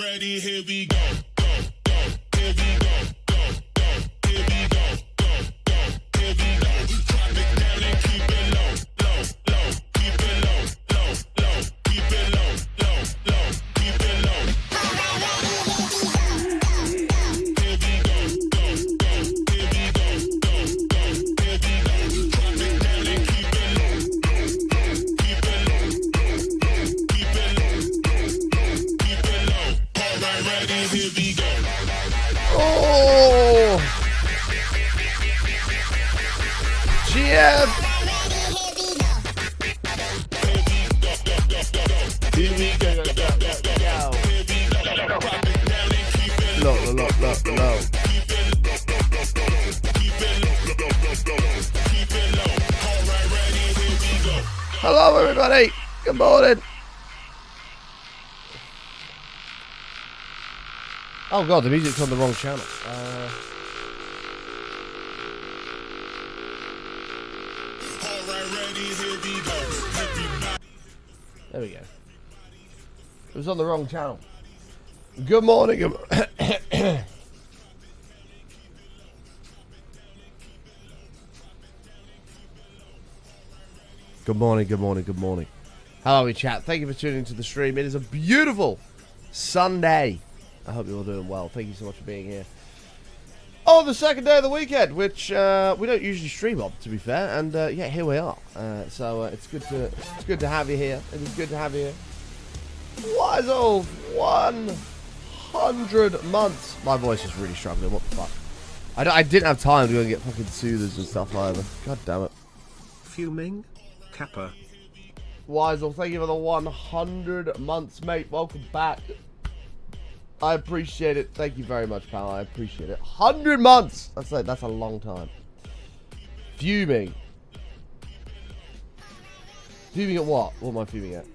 Ready, here we go. Here we go. Here we go. Here we go. Drop it down and keep it low. Keep it low. Keep it low. Keep it low. Here we go. Here we go. Here we go. Drop it down and keep it low. Keep it low. Keep it low. Keep it low. All right, ready, here we go. Oh! GM! Here we go. Low. Hello, everybody. Good morning. Oh god, the music's on the wrong channel. There we go. It was on the wrong channel. Good morning. Good morning. Hello, chat. Thank you for tuning into the stream. It is a beautiful Sunday. I hope you're all doing well. Thank you so much for being here. Oh, the second day of the weekend, which we don't usually stream on, to be fair. And yeah, here we are. It's good to have you here. It is good to have you here. Wizel, 100 months. My voice is really struggling. What the fuck? I didn't have time to go and get fucking soothers and stuff either. God damn it. Fuming, Kappa. Wizel, thank you for the 100 months, mate. Welcome back. I appreciate it. Thank you very much, pal. I appreciate it. 100 months. That's a long time. Fuming. Fuming at what? What am I fuming at?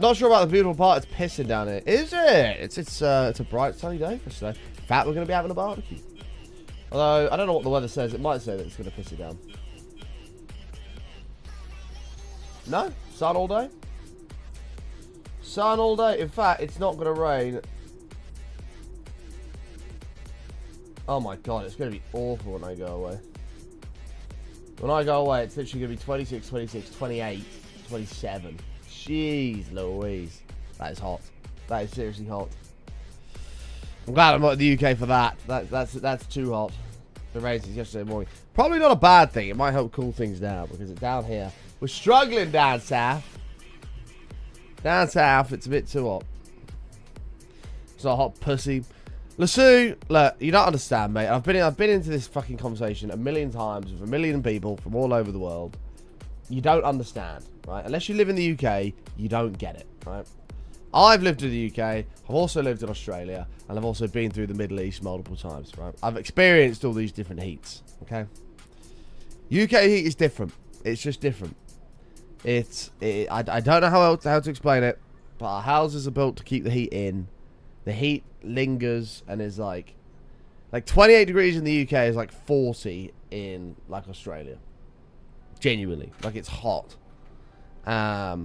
Not sure about the beautiful part. It's pissing down here. Is it? It's a bright sunny day for today. In fact, we're going to be having a barbecue. Although I don't know what the weather says. It might say that it's going to piss it down. No, sun all day. Sun all day. In fact, it's not going to rain. Oh my god, it's going to be awful when I go away. When I go away, it's literally going to be 26, 26, 28, 27. Jeez Louise. That is hot. That is seriously hot. I'm glad I'm not in the UK for that. That's too hot. The rain since yesterday morning. Probably not a bad thing. It might help cool things down because it's down here. We're struggling down south. Down south, it's a bit too hot. It's not a hot pussy. Lassou, look, you don't understand, mate. I've been into this fucking conversation a million times with a million people from all over the world. You don't understand, right? Unless you live in the UK, you don't get it, right? I've lived in the UK. I've also lived in Australia, and I've also been through the Middle East multiple times, right? I've experienced all these different heats, okay? UK heat is different. It's just different. I don't know how to explain it, but our houses are built to keep the heat in. The heat lingers and is like 28 degrees in the UK is like 40 in like Australia. Genuinely, like it's hot. Yeah,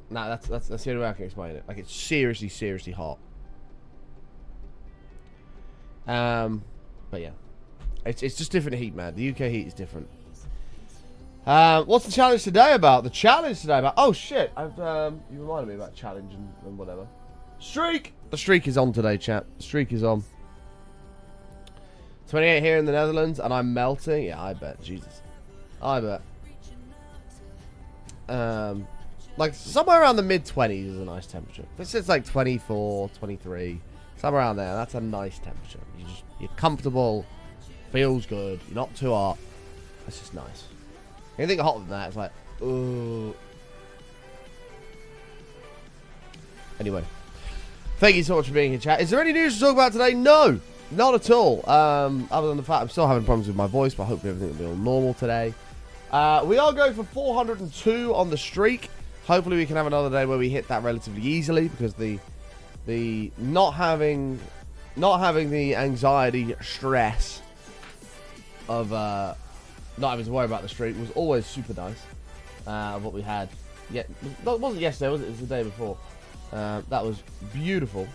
no, that's the only way I can explain it. Like it's seriously hot. But yeah, it's just different heat, man. The UK heat is different. What's the challenge today about? The challenge today about... Oh, shit. You reminded me about challenge and whatever. Streak! The streak is on today, chat. The streak is on. 28 here in the Netherlands, and I'm melting. Yeah, I bet. Jesus. I bet. Like, somewhere around the mid-20s is a nice temperature. If it's like 24, 23, somewhere around there, that's a nice temperature. You're comfortable. Feels good. You're not too hot. That's just nice. Anything hotter than that, it's like, ooh. Anyway, thank you so much for being here, chat. Is there any news to talk about today? No, not at all. Other than the fact I'm still having problems with my voice, but hopefully everything will be all normal today. We are going for 402 on the streak. Hopefully we can have another day where we hit that relatively easily, because the not having the anxiety, stress of not having to worry about the streak was always super nice. What we had, yeah, it wasn't yesterday, was it? It was the day before. That was beautiful.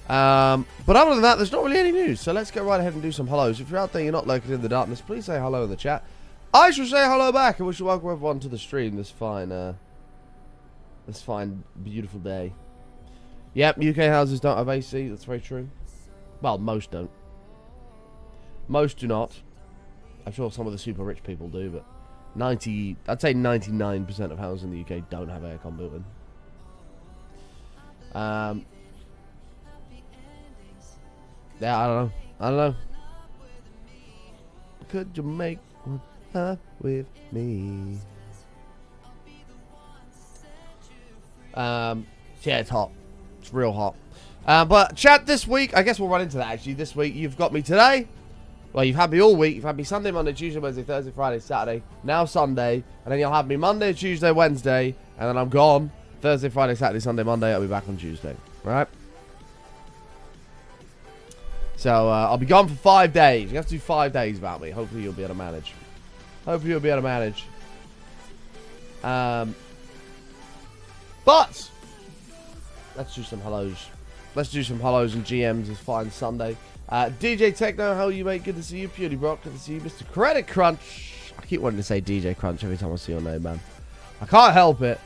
But other than that, there's not really any news. So let's go right ahead and do some hellos. If you're out there, you're not lurking in the darkness, please say hello in the chat. I shall say hello back, and we shall welcome everyone to the stream this fine, beautiful day. Yep, UK houses don't have AC. That's very true. Well, most don't. Most do not. I'm sure some of the super rich people do, but I'd say 99% of houses in the UK don't have aircon built in. Yeah, I don't know. Could you make one up with me? Yeah, it's hot. It's real hot. But chat, this week, I guess we'll run into that actually. This week, you've got me today. Well, you've had me all week. You've had me Sunday, Monday, Tuesday, Wednesday, Thursday, Friday, Saturday. Now Sunday. And then you'll have me Monday, Tuesday, Wednesday. And then I'm gone. Thursday, Friday, Saturday, Sunday, Monday. I'll be back on Tuesday. Right? So, I'll be gone for 5 days. You have to do 5 days without me. Hopefully you'll be able to manage. But let's do some hellos. Let's do some hellos and GMs this fine Sunday. DJ Techno, how are you, mate? Good to see you. Purely Brock, good to see you. Mr. Credit Crunch. I keep wanting to say DJ Crunch every time I see your name, man. I can't help it.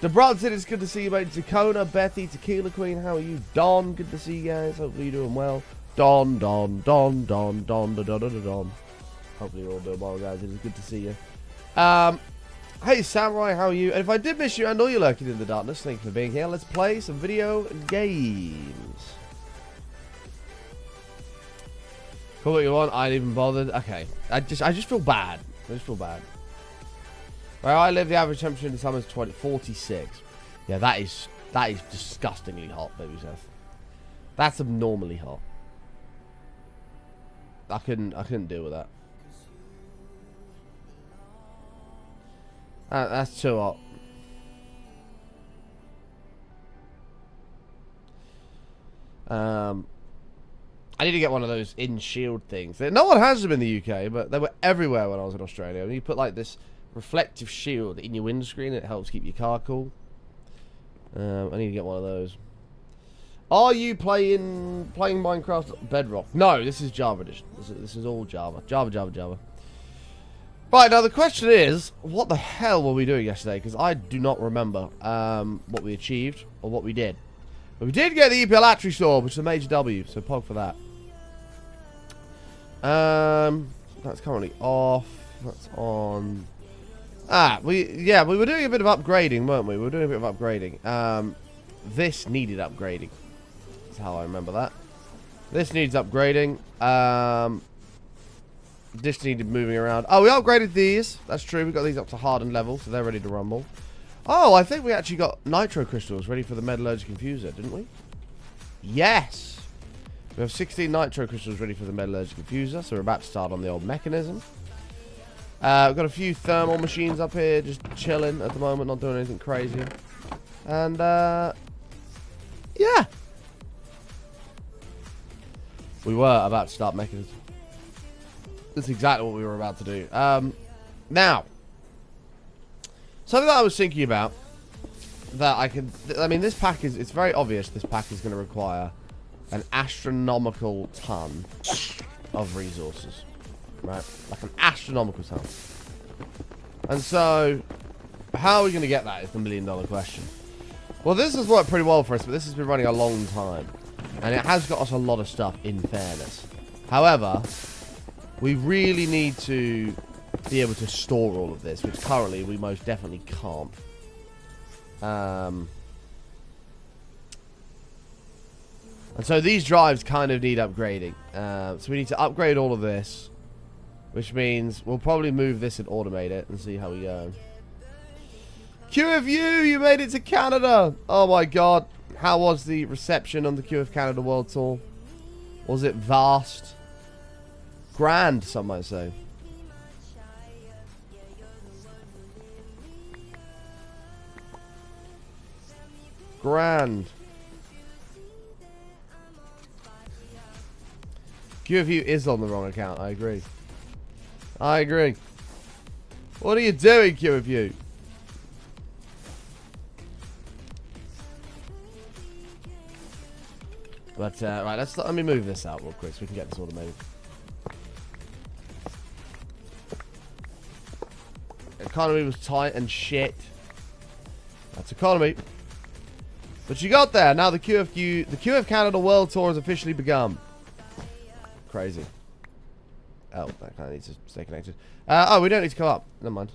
The Bronson, it's good to see you, mate. Takona, Bethy, Tequila Queen, how are you? Don, good to see you guys. Hopefully you're doing well. Don. Hopefully you're all doing well, guys. It is good to see you. Hey, Samurai, how are you? And if I did miss you, I know you're lurking in the darkness. Thank you for being here. Let's play some video games. Cool, what you want? I ain't even bothered. Okay. I just feel bad. Where I live, the average temperature in the summer is 46. Yeah, that is disgustingly hot, baby Seth. That's abnormally hot. I couldn't deal with that. That's too hot. I need to get one of those in-shield things. No one has them in the UK, but they were everywhere when I was in Australia. And you put like this reflective shield in your windscreen, it helps keep your car cool. I need to get one of those. Are you playing Minecraft Bedrock? No, this is Java Edition. This is all Java. Java. Right, now the question is, what the hell were we doing yesterday? Because I do not remember what we achieved or what we did. But we did get the EPL Attree Store, which is a major W, so pog for that. That's currently off. That's on. We were doing a bit of upgrading, weren't we? We were doing a bit of upgrading. This needed upgrading. That's how I remember that. This needs upgrading. This needed moving around. Oh, we upgraded these. That's true. We got these up to hardened level, so they're ready to rumble. Oh, I think we actually got nitro crystals ready for the metallurgic infuser, didn't we? Yes. We have 16 nitro crystals ready for the metallurgic infuser, so we're about to start on the old mechanism. We've got a few thermal machines up here, just chilling at the moment, not doing anything crazy. And, yeah. We were about to start mechanism. That's exactly what we were about to do. Now, something that I was thinking about, that I mean, this pack is, it's very obvious this pack is going to require an astronomical ton of resources. Right? Like an astronomical ton. And so, how are we going to get that is the million-dollar question. Well, this has worked pretty well for us, but this has been running a long time. And it has got us a lot of stuff, in fairness. However, we really need to be able to store all of this, which currently we most definitely can't. And so these drives kind of need upgrading. So we need to upgrade all of this, which means we'll probably move this and automate it and see how we go. QFU, you made it to Canada. Oh my god. How was the reception on the QF Canada World Tour? Was it vast? Grand, some might say. Grand. QFU is on the wrong account, I agree. I agree. What are you doing, QFU? But, right, let me move this out real quick so we can get this automated. Economy was tight and shit. That's economy. But you got there. Now the QF Canada World Tour has officially begun. Crazy. Oh, that kind of needs to stay connected. Oh, we don't need to come up. Never mind.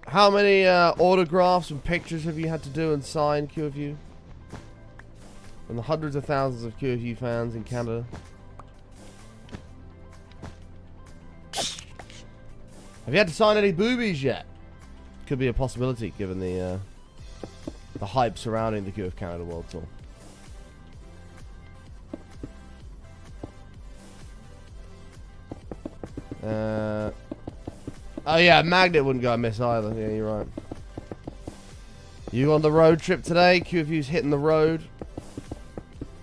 How many autographs and pictures have you had to do and sign, QFU? From the hundreds of thousands of QFU fans in Canada. Have you had to sign any boobies yet? Could be a possibility given the hype surrounding the QF Canada World Tour. Oh yeah, Magnet wouldn't go amiss either. Yeah, you're right. You on the road trip today? QFU's hitting the road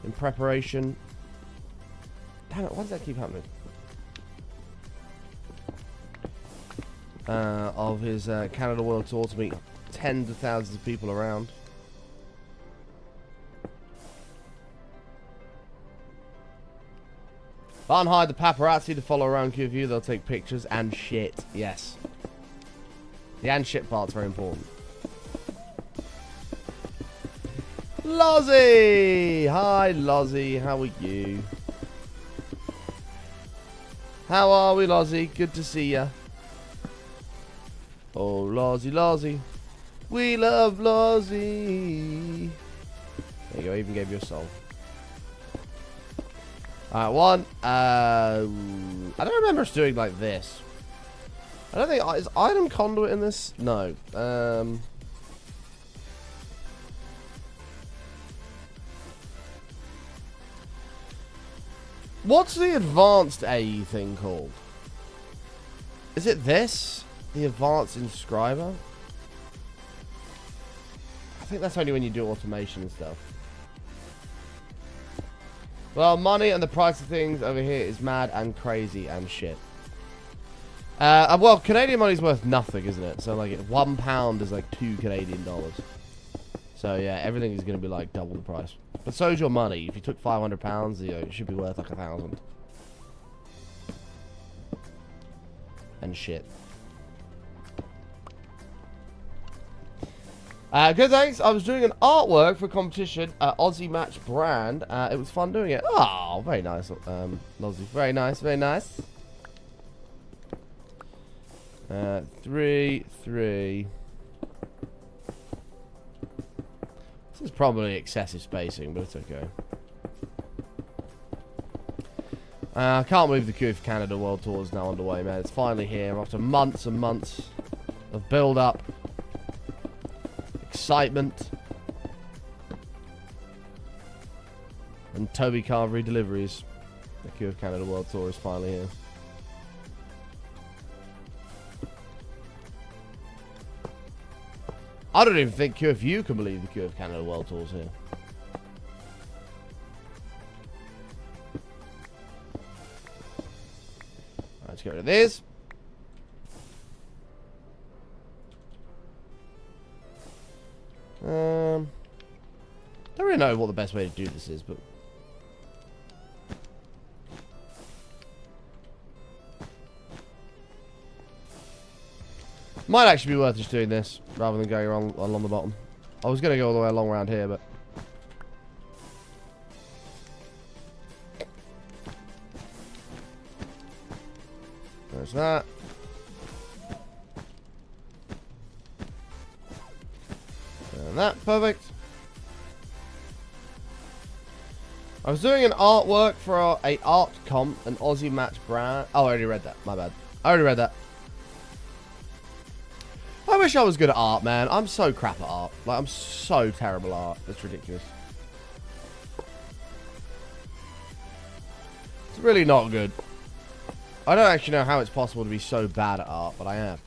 in preparation. Damn it, why does that keep happening? Of his Canada World Tour to meet tens of thousands of people around. Can't hide the paparazzi to follow around QFU. They'll take pictures and shit. Yes. The and shit part's very important. Lozzie! Hi, Lozzie. How are you? How are we, Lozzie? Good to see ya. Oh, Lozzie, Lozzie. We love Lozzie. There you go. I even gave you a song. Alright, one. I don't remember us doing like this. I don't think... Is item conduit in this? No. What's the advanced AE thing called? Is it this? The advanced inscriber? I think that's only when you do automation and stuff. Well, money and the price of things over here is mad and crazy and shit. Well, Canadian money's worth nothing, isn't it? So, like, £1 is like $2 Canadian. So, yeah, everything is going to be, like, double the price. But so is your money. If you took £500, you know, it should be worth, like, 1,000. And shit. Good, thanks. I was doing an artwork for a competition, Aussie Match brand. It was fun doing it. Oh, very nice, Aussie. Very nice, very nice. 3, 3. This is probably excessive spacing, but it's okay. I can't believe the QF Canada World Tour is now underway, man. It's finally here after months and months of build-up. Excitement and Toby Carvery deliveries. The QF Canada World Tour is finally here. I don't even think QFU can believe the QF Canada World Tour's here. Let's get rid of this. Don't really know what the best way to do this is, but might actually be worth just doing this rather than going along the bottom. I was going to go all the way along around here, but there's that. And that, perfect. I was doing an artwork for a art comp, an Aussie Match brand. Oh, I already read that. My bad. I already read that. wish I was good at art, man. I'm so crap at art. Like, I'm so terrible at art. It's ridiculous. It's really not good. I don't actually know how it's possible to be so bad at art, but I am.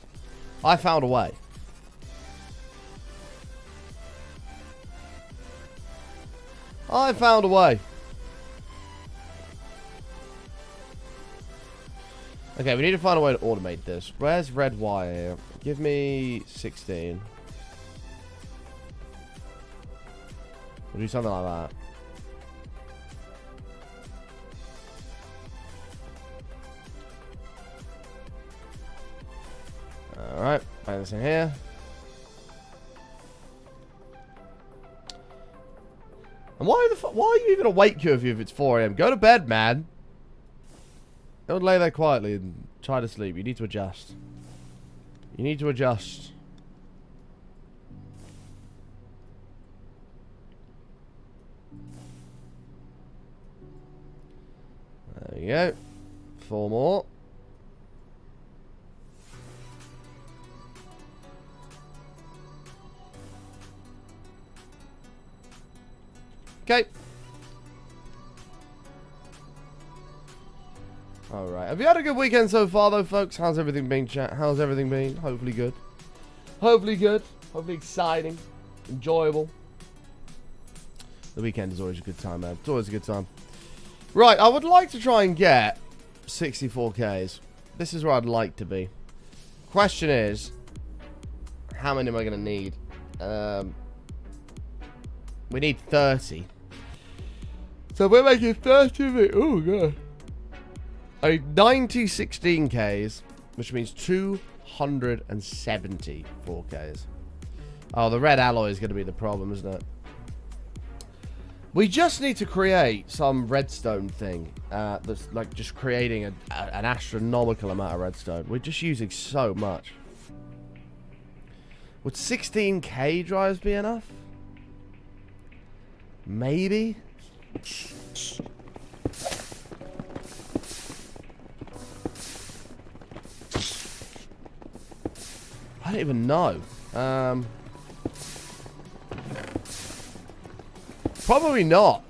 I found a way. I found a way. Okay, we need to find a way to automate this. Where's red wire? Give me 16. We'll do something like that. Alright, bang this in here. And why are you even awake, curfew, if it's 4 AM? Go to bed, man. Don't lay there quietly and try to sleep. You need to adjust. You need to adjust. There we go. 4 more. Okay. Alright. Have you had a good weekend so far, though, folks? How's everything been, chat? How's everything been? Hopefully good. Hopefully good. Hopefully exciting. Enjoyable. The weekend is always a good time, man. It's always a good time. Right. I would like to try and get 64Ks. This is where I'd like to be. Question is, how many am I going to need? We need 30. So we're making 30 of it. Oh, God. I need 90 16Ks, which means 270 4Ks. Oh, the red alloy is going to be the problem, isn't it? We just need to create some redstone thing. That's like just creating an astronomical amount of redstone. We're just using so much. Would 16K drives be enough? Maybe? I don't even know. Probably not.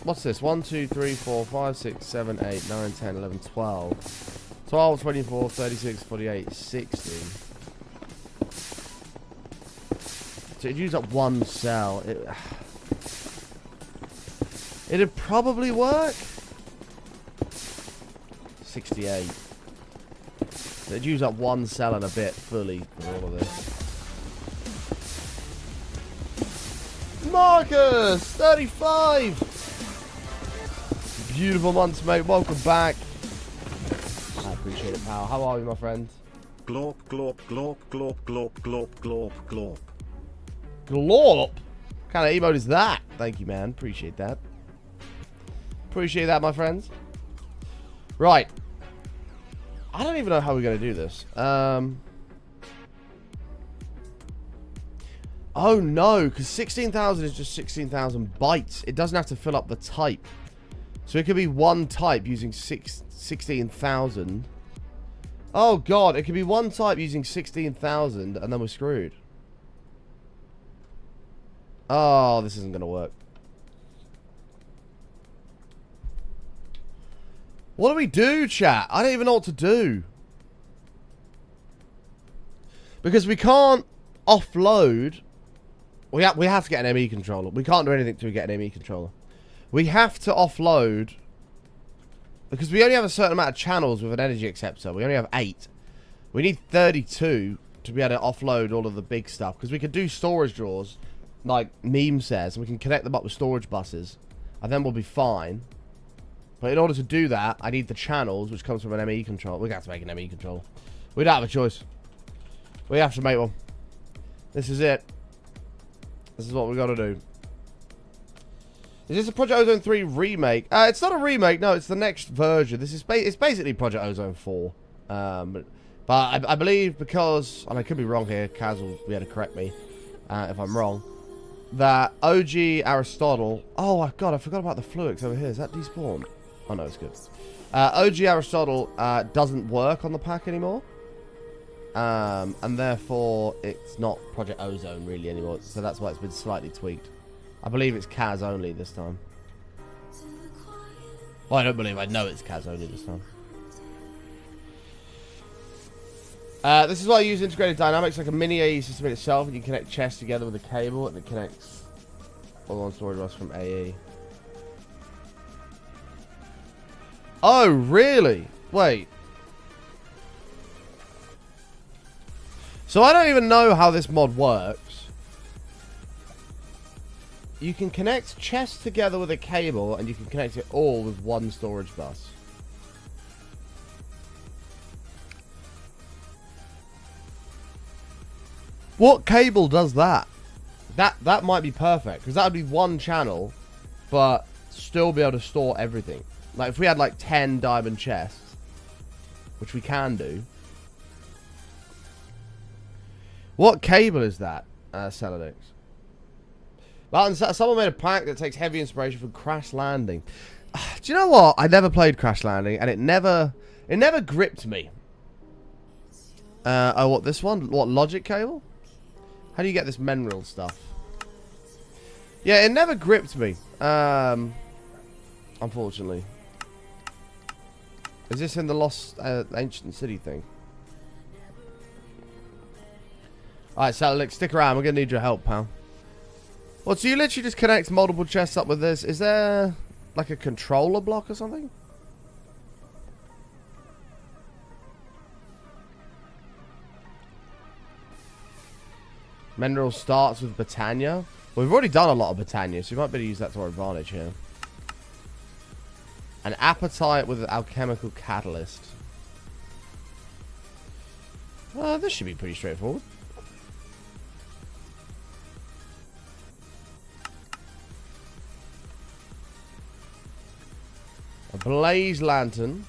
What's this? 1, 2, 3, 4, 5, 6, 7, 8, 9, 10, 11, 12. 12, 24, 36, 48, 60. So it'd use up 1 cell. It'd probably work. 68. They'd use up 1 cell and a bit fully for all of this. Marcus! 35! Beautiful months, mate. Welcome back. I appreciate it, pal. How are you, my friend? Glorp, glorp, glorp, glorp, glorp, glorp, glorp, glorp. Glorp? What kind of emote is that? Thank you, man. Appreciate that. Appreciate that, my friends. Right. I don't even know how we're going to do this. Oh, no, because 16,000 is just 16,000 bytes. It doesn't have to fill up the type. So it could be 1 type using 16,000. Oh, God, it could be 1 type using 16,000, and then we're screwed. Oh, this isn't going to work. What do we do, chat? I don't even know what to do. Because we can't offload. We have to get an ME controller. We can't do anything till we get an ME controller. We have to offload. Because we only have a certain amount of channels with an energy acceptor. We only have 8. We need 32 to be able to offload all of the big stuff. Because we can do storage drawers, like Meme says. And we can connect them up with storage buses. And then we'll be fine. But in order to do that, I need the channels, which comes from an ME controller. We're going to have to make an ME controller. We don't have a choice. We have to make one. This is it. This is what we got to do. Is this a Project Ozone 3 remake? It's not a remake. No, it's the next version. This is it's basically Project Ozone 4. But I believe because, and I could be wrong here, Kaz will be able to correct me if I'm wrong, that OG Aristotle... Oh, God, I forgot about the Fluix over here. Is that despawned? Oh, no, it's good. OG Aristotle doesn't work on the pack anymore. and therefore it's not Project Ozone really anymore. So that's why it's been slightly tweaked. I believe it's Kaz only this time. Well, I don't believe. I know it's Kaz only this time. This is why I use integrated dynamics like a mini AE system in itself, and you connect chests together with a cable, and it connects all on storage bus from AE. Oh, really? Wait. So I don't even know how this mod works. You can connect chests together with a cable, and you can connect it all with one storage bus. What cable does that? That might be perfect, because that would be one channel, but still be able to store everything. Like if we had like 10 diamond chests, which we can do. What cable is that? Celadix. Well, someone made a pack that takes heavy inspiration from Crash Landing. Do you know what? I never played Crash Landing, and it never gripped me. Oh, what, this one? What, logic cable? How do you get this mineral stuff? Yeah, it never gripped me. Unfortunately. Is this in the Lost Ancient City thing? Alright, Salalik, stick around. We're going to need your help, pal. Well, so you literally just connect multiple chests up with this. Is there like a controller block or something? Mineral starts with Britannia. Well, we've already done a lot of Britannia, so we might be able to use that to our advantage here. An appetite with an alchemical catalyst. This should be pretty straightforward. A blaze lantern.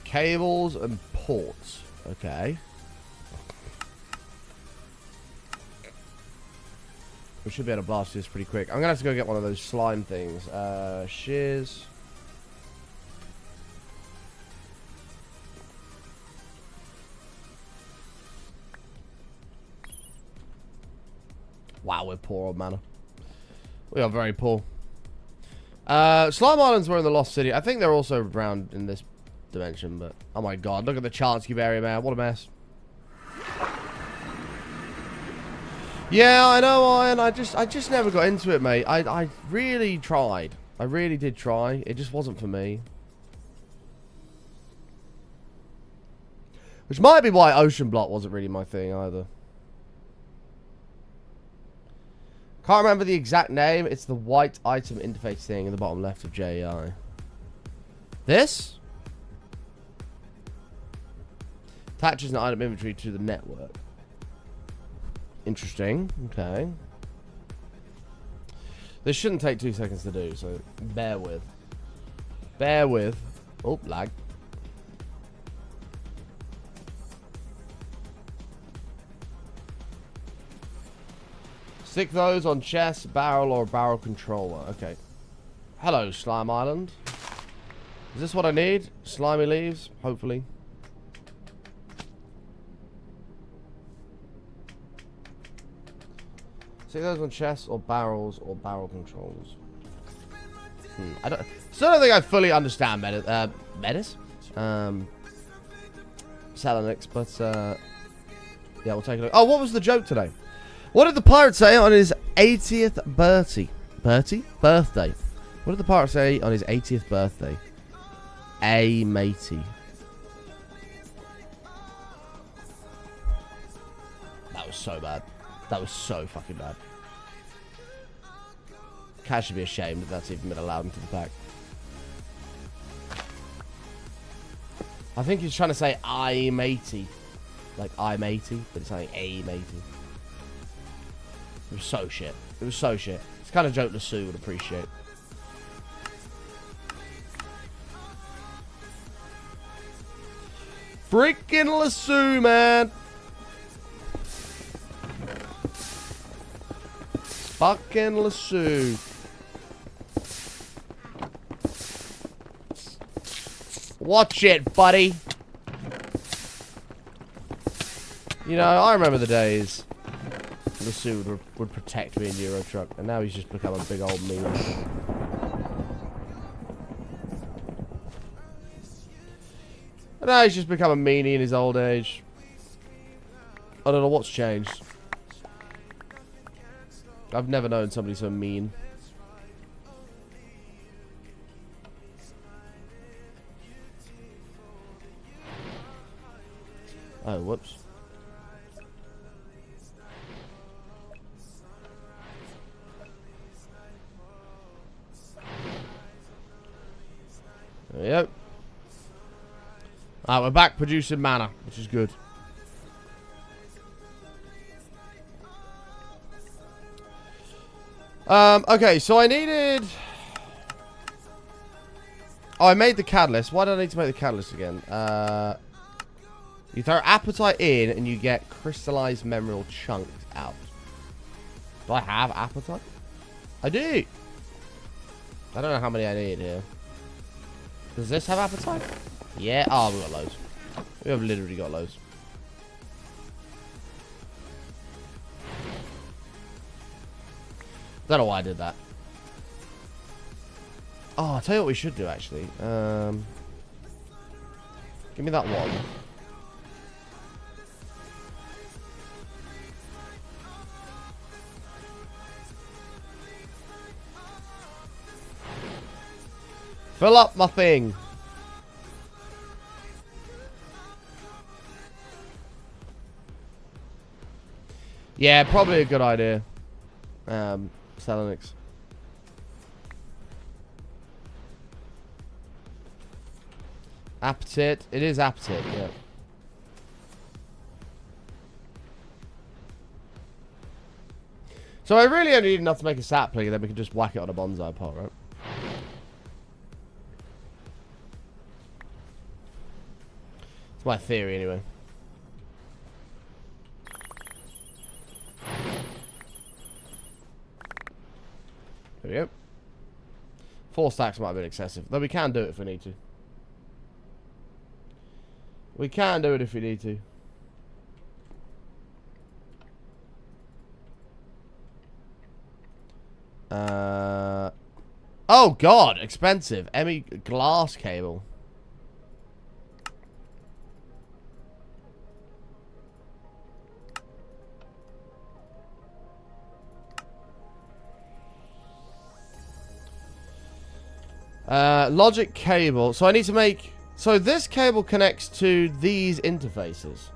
Cables and ports. Okay. We should be able to blast this pretty quick. I'm going to have to go get one of those slime things. Shears. Wow, we're poor on mana. We are very poor. Slime Islands were in the Lost City. I think they're also around in this dimension, but oh my god, look at the chance cube area, man. What a mess. Yeah, I know, Iron. I just never got into it, mate. I really tried. I really did try. It just wasn't for me. Which might be why Ocean Block wasn't really my thing either. Can't remember the exact name. It's the white item interface thing in the bottom left of JEI. This? Attaches an item inventory to the network. Interesting. Okay. This shouldn't take 2 seconds to do, so bear with. Bear with. Oh, lag. Stick those on chest, barrel, or barrel controller. Okay. Hello, Slime Island. Is this what I need? Slimy leaves? Hopefully. Stick those on chests, or barrels, or barrel controllers. Still don't think I fully understand Metis? Salanix, but yeah, we'll take a look. Oh, what was the joke today? What did the pirate say on his 80th birthday? What did the pirate say on his 80th birthday? A matey. That was so bad. That was so fucking bad. Cat should be ashamed that that's even been allowed into the pack. I think he's trying to say I matey. Like I matey, but it's saying a matey. It was so shit. It was so shit. It's the kind of joke Lassou would appreciate. Freaking Lassou, man. Fucking Lassou. Watch it, buddy. You know, I remember the days the suit would protect me in Euro Truck, and now he's just become a big old meme. And now he's just become a meanie in his old age. I don't know what's changed. I've never known somebody so mean. Oh, whoops. There we go. Alright, we're back producing mana, which is good. Okay, so I needed... Oh, I made the catalyst. Why do I need to make the catalyst again? You throw appetite in and you get crystallized mineral chunks out. Do I have appetite? I do. I don't know how many I need here. Does this have appetite? Yeah. Oh, we've got loads. We have literally got loads. Don't know why I did that. Oh, I'll tell you what we should do, actually. Give me that one. Fill up my thing. Yeah, probably a good idea. Selenix. Appetite. It is appetite, yeah. So I really only need enough to make a sapling, and then we can just whack it on a bonsai pot, right? It's my theory, anyway. There we go. 4 stacks might have been excessive, though we can do it if we need to. We can do it if we need to. Oh god, expensive. Emmy glass cable. Logic cable. So I need to make... So this cable connects to these interfaces.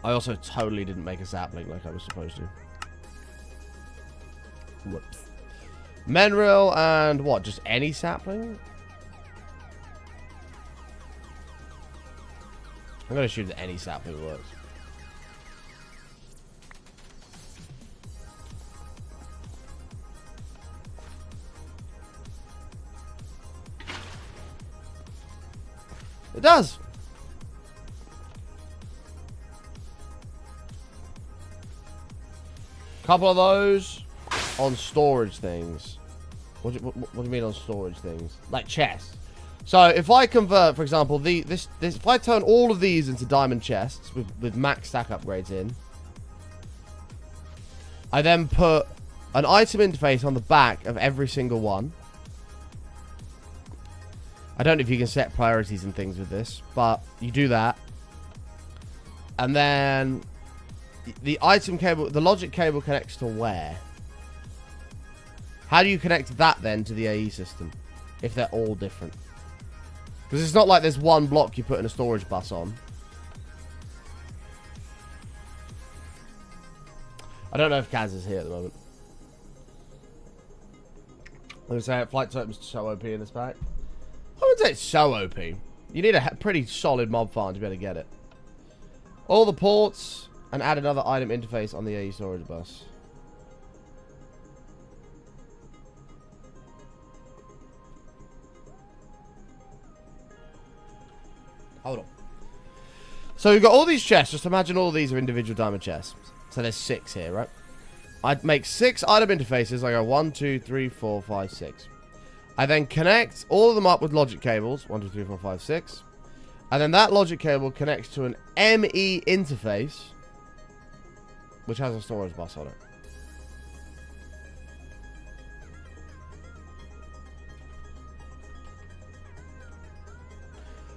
I also totally didn't make a sapling like I was supposed to. Whoops. Mineral and what? Just any sapling? I'm going to assume that any sapling works. It does. Couple of those on storage things. What do you mean on storage things? Like chests. So if I convert, for example, this if I turn all of these into diamond chests with max stack upgrades in, I then put an item interface on the back of every single one. I don't know if you can set priorities and things with this, but you do that. And then the item cable, the logic cable connects to where? How do you connect that then to the AE system if they're all different? Because it's not like there's one block you put in a storage bus on. I don't know if Kaz is here at the moment. I'm going to say flight totem's so OP in this pack. I wouldn't say it's so OP. You need a pretty solid mob farm to be able to get it. All the ports and add another item interface on the AE storage bus. Hold on. So we've got all these chests. Just imagine all these are individual diamond chests. So there's 6 here, right? I'd make 6 item interfaces. I go 1, 2, 3, 4, 5, 6. I then connect all of them up with logic cables. 1, 2, 3, 4, 5, 6. And then that logic cable connects to an ME interface, which has a storage bus on it.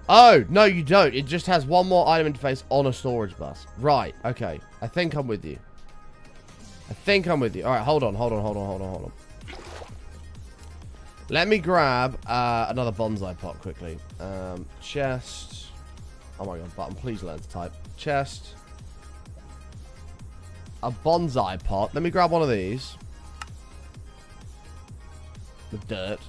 Oh, no, you don't. It just has one more item interface on a storage bus. Right, okay. I think I'm with you. Alright, hold on. Let me grab another bonsai pot quickly. Chest. Oh my god, button, please learn to type. Chest. A bonsai pot. Let me grab one of these. The dirt.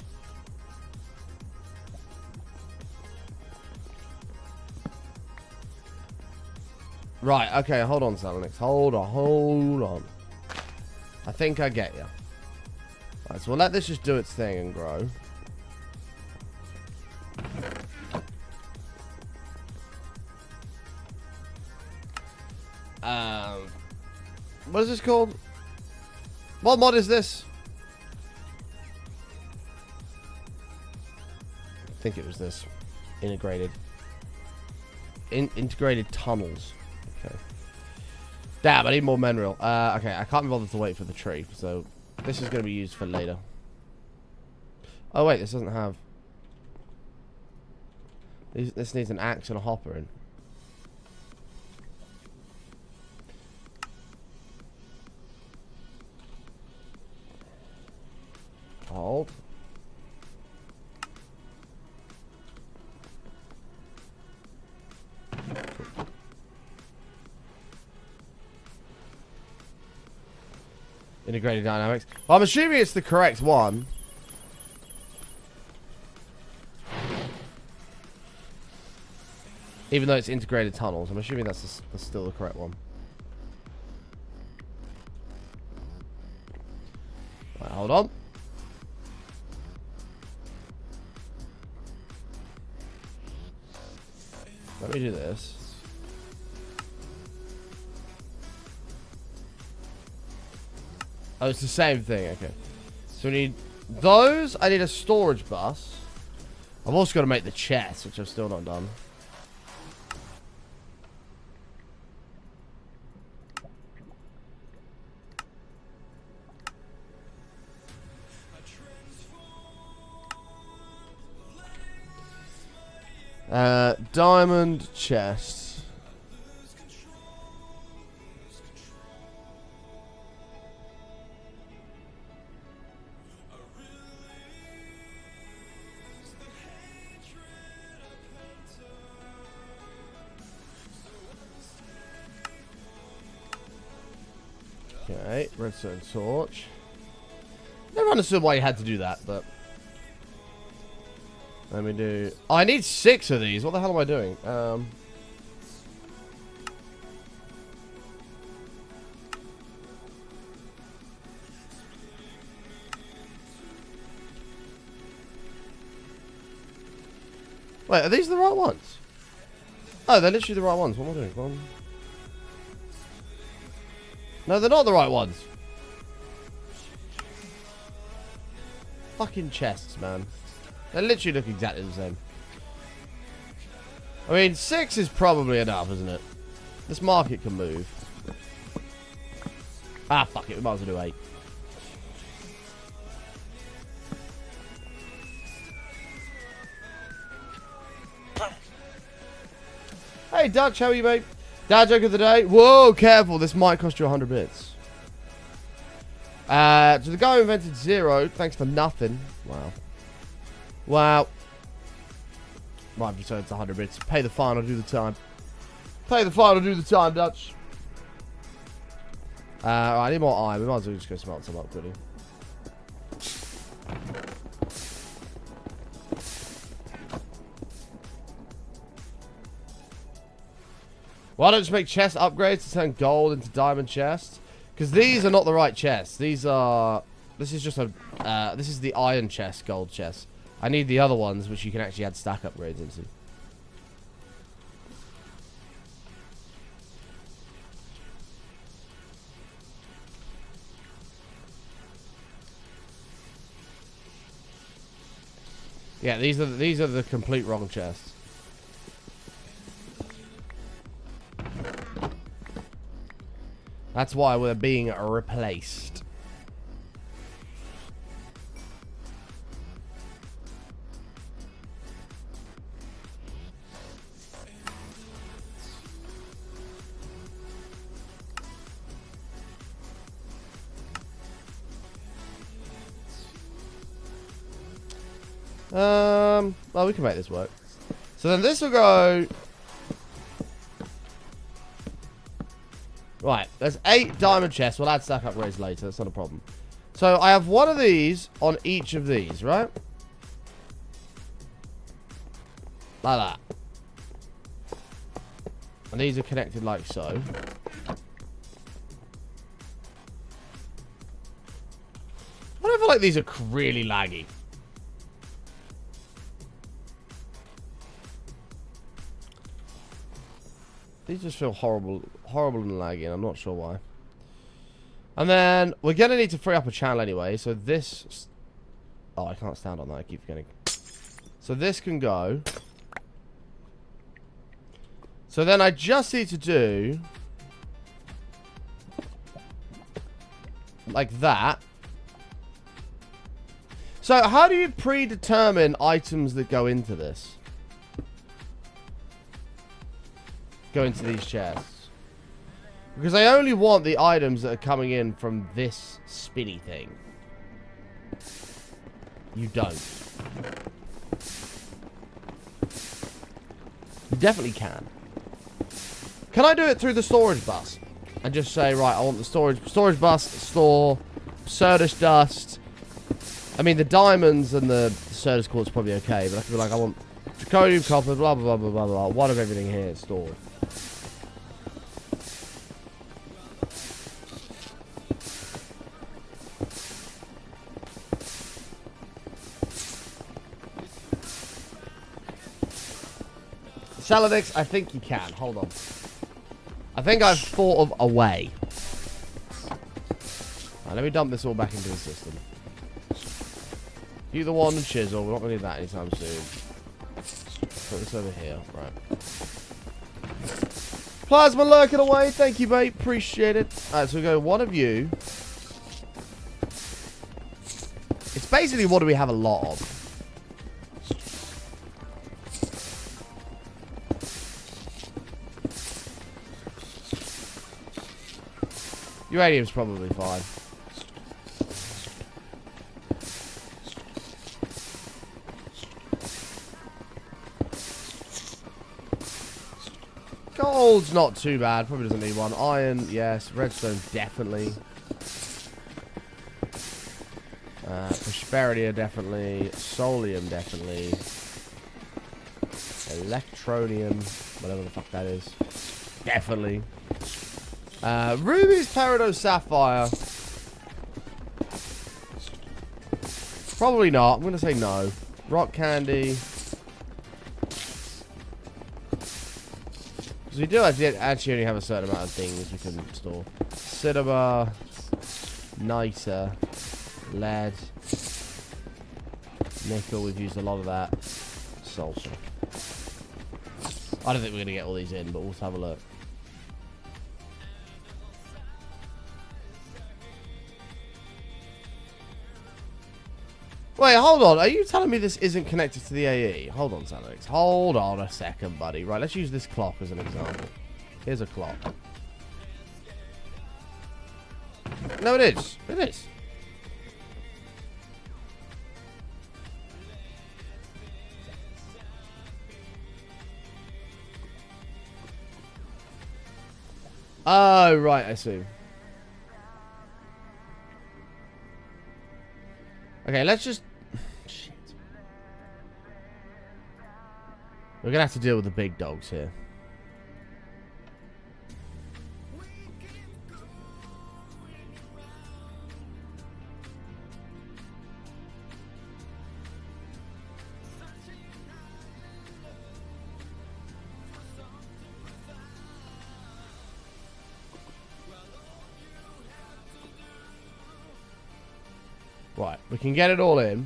Right, okay, hold on, Salanix. Hold on. I think I get you. Right, so we'll let this just do its thing and grow. What is this called? What mod is this? I think it was this. Integrated. Integrated tunnels. Okay. Damn, I need more mineral. Okay, I can't be bothered to wait for the tree, so this is going to be used for later. Oh wait, this doesn't have... This needs an axe and a hopper in. Hold. Integrated dynamics. Well, I'm assuming it's the correct one. Even though it's integrated tunnels, I'm assuming that's still the correct one. Right, hold on. Let me do this. Oh, it's the same thing. Okay. So we need those. I need a storage bus. I've also got to make the chest, which I've still not done. Diamond chest. Okay, redstone torch. Never understood why you had to do that, but... Let me do... Oh, I need 6 of these. What the hell am I doing? Wait, are these the right ones? Oh, they're literally the right ones. What am I doing? One. No, they're not the right ones. Fucking chests, man. They literally look exactly the same. I mean, 6 is probably enough, isn't it? This market can move. Ah, fuck it. We might as well do 8. Hey, Dutch, how are you, mate? Dad joke of the day. Whoa, careful. This might cost you 100 bits. To the guy who invented 0, thanks for nothing. Wow. Wow. Might be so it's 100 bits. Pay the fine or do the time. Pay the fine or do the time, Dutch. Right, I need more iron. We might as well just go smelt some up quickly. Why don't you make chest upgrades to turn gold into diamond chests? Because these are not the right chests. These are... This is just a... this is the iron chest, gold chest. I need the other ones, which you can actually add stack upgrades into. Yeah, these are the complete wrong chests. That's why we're being replaced. Well, we can make this work. So then this will go... Right, there's 8 diamond chests. We'll add stack upgrades later. That's not a problem. So I have one of these on each of these, right? Like that. And these are connected like so. I feel like these are really laggy. These just feel horrible and laggy, and I'm not sure why. And then we're going to need to free up a channel anyway, so this... Oh, I can't stand on that, I keep forgetting. So this can go. So then I just need to do... like that. So how do you predetermine items that go into this? Go into these chests. Because I only want the items that are coming in from this spinny thing. You don't. You definitely can. Can I do it through the storage bus? And just say, right, I want the storage bus, store, Certus dust. I mean, the diamonds and the Certus quartz probably okay, but I feel like I want draconium, copper, blah, blah, blah, blah, blah, blah. One of everything here is stored. Saladix, I think you can. Hold on. I think I've thought of a way. Right, let me dump this all back into the system. You the wand and chisel. We're not going to need that anytime soon. Put this over here. Right. Plasma lurking away. Thank you, mate. Appreciate it. Alright, so we go one of you. It's basically what do we have a lot of. Uranium's probably fine. Gold's not too bad. Probably doesn't need one. Iron, yes. Redstone, definitely. Prosperity, definitely. Solium, definitely. Electronium, whatever the fuck that is. Definitely. Rubies, Peridot, Sapphire. Probably not. I'm going to say no. Rock candy. Because we do actually only have a certain amount of things we can store. Cinnabar. Niter. Lead. Nickel. We've used a lot of that. Sulfur. I don't think we're going to get all these in, but we'll have a look. Wait, hold on. Are you telling me this isn't connected to the AE? Hold on, Sanix. Hold on a second, buddy. Right, let's use this clock as an example. Here's a clock. No, it is. It is. Oh, right, I see. Okay, let's just... Shit. We're gonna have to deal with the big dogs here. Right, we can get it all in.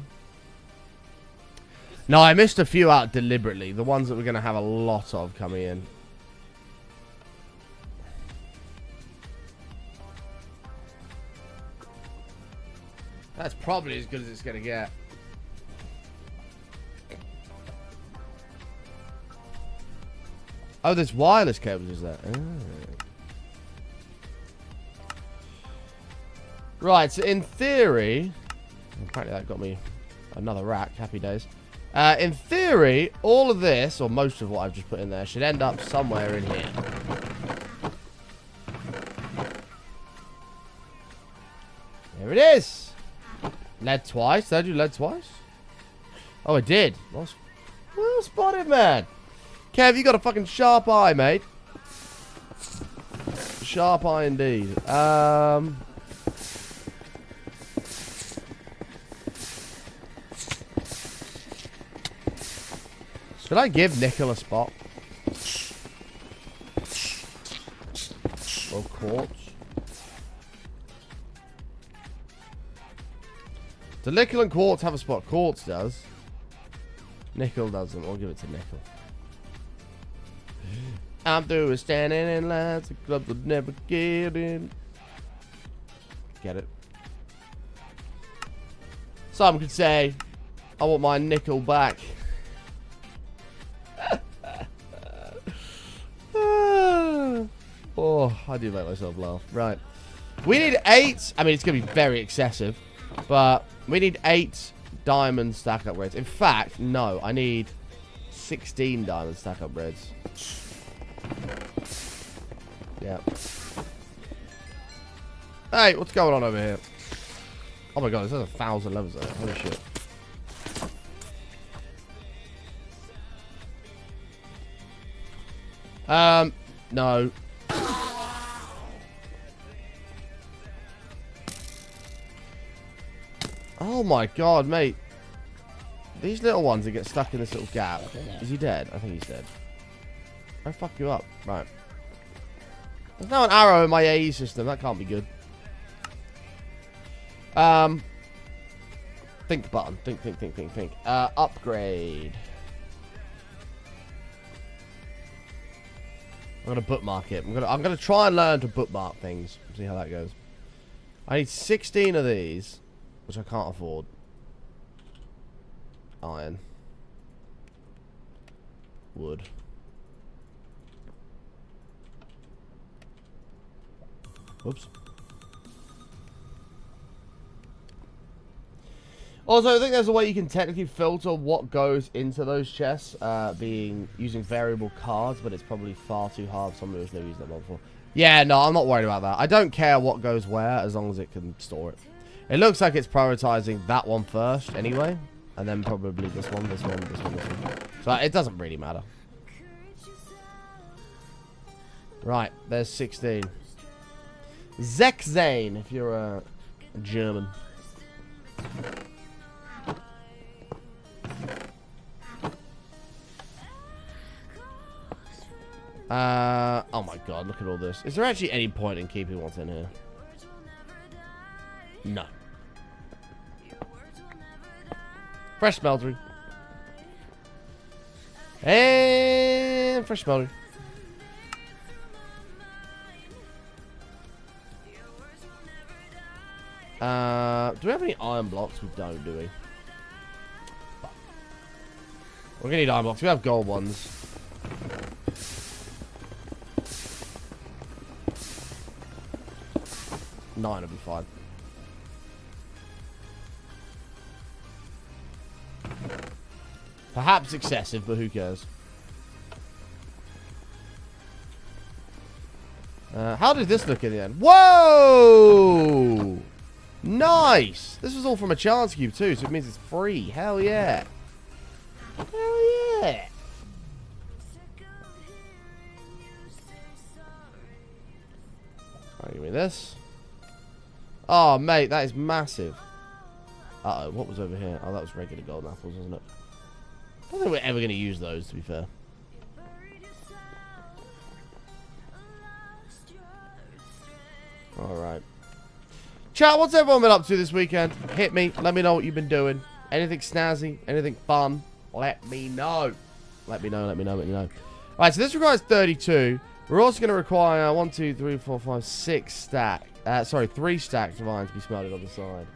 No, I missed a few out deliberately. The ones that we're going to have a lot of coming in. That's probably as good as it's going to get. Oh, there's wireless cables, is there? Oh. Right, so in theory... Apparently that got me another rack. Happy days. In theory, all of this, or most of what I've just put in there, should end up somewhere in here. There it is! Lead twice. Did I do lead twice? Oh, I did. Well spotted, man. Kev, you got a fucking sharp eye, mate. Sharp eye indeed. Should I give Nickel a spot? Or quartz? Do Nickel and Quartz have a spot? Quartz does. Nickel doesn't. I'll give it to Nickel. I'm through with standing in lines. The club would never get in. Get it? Some could say, I want my nickel back. Oh, I do make myself laugh. Right. We need 8. I mean, it's going to be very excessive. But we need 8 diamond stack upgrades. In fact, no. I need 16 diamond stack upgrades. Yeah. Hey, what's going on over here? Oh my god, there's 1,000 levels there. Holy shit. No. Oh my god, mate. These little ones that get stuck in this little gap. Is he dead? I think he's dead. I'll fuck you up. Right. There's now an arrow in my AE system. That can't be good. Think button. Think. Upgrade. I'm gonna bookmark it. I'm gonna try and learn to bookmark things. See how that goes. I need 16 of these, which I can't afford. Iron. Wood. Whoops. Also, I think there's a way you can technically filter what goes into those chests, using variable cards, but it's probably far too hard for somebody who's never used that one before. Yeah, no, I'm not worried about that. I don't care what goes where, as long as it can store it. It looks like it's prioritizing that one first, anyway, and then probably this one. So it doesn't really matter. Right, there's 16. Zexane, if you're a German. Oh my god, look at all this. Is there actually any point in keeping what's in here? No. Fresh smeltery. And fresh smeltery. Do we have any iron blocks? We don't, do we? We're gonna need iron blocks. We have gold ones. Nine will be fine. Perhaps excessive, but who cares? How did this look in the end? Whoa! Nice! This was all from a chance cube too, so it means it's free. Hell yeah! Hell yeah! Alright, give me this. Oh, mate, that is massive. Uh-oh, what was over here? Oh, that was regular golden apples, wasn't it? I don't think we're ever going to use those, to be fair. Alright. Chat, what's everyone been up to this weekend? Hit me. Let me know what you've been doing. Anything snazzy? Anything fun? Let me know. Let me know, let me know, let me know. Alright, so this requires 32. We're also going to require 1, 2, 3, 4, 5, 6 stack. Sorry, 3 stacks of iron to be smelted on the side.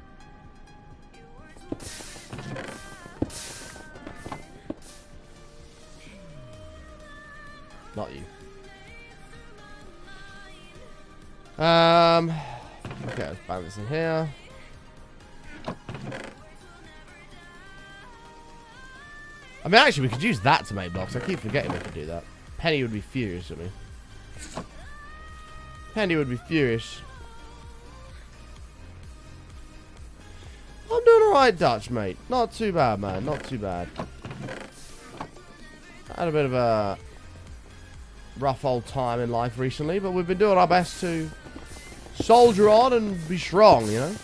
Not you. Okay, let's bang this in here. I mean, actually, we could use that to make blocks. I keep forgetting we could do that. Penny would be furious at me. Penny would be furious. I'm doing alright, Dutch, mate. Not too bad, man. Not too bad. I had a bit of a rough old time in life recently, but we've been doing our best to soldier on and be strong, you know?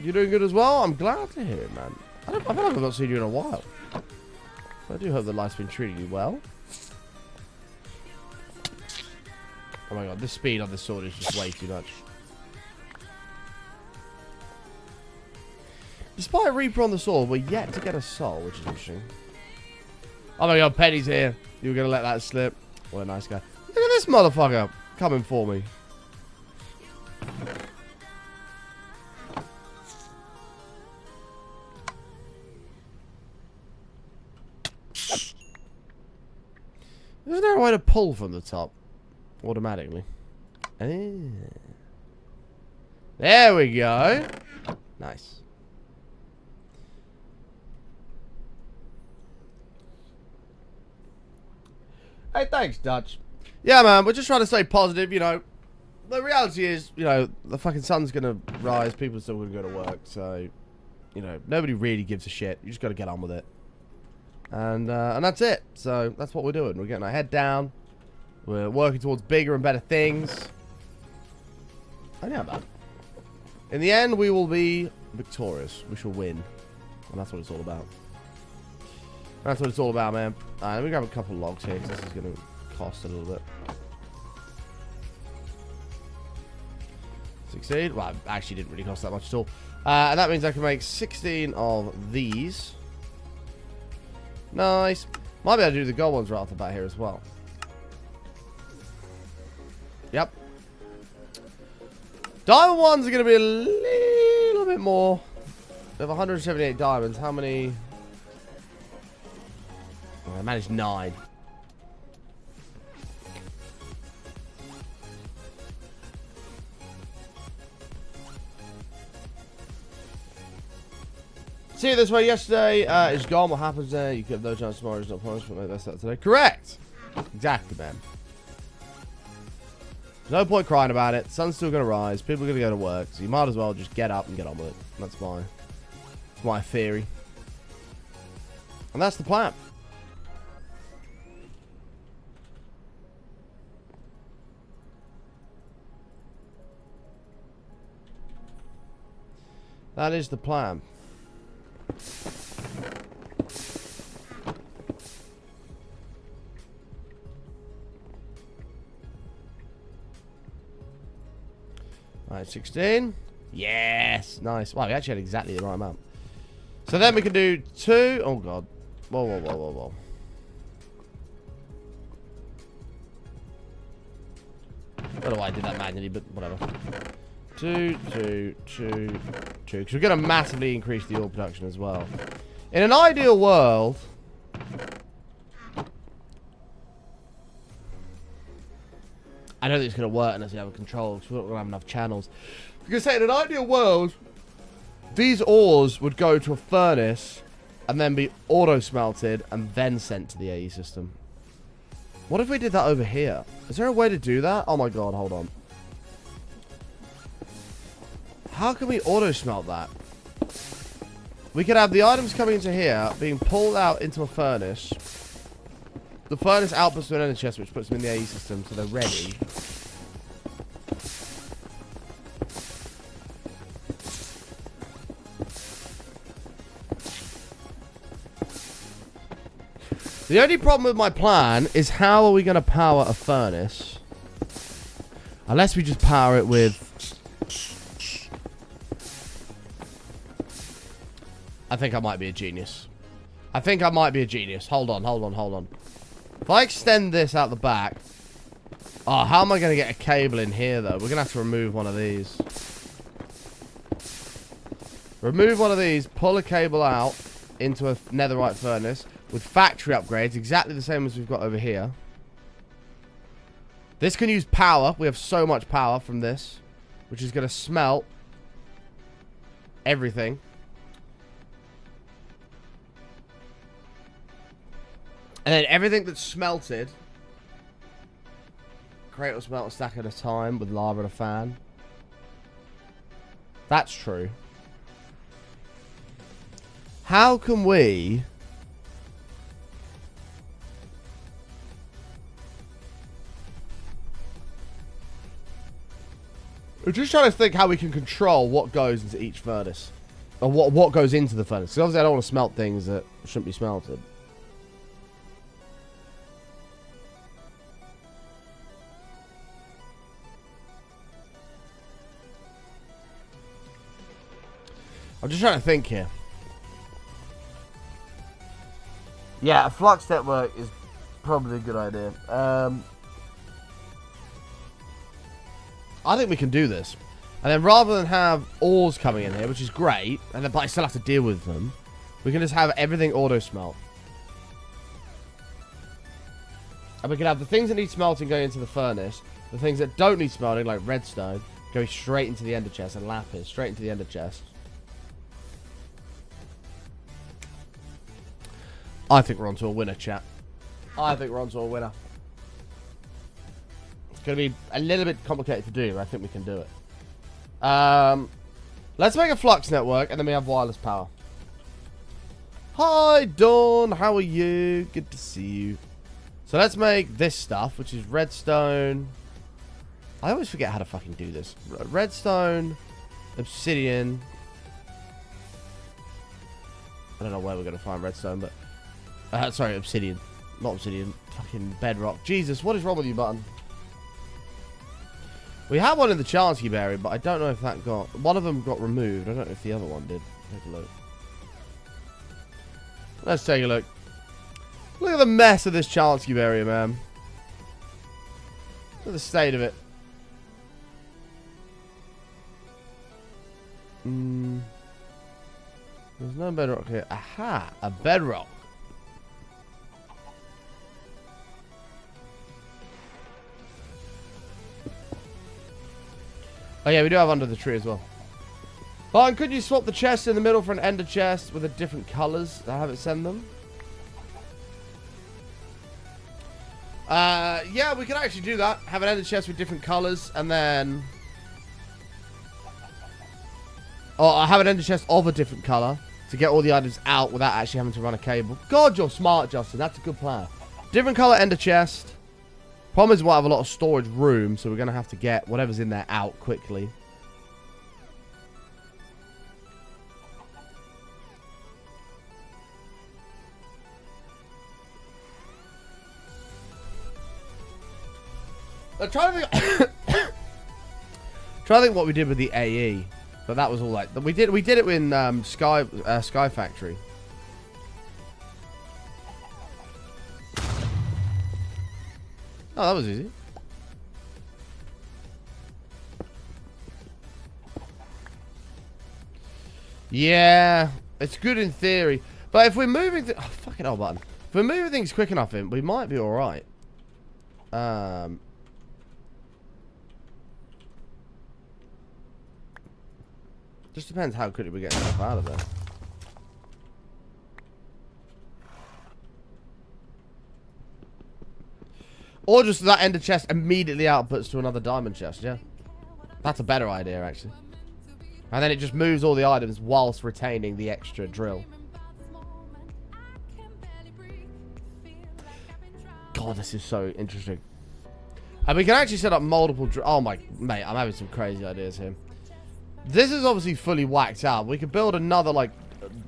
You're doing good as well? I'm glad to hear it, man. I feel like I've not seen you in a while. I do hope that life's been treating you well. Oh my god, the speed on this sword is just way too much. Despite Reaper on the sword, we're yet to get a soul, which is interesting. Oh my god, Penny's here. You were going to let that slip. What a nice guy. Look at this motherfucker coming for me. Isn't there a way to pull from the top? Automatically. There we go. Nice. Hey, thanks, Dutch. Yeah, man, we're just trying to stay positive, you know. The reality is, you know, the fucking sun's gonna rise, people are still gonna go to work, so, you know, nobody really gives a shit. You just gotta get on with it. And that's it. So, that's what we're doing. We're getting our head down. We're working towards bigger and better things. And yeah, man. In the end, we will be victorious. We shall win. And that's what it's all about. That's what it's all about, man. Alright, let me grab a couple logs here, because this is going to cost a little bit. Succeed. Well, it actually didn't really cost that much at all. And that means I can make 16 of these. Nice. Might be able to do the gold ones right off the bat here as well. Yep. Diamond ones are going to be a little bit more. We have 178 diamonds. How many? Oh, I managed 9. See you this way yesterday. It's gone. What happens there? You could have no chance tomorrow. It's not promised, but maybe that's that today. Correct. Exactly, man. No point crying about it. Sun's still going to rise. People are going to go to work. So you might as well just get up and get on with it. That's my theory. And that's the plan. That is the plan. Alright, 16. Yes! Nice. Wow, we actually had exactly the right amount. So then we can do 2. Oh, God. Whoa, whoa, whoa, whoa, whoa. I don't know why I did that manually, but whatever. 2, 2, 2, 2. Because we're going to massively increase the ore production as well. In an ideal world... I don't think it's going to work unless we have a control, because we're not going to have enough channels. Because say, in an ideal world, these ores would go to a furnace and then be auto-smelted and then sent to the AE system. What if we did that over here? Is there a way to do that? Oh my god, hold on. How can we auto-smelt that? We could have the items coming into here, being pulled out into a furnace. The furnace outputs to an energy chest, which puts them in the AE system, so they're ready. The only problem with my plan is how are we going to power a furnace? Unless we just power it with... I think I might be a genius. I think I might be a genius. Hold on, hold on, hold on. If I extend this out the back... Oh, how am I going to get a cable in here, though? We're going to have to remove one of these. Remove one of these, pull a cable out into a netherite furnace with factory upgrades, exactly the same as we've got over here. This can use power. We have so much power from this, which is going to smelt everything. And then everything that's smelted, create or smelt a stack at a time with lava and a fan. That's true. How can we... We're just trying to think how we can control what goes into each furnace. Or what goes into the furnace. Because obviously I don't want to smelt things that shouldn't be smelted. I'm just trying to think here. Yeah, a flux network is probably a good idea. I think we can do this. And then rather than have ores coming in here, which is great, and then, but I still have to deal with them, we can just have everything auto-smelt. And we can have the things that need smelting going into the furnace, the things that don't need smelting, like redstone, going straight into the ender chest, and lapis, straight into the ender chest. I think we're onto a winner, chat. I think we're onto a winner. It's going to be a little bit complicated to do, but I think we can do it. Let's make a flux network, and then we have wireless power. Hi, Dawn. How are you? Good to see you. So let's make this stuff, which is redstone. I always forget how to fucking do this. Redstone, obsidian. I don't know where we're going to find redstone, but... sorry, obsidian. Not obsidian. Fucking bedrock. Jesus, what is wrong with you, button? We had one in the chance cube area, but I don't know if that got... One of them got removed. I don't know if the other one did. Take a look. Let's take a look. Look at the mess of this chance cube area, man. Look at the state of it. There's no bedrock here. Aha! A bedrock. Oh yeah, we do have under the tree as well. But could you swap the chest in the middle for an ender chest with a different colours? I have it send them. Yeah, we could actually do that. Have an ender chest with different colours, and then... Or I have an ender chest of a different colour to get all the items out without actually having to run a cable. God, you're smart, Justin. That's a good plan. Different colour ender chest. Problem is we'll have a lot of storage room, so we're going to have to get whatever's in there out quickly. I'm trying to think... trying to think what we did with the AE. But that was all like... We did it in Sky Factory. Oh, that was easy. Yeah, it's good in theory. But if we're moving... Oh, fucking hell, button. If we're moving things quick enough in, we might be alright. Just depends how quickly we get stuff out of there. Or just that ender chest immediately outputs to another diamond chest, yeah. That's a better idea, actually. And then it just moves all the items whilst retaining the extra drill. God, this is so interesting. And we can actually set up multiple... Oh, my... Mate, I'm having some crazy ideas here. This is obviously fully whacked out. We could build another, like,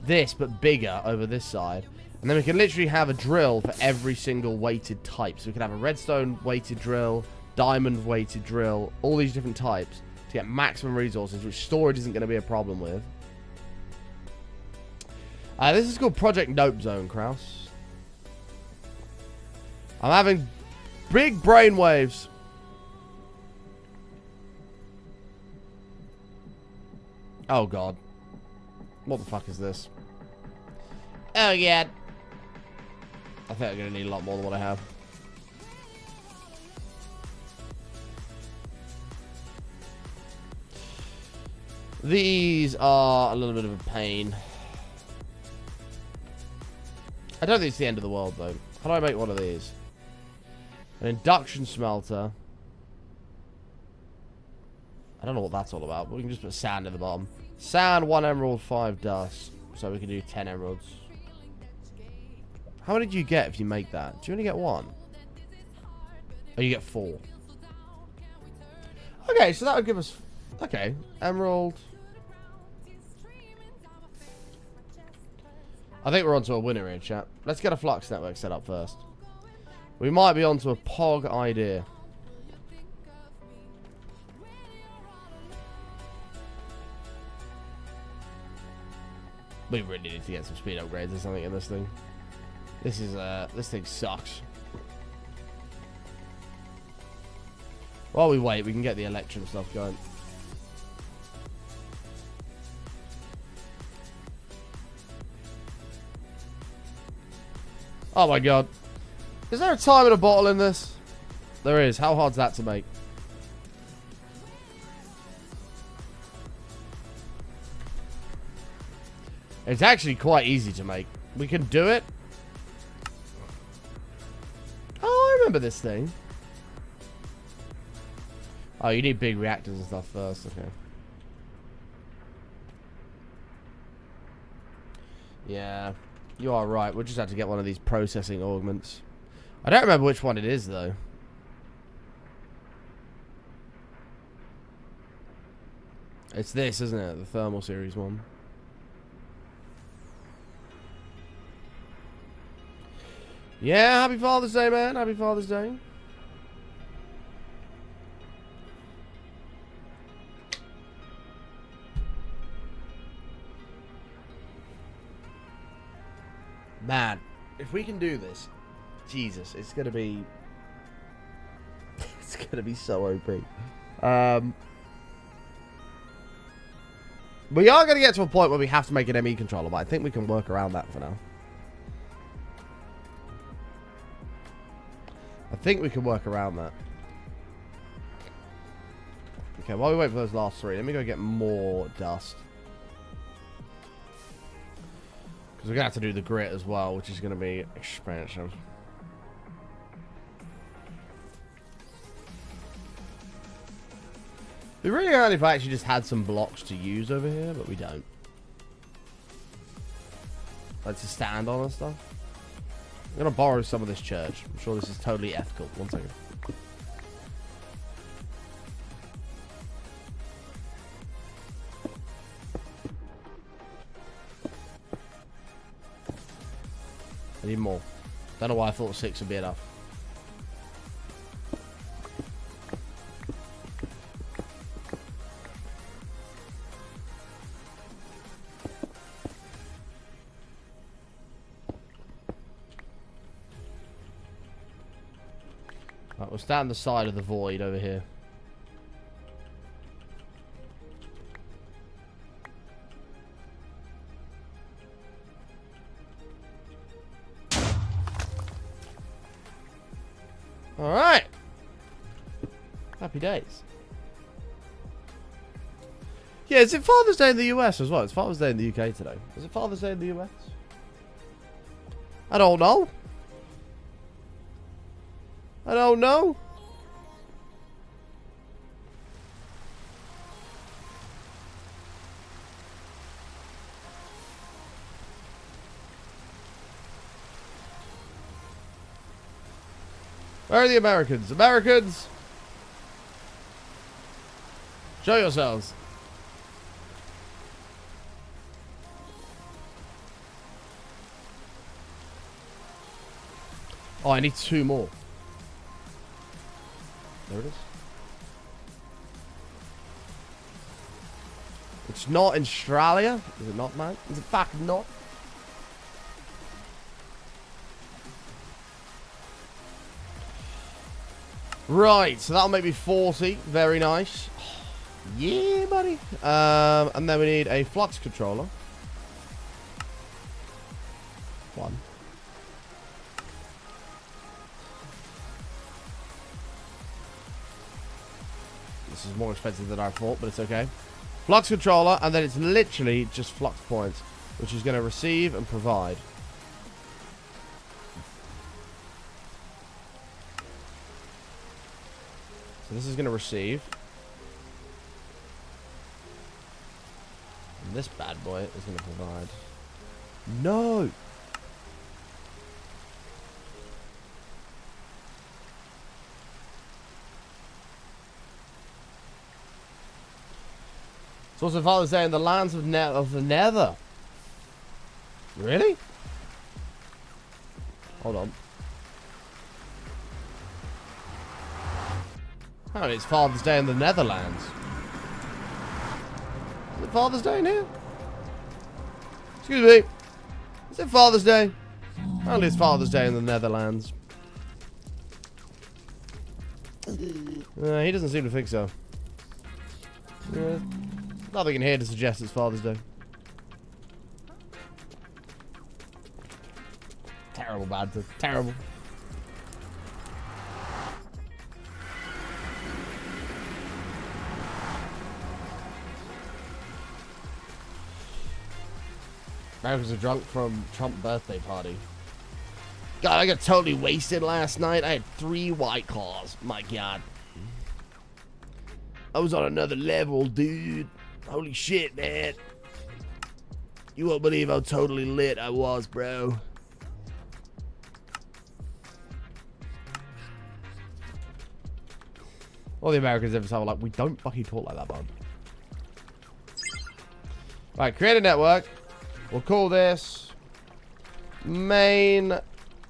this, but bigger over this side. And then we can literally have a drill for every single weighted type. So we can have a redstone weighted drill, diamond weighted drill, all these different types to get maximum resources, which storage isn't going to be a problem with. This is called Project Nope Zone, Kraus. I'm having big brain waves. Oh, God. What the fuck is this? Oh, yeah. I think I'm going to need a lot more than what I have. These are a little bit of a pain. I don't think it's the end of the world, though. How do I make one of these? An induction smelter. I don't know what that's all about, but we can just put sand at the bottom. Sand, 1 emerald, 5 dust. So we can do 10 emeralds. How many do you get if you make that? Do you only get 1? Oh, you get 4. Okay, so that would give us... Okay, emerald. I think we're onto a winner here, chat. Let's get a Flux network set up first. We might be onto a POG idea. We really need to get some speed upgrades or something in this thing. This is this thing sucks. While we wait, we can get the Electrum stuff going. Oh my god. Is there a time and a bottle in this? There is. How hard's that to make? It's actually quite easy to make. We can do it. Oh, I remember this thing. Oh, you need big reactors and stuff first. Okay. Yeah, you are right. We'll just have to get one of these processing augments. I don't remember which one it is, though. It's this, isn't it? The thermal series one. Yeah, happy Father's Day, man. Happy Father's Day. Man, if we can do this, Jesus, it's gonna be... it's gonna be so OP. We are gonna get to a point where we have to make an ME controller, but I think we can work around that for now. I think we can work around that. Okay, while we wait for those last 3, let me go get more dust. Because we're going to have to do the grit as well, which is going to be expensive. It'd be really handy if I actually just had some blocks to use over here, but we don't. Like to stand on and stuff. I'm going to borrow some of this church. I'm sure this is totally ethical. 1 second. I need more. Don't know why I thought 6 would be enough. Right, we'll stand the side of the void over here. Alright. Happy days. Yeah, is it Father's Day in the US as well? It's Father's Day in the UK today. Is it Father's Day in the US? I don't know. I don't know. Where are the Americans? Americans! Show yourselves. Oh, I need 2 more. There it is. It's not in Australia. Is it not, man? Is it fucking not? Right, so that'll make me 40. Very nice. Yeah, buddy. And then we need a flux controller. 1. This is more expensive than I thought, but it's okay. Flux controller, and then it's literally just flux points, which is going to receive and provide. So this is going to receive. And this bad boy is going to provide. No! It's also Father's Day in the lands of the Nether. Really? Hold on. Oh, it's Father's Day in the Netherlands. Is it Father's Day in here? Excuse me. Is it Father's Day? Apparently it's Father's Day in the Netherlands. He doesn't seem to think so. Nothing in here to suggest it's Father's Day. Terrible, bad. Terrible. Americans are drunk from Trump birthday party. God, I got totally wasted last night. I had 3 White Claws. My God. I was on another level, dude. Holy shit, man. You won't believe how totally lit I was, bro. All the Americans every time are like, we don't fucking talk like that, bud. Right, create a network. We'll call this main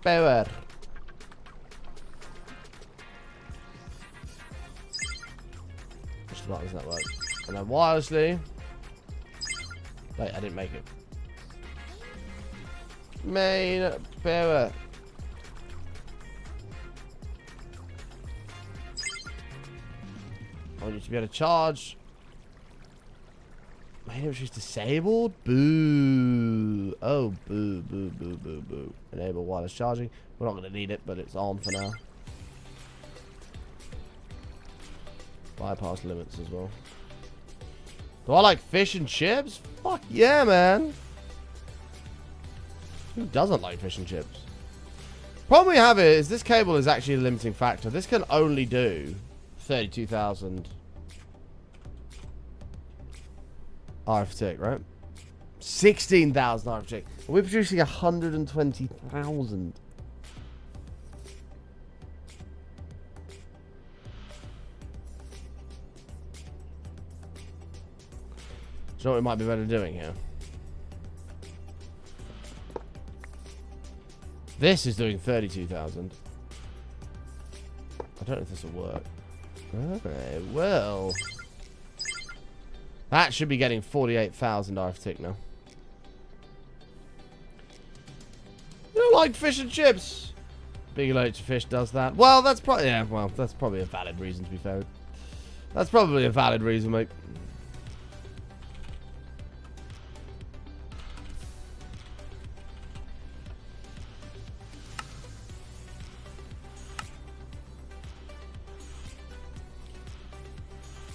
power. Push the buttons network. And then wirelessly. Wait, I didn't make it. Main power. I want you to be able to charge. My inventory's disabled? Boo. Oh, boo, boo, boo, boo, boo. Enable wireless charging. We're not going to need it, but it's on for now. Bypass limits as well. Do I like fish and chips? Fuck yeah, man. Who doesn't like fish and chips? Problem we have is this cable is actually a limiting factor. This can only do 32,000 RF tick, right? 16,000 RF tick. We're producing 120,000. Do you know what we might be better doing here? This is doing 32,000. I don't know if this will work. Okay, well. That should be getting 48,000 RF tick now. You don't like fish and chips? Big Allergic to Fish does that. Well, that's probably, yeah, well, that's probably a valid reason, to be fair. That's probably a valid reason, mate.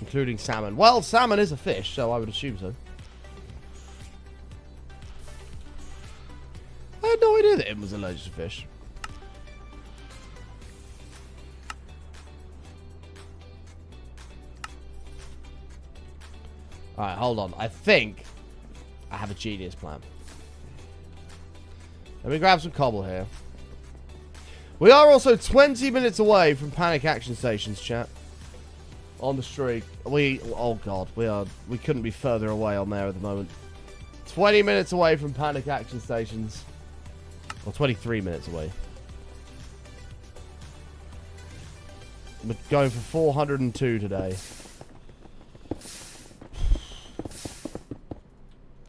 Including salmon. Well, salmon is a fish, so I would assume so. I had no idea that it was allergic to fish. Alright, hold on. I think I have a genius plan. Let me grab some cobble here. We are also 20 minutes away from panic action stations, chat. On the streak. Oh god, we couldn't be further away on there at the moment. 20 minutes away from panic action stations. Or 23 minutes away. We're going for 402 today.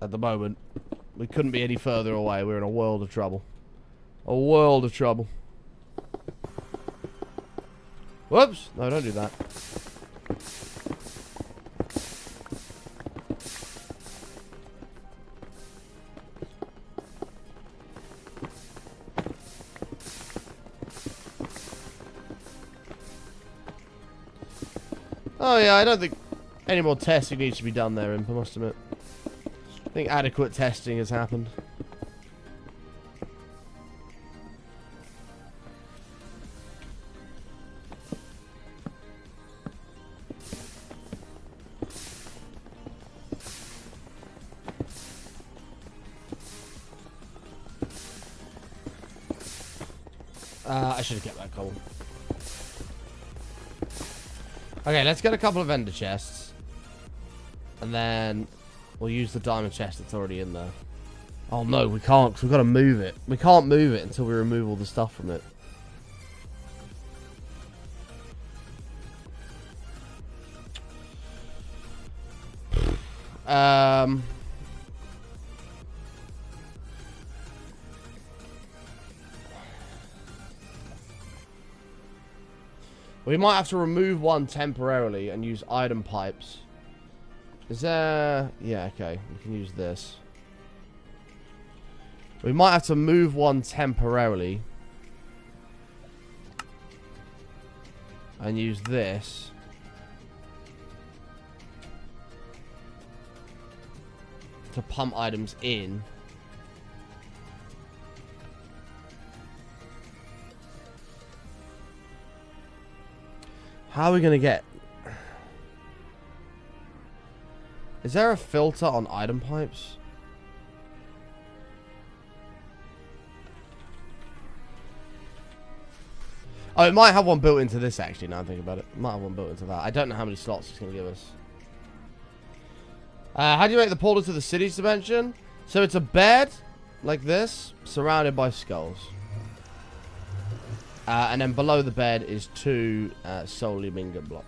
At the moment, we couldn't be any further away. We're in a world of trouble. A world of trouble. Whoops! No, don't do that. Oh yeah, I don't think any more testing needs to be done there, Imp, I must admit. I think adequate testing has happened. I should have kept that cold. Okay, let's get a couple of ender chests. And then we'll use the diamond chest that's already in there. Oh no, we can't, because we've got to move it. We can't move it until we remove all the stuff from it. We might have to remove one temporarily and use item pipes. Is there... Yeah, okay. We can use this. We might have to move one temporarily. And use this. To pump items in. How are we going to get... Is there a filter on item pipes? Oh, it might have one built into this, actually, now I think about it. It might have one built into that. I don't know how many slots it's going to give us. How do you make the portal to the city's dimension? So it's a bed, like this, surrounded by skulls. And then below the bed is two soul ingot blocks.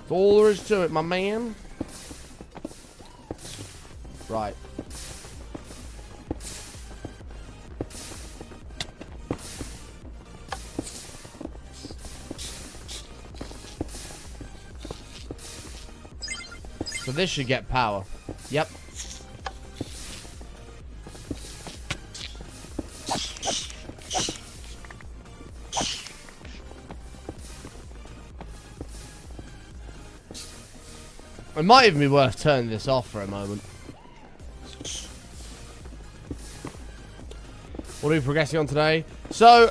That's all there is to it, my man. Right. So this should get power. Yep. It might even be worth turning this off for a moment. What are we progressing on today? So,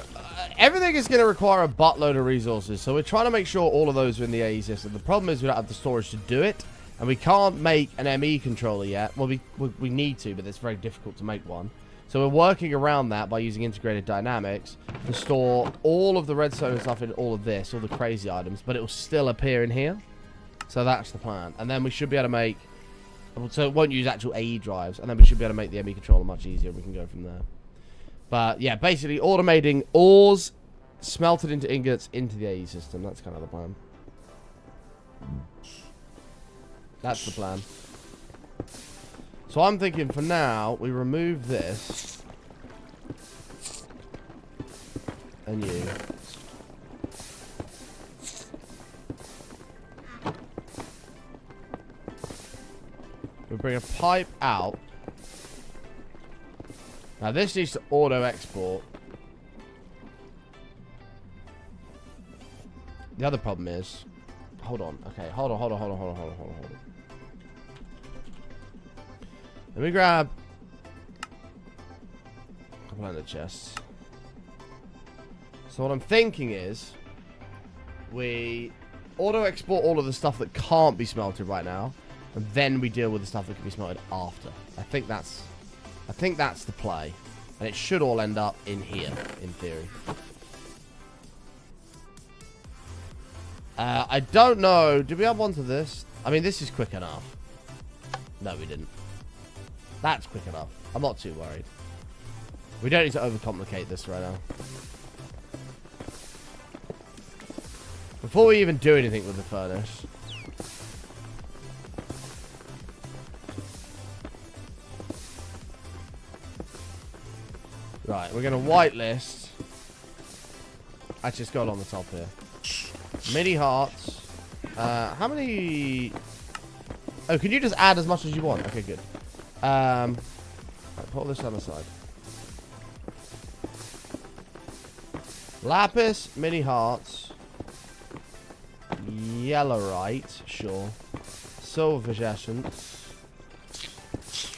everything is going to require a buttload of resources. So we're trying to make sure all of those are in the AE system. The problem is we don't have the storage to do it. And we can't make an ME controller yet. Well, we need to, but it's very difficult to make one. So we're working around that by using integrated dynamics to store all of the redstone and stuff in all of this, all the crazy items, but it will still appear in here. So that's the plan. And then we should be able to make... So it won't use actual AE drives. And then we should be able to make the ME controller much easier. We can go from there. But yeah, basically automating ores smelted into ingots into the AE system. That's kind of the plan. That's the plan. So I'm thinking for now, we remove this. And you. We bring a pipe out. Now this needs to auto export. The other problem is... Hold on. Okay, hold on. Let me grab a couple of the chests. So what I'm thinking is we auto-export all of the stuff that can't be smelted right now, and then we deal with the stuff that can be smelted after. I think that's the play, and it should all end up in here, in theory. I don't know. Did we add one to this? I mean, this is quick enough. No, we didn't. That's quick enough. I'm not too worried. We don't need to overcomplicate this right now. Before we even do anything with the furnace. we're going to whitelist. Actually, it's got on the top here. Mini hearts. How many... Oh, can you just add as much as you want? Okay, good. Right, put all this on the side. Lapis, mini hearts. Yellowite, sure. Silverfish essence.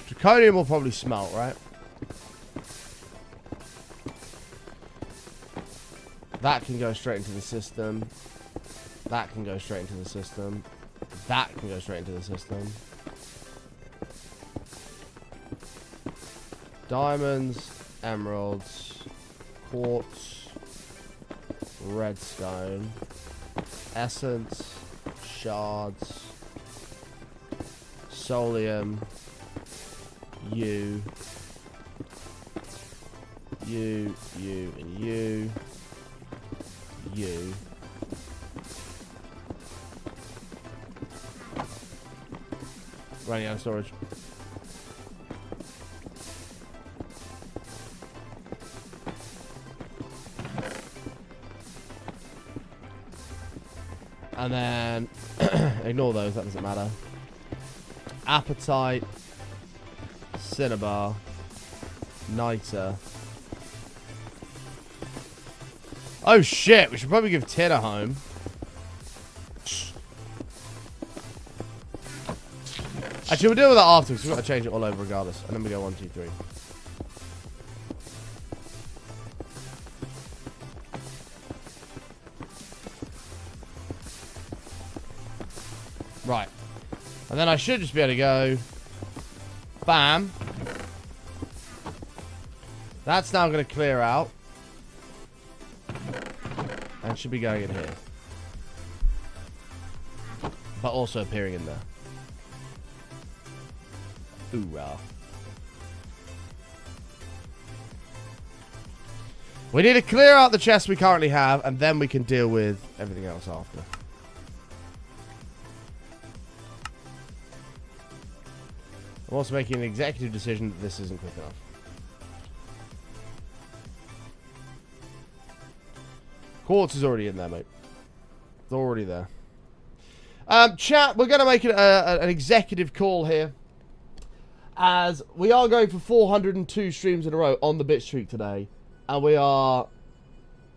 Draconium will probably smelt, right? That can go straight into the system. That can go straight into the system. That can go straight into the system. Diamonds, emeralds, quartz, redstone, essence, shards, solium, you, and you. Running out of storage. And then ignore those, that doesn't matter. Appetite, cinnabar, niter. Oh shit, we should probably give Ted a home. Actually, we'll deal with that afterwards. We've got to change it all over regardless. And then we go 1, 2, 3. Right. And then I should just be able to go. Bam. That's now going to clear out. And should be going in here. But also appearing in there. Hoorah. We need to clear out the chest we currently have, and then we can deal with everything else after. I'm also making an executive decision that this isn't quick enough. Quartz is already in there, mate. It's already there. Chat, we're going to make an executive call here. As we are going for 402 streams in a row on the bit streak today. And we are...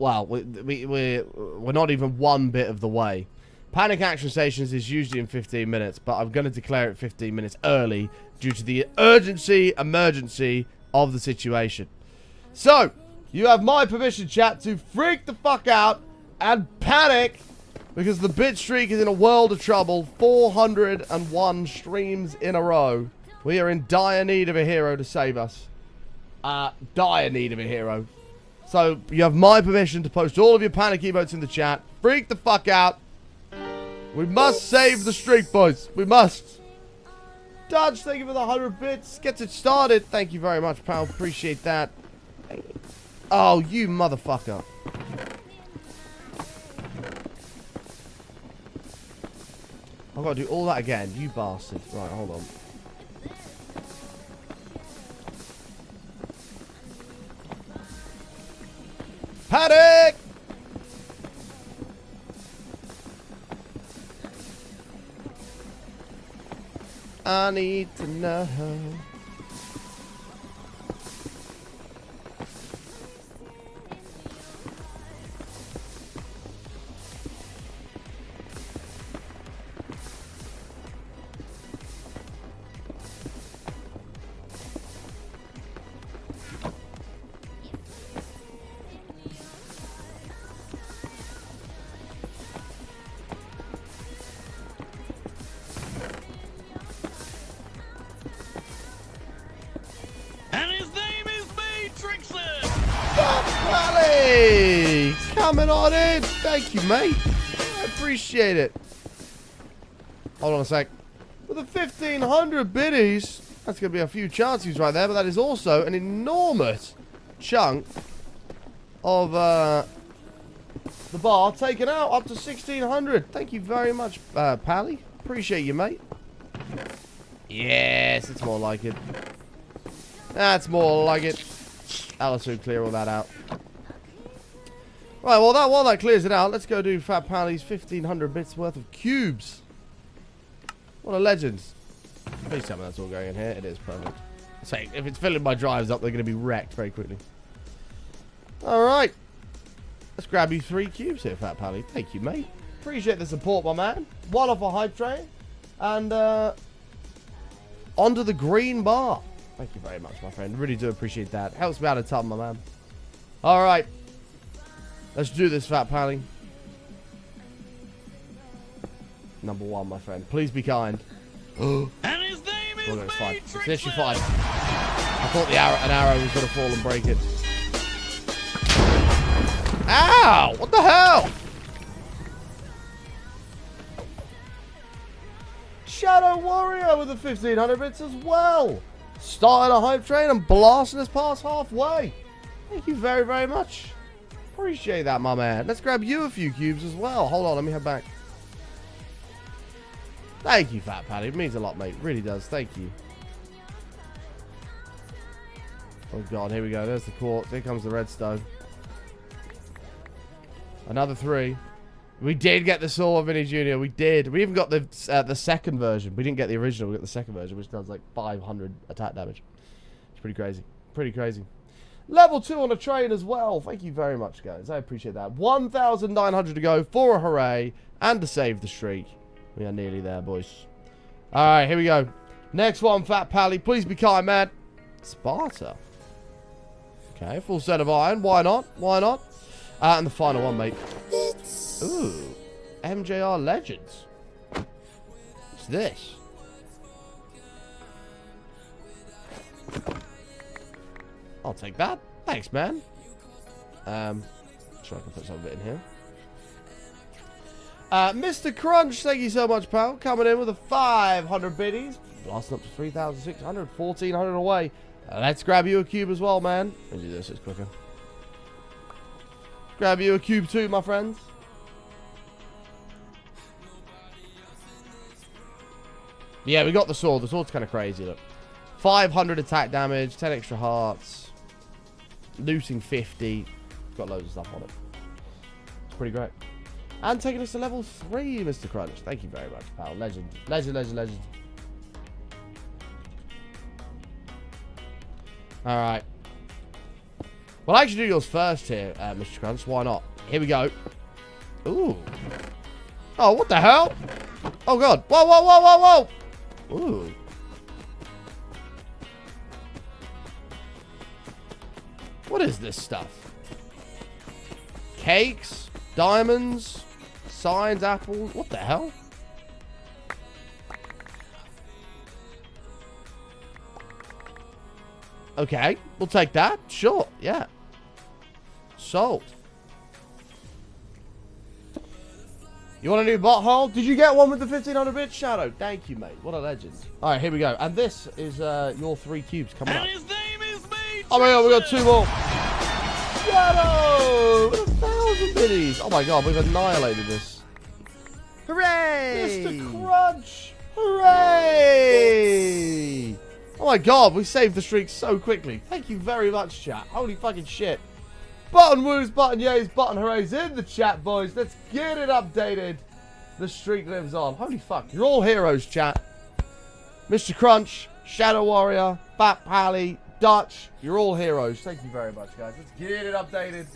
Well, we're not even one bit of the way. Panic Action Stations is usually in 15 minutes. But I'm going to declare it 15 minutes early. Due to the emergency of the situation. So, you have my permission, chat, to freak the fuck out and panic. Because the bit streak is in a world of trouble. 401 streams in a row. We are in dire need of a hero to save us. Dire need of a hero. So, you have my permission to post all of your panic emotes in the chat. Freak the fuck out. We must save the streak, boys. We must. Dodge, thank you for the 100 bits. Gets it started. Thank you very much, pal. Appreciate that. Oh, you motherfucker. I've got to do all that again. You bastard. Right, hold on. Panic! I need to know. Coming on in. Thank you, mate. I appreciate it. Hold on a sec. With the 1,500 biddies, that's going to be a few chances right there, but that is also an enormous chunk of the bar taken out up to 1,600. Thank you very much, Pally. Appreciate you, mate. Yes, it's more like it. That's more like it. That'll soon clear all that out. Right, well, while that clears it out, let's go do Fat Pally's 1,500 bits worth of cubes. What a legend. Please tell me that's all going in here. It is perfect. Say, if it's filling my drives up, they're going to be wrecked very quickly. Alright. Let's grab you 3 cubes here, Fat Pally. Thank you, mate. Appreciate the support, my man. One off a hype train. And, onto the green bar. Thank you very much, my friend. Really do appreciate that. Helps me out a ton, my man. Alright. Let's do this, Fat Pally. Number 1, my friend. Please be kind. And his name is It's fine. It's literally fine. I thought an arrow was going to fall and break it. Ow! What the hell? Shadow Warrior with the 1,500 bits as well. Starting a hype train and blasting us past halfway. Thank you very, very much. Appreciate that, my man. Let's grab you a few cubes as well. Hold on, let me head back. Thank you, Fat Paddy. It means a lot, mate. It really does. Thank you. Oh, God. Here we go. There's the quartz. Here comes the redstone. Another 3. We did get the Sword of Vinny Jr. We did. We even got the second version. We didn't get the original. We got the second version, which does like 500 attack damage. It's pretty crazy. Pretty crazy. Level 2 on a train as well. Thank you very much, guys. I appreciate that. 1,900 to go for a hooray and to save the streak. We are nearly there, boys. All right, here we go. Next one, Fat Pally. Please be kind, man. Sparta. Okay, full set of iron. Why not? Why not? And the final one, mate. Ooh. MJR Legends. What's this? I'll take that. Thanks, man. Sure I can put some of it in here. Mr. Crunch, thank you so much, pal. Coming in with a 500 biddies. Blasting up to 3,600, 1,400 away. Let's grab you a cube as well, man. Let me do this, it's quicker. Grab you a cube too, my friends. Yeah, we got the sword. The sword's kind of crazy, look. 500 attack damage, 10 extra hearts. Looting 50. Got loads of stuff on it. It's pretty great. And taking us to level 3, Mr. Crunch. Thank you very much, pal. Legend. Legend, legend, legend. Alright. Well, I actually do yours first here, Mr. Crunch. Why not? Here we go. Ooh. Oh, what the hell? Oh, God. Whoa, whoa, whoa, whoa, whoa. Ooh. What is this stuff? Cakes? Diamonds? Signs? Apples? What the hell? Okay, we'll take that. Sure, yeah. Sold. You want a new butthole? Did you get one with the 1,500 bit Shadow? Thank you, mate. What a legend. All right, here we go. And this is your 3 cubes coming up. And his name is me. Oh my God, we got 2 more. Shadow! 1,000 biddies. Oh my God, we've annihilated this. Hooray! Mr. Crunch! Hooray! Oh my God, we saved the streak so quickly. Thank you very much, chat. Holy fucking shit. Button woos, button yays, button hoorays in the chat, boys. Let's get it updated. The streak lives on. Holy fuck. You're all heroes, chat. Mr. Crunch, Shadow Warrior, Fat Pally, Dutch. You're all heroes. Thank you very much, guys. Let's get it updated.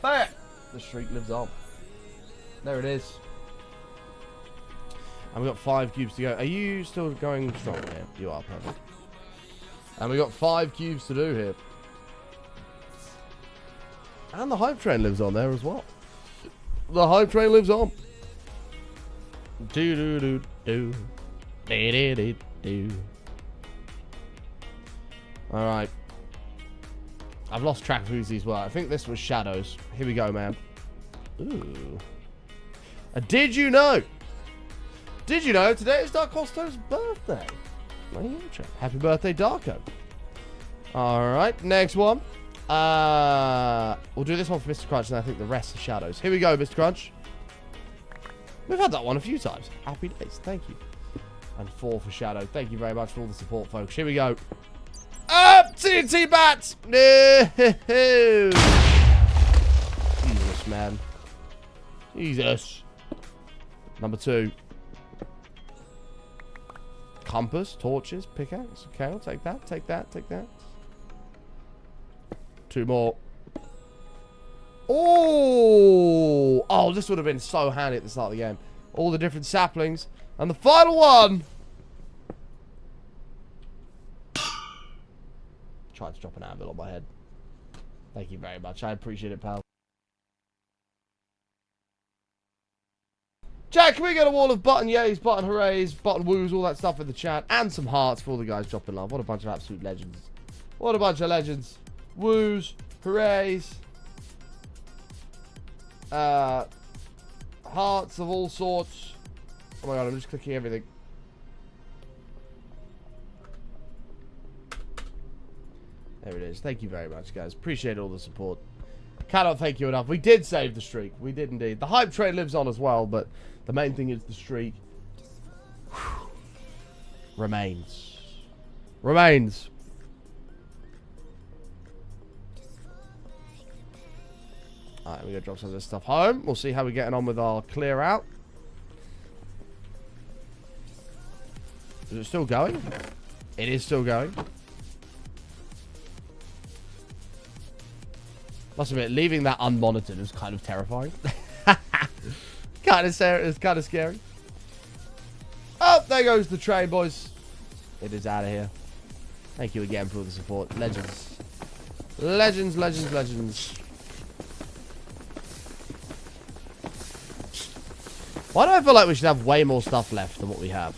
Bam! The streak lives on. There it is. And we've got 5 cubes to go. Are you still going strong here? You are, perfect. And we've got 5 cubes to do here. And the hype train lives on there as well. The hype train lives on. Do-do-do-do. Do-do-do-do. Alright. I've lost track of who's these were. I think this was Shadows. Here we go, man. Ooh. Did you know? Did you know today is Dark Costo's birthday? Happy birthday, Darko. Alright, next one. We'll do this one for Mr. Crunch, and I think the rest are Shadows. Here we go, Mr. Crunch. We've had that one a few times. Happy days, thank you. And 4 for Shadow. Thank you very much for all the support, folks. Here we go. Up TNT bats! No! Jesus, man. Jesus. Number 2. Compass, torches, pickaxe. Okay, I'll take that, take that, take that. 2 more. Oh! Oh, this would have been so handy at the start of the game. All the different saplings. And the final one! Tried to drop an anvil on my head. Thank you very much. I appreciate it, pal. Jack, can we get a wall of button yays, button hoorays, button woos, all that stuff in the chat, and some hearts for all the guys dropping love. What a bunch of absolute legends. What a bunch of legends. Woos, hoorays, hearts of all sorts. Oh my god, I'm just clicking everything. There it is. Thank you very much, guys. Appreciate all the support. Cannot thank you enough. We did save the streak. We did indeed. The hype train lives on as well, but the main thing is the streak remains. Remains. Alright, we're going to drop some of this stuff home. We'll see how we're getting on with our clear out. Is it still going? It is still going. Must admit, leaving that unmonitored was kind of terrifying. It's kind of scary. Oh, there goes the train, boys. It is out of here. Thank you again for all the support. Legends. Legends, legends, legends. Why do I feel like we should have way more stuff left than what we have?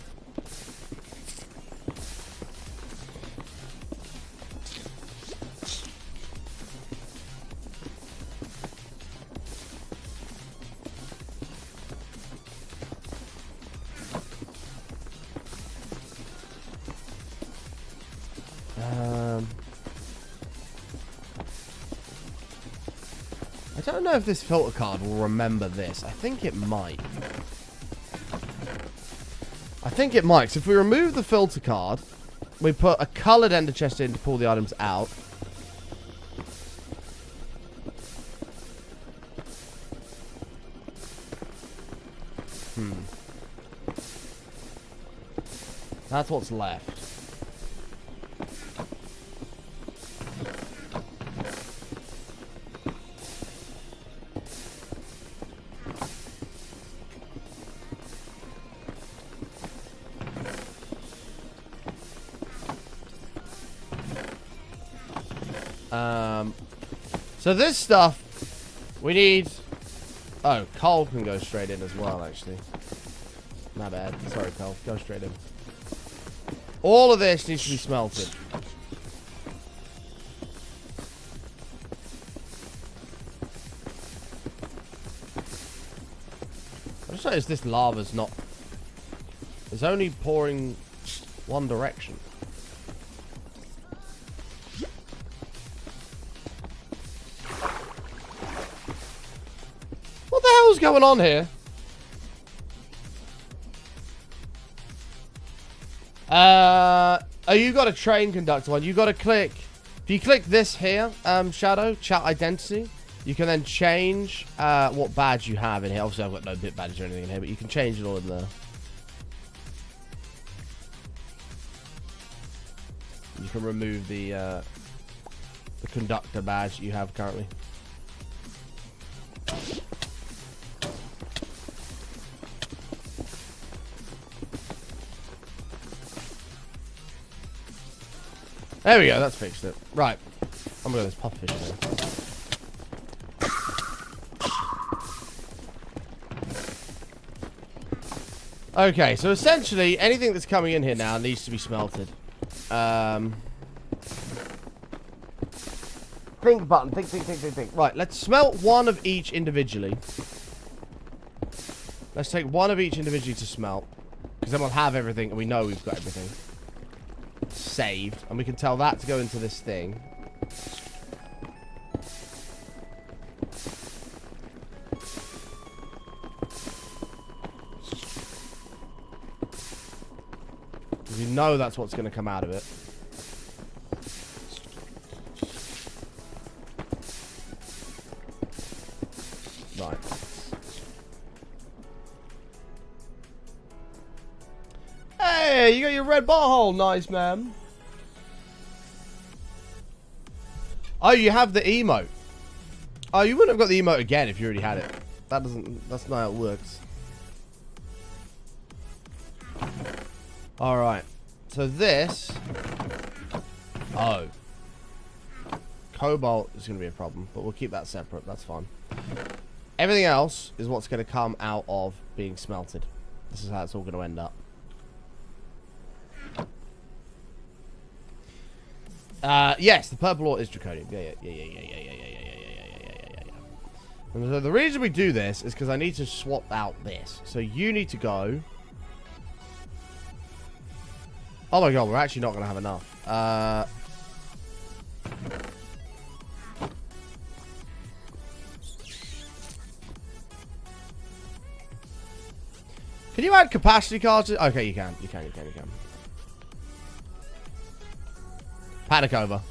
I don't know if this filter card will remember this. I think it might. I think it might. So if we remove the filter card, we put a coloured ender chest in to pull the items out. That's what's left. So this stuff, we need... Oh, coal can go straight in as well, actually. My bad. Sorry, coal. Go straight in. All of this needs to be smelted. I just noticed this lava's not... It's only pouring one direction. What the hell's going on here? Oh, you got a train conductor one. You got to click. If you click this here, Shadow, chat identity, you can then change what badge you have in here. Obviously, I've got no bit badges or anything in here, but you can change it all in there. You can remove the conductor badge you have currently. There we go, that's fixed it. Right. I'm gonna go this pufferfish thing. Okay, so essentially anything that's coming in here now needs to be smelted. Think button, think. Right, let's smelt one of each individually. Let's take one of each individually to smelt. Because then we'll have everything and we know we've got everything saved, and we can tell that to go into this thing. Because you know that's what's going to come out of it. Right. Hey, you got your red butthole. Nice, man. Oh, you have the emote. Oh, you wouldn't have got the emote again if you already had it. That's not how it works. Alright. So this... Oh. Cobalt is going to be a problem, but we'll keep that separate. That's fine. Everything else is what's going to come out of being smelted. This is how it's all going to end up. Yes, the purple ore is draconium. Yeah. And so the reason we do this is because I need to swap out this. So you need to go. Oh my god, we're actually not going to have enough. Can you add capacity cards? Okay, you can. You can. Panic over.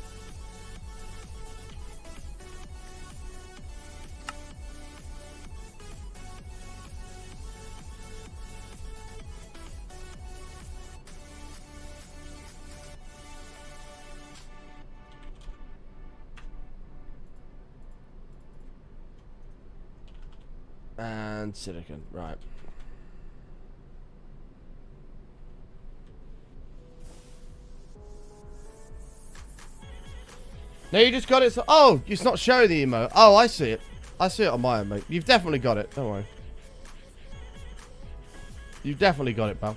And silicon, right. No, you just got it. So oh, it's not showing the emote. Oh, I see it. I see it on my emote. You've definitely got it. Don't worry. You've definitely got it, pal.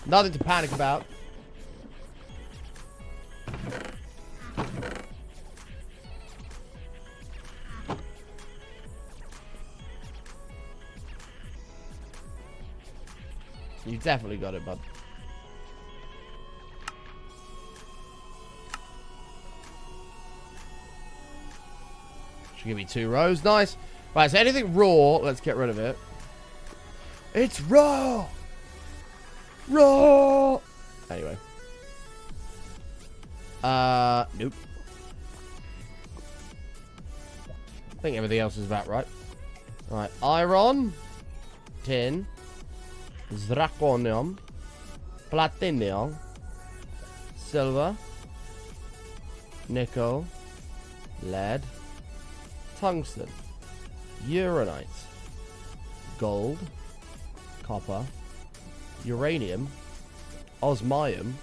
Nothing to panic about. You definitely got it, bud. Should give me 2 rows. Nice. Right, so anything raw, let's get rid of it. It's raw! Raw! Anyway. Nope. I think everything else is about right. Right, iron, tin, zirconium, platinum, silver, nickel, lead, tungsten, uranite, gold, copper, uranium, osmium,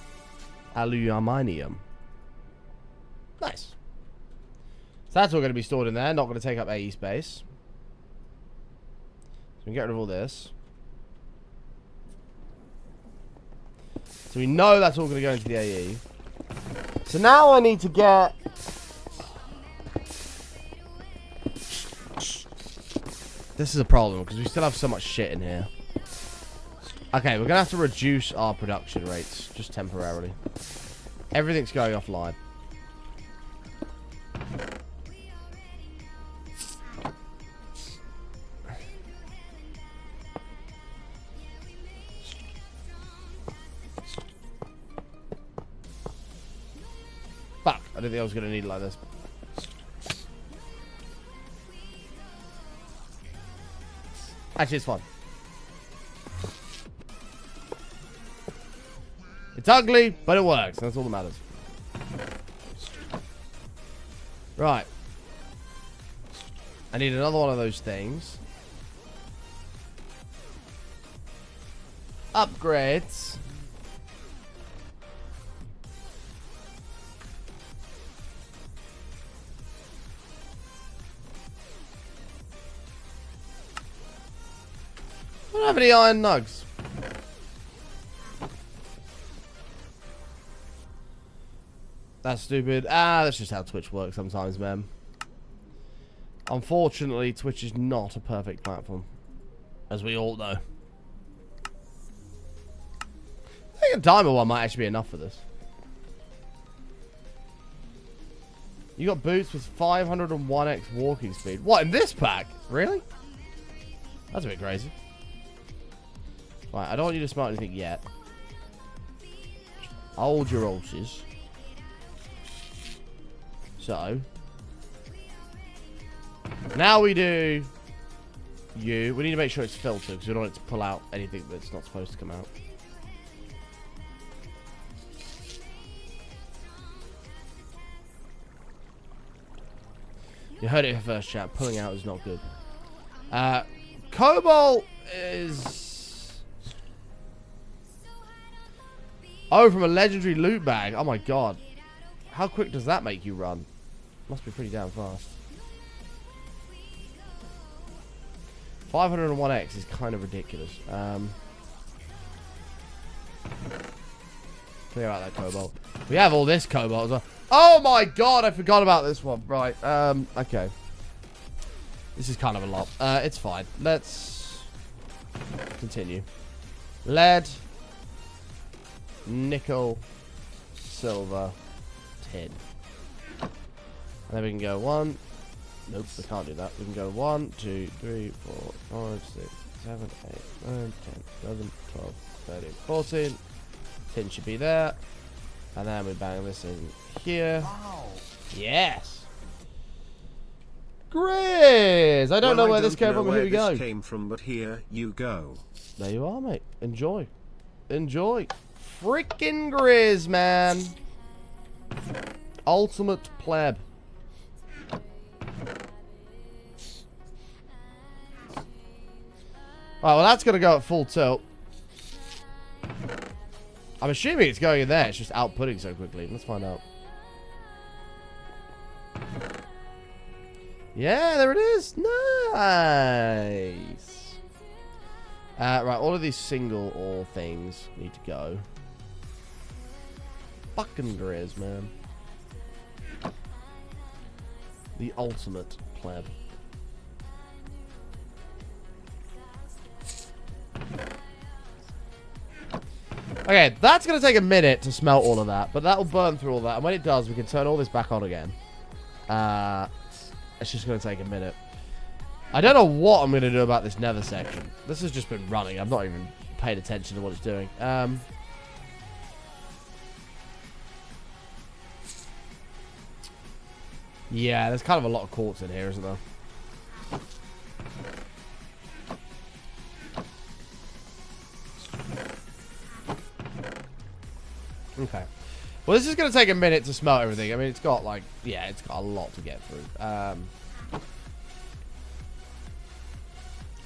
aluminium. Nice. So that's all going to be stored in there. Not going to take up AE space. So we can get rid of all this. So we know that's all going to go into the AE. So now I need to get... This is a problem because we still have so much shit in here. Okay, we're going to have to reduce our production rates just temporarily. Everything's going offline. Fuck, I didn't think I was going to need it like this. Actually, it's fine. It's ugly, but it works. That's all that matters. Right. I need another one of those things. Upgrades. I don't have any iron nugs. That's stupid. That's just how Twitch works sometimes, man. Unfortunately, Twitch is not a perfect platform, as we all know. I think a diamond one might actually be enough for this. You got boots with 501x walking speed. What, in this pack? Really? That's a bit crazy. Right, I don't want you to smelt anything yet. Hold your horses. So, Now we do you. We need to make sure it's filtered because we don't want it to pull out anything that's not supposed to come out. You heard it here first, chat. Pulling out is not good. Cobalt is... Oh, from a legendary loot bag. Oh my god. How quick does that make you run? Must be pretty damn fast. 501x is kind of ridiculous. Clear out that cobalt. We have all this cobalt as well. Oh my god, I forgot about this one. Right, okay. This is kind of a lot. It's fine. Let's continue. Lead, nickel, silver, tin. And then we can go 1. Nope, we can't do that. We can go 1, 2, 3, 4, 5, 6, 7, 8, 9, 10, 11, 12, 13, 14. Tin should be there. And then we bang this in here. Wow. Yes. Grizz! I don't know where this came from, but here we go. This came from, but here you go. There you are, mate. Enjoy. Enjoy. Freaking Grizz, man. Ultimate pleb. Alright, well that's going to go at full tilt. I'm assuming it's going in there. It's just outputting so quickly. Let's find out. Yeah, there it is. Nice. Right, all of these single ore things need to go. Fucking Grizz, man. The ultimate pleb. Okay, that's going to take a minute to smelt all of that, but that will burn through all that. And when it does, we can turn all this back on again. It's just going to take a minute. I don't know what I'm going to do about this nether section. This has just been running. I've not even paid attention to what it's doing. Yeah, there's kind of a lot of quartz in here, isn't there? Okay. Well, this is going to take a minute to smelt everything. I mean, it's got, like, yeah, it's got a lot to get through. And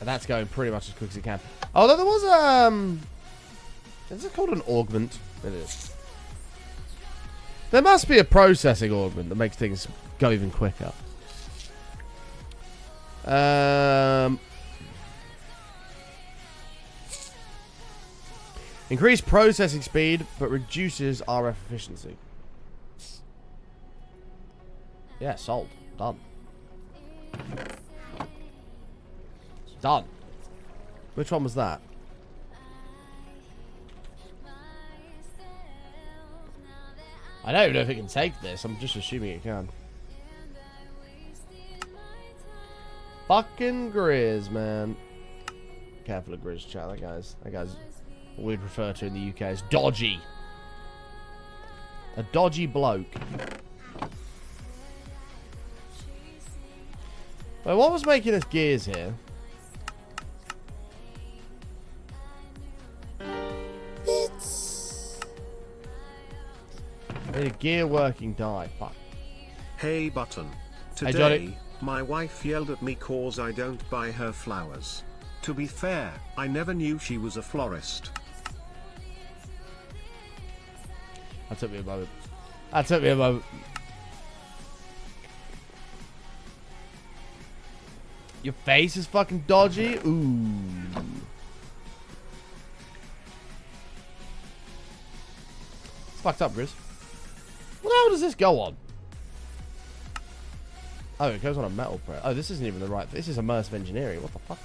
that's going pretty much as quick as it can. Although there was, is it called an augment? It is. There must be a processing augment that makes things go even quicker. Increase processing speed, but reduces RF efficiency. Yeah, sold. Done. Done. Which one was that? I don't even know if it can take this. I'm just assuming it can. Fucking Grizz, man. Careful of Grizz, chat. That guy's what we'd refer to in the UK as dodgy. A dodgy bloke. Wait, what was making us gears here? Need a gear working die. Fuck. Hey Button. Hey, Today, my wife yelled at me cause I don't buy her flowers. To be fair, I never knew she was a florist. That took me a moment. That took me a moment. Your face is fucking dodgy? Ooh. It's fucked up, Grizz. What the hell does this go on? Oh, it goes on a metal press. Oh, this isn't even the right... This is immersive engineering. What the fuck?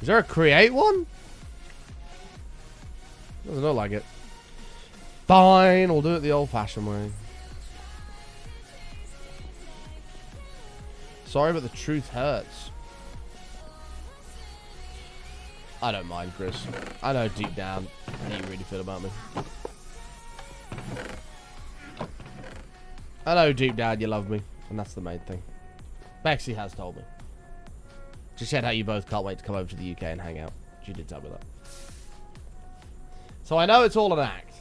Is there a create one? Doesn't look like it. Fine, we'll do it the old-fashioned way. Sorry, but the truth hurts. I don't mind, Chris. I know deep down how you really feel about me. I know deep down you love me. And that's the main thing. Bexy has told me. She said how you both can't wait to come over to the UK and hang out. She did tell me that. So I know it's all an act.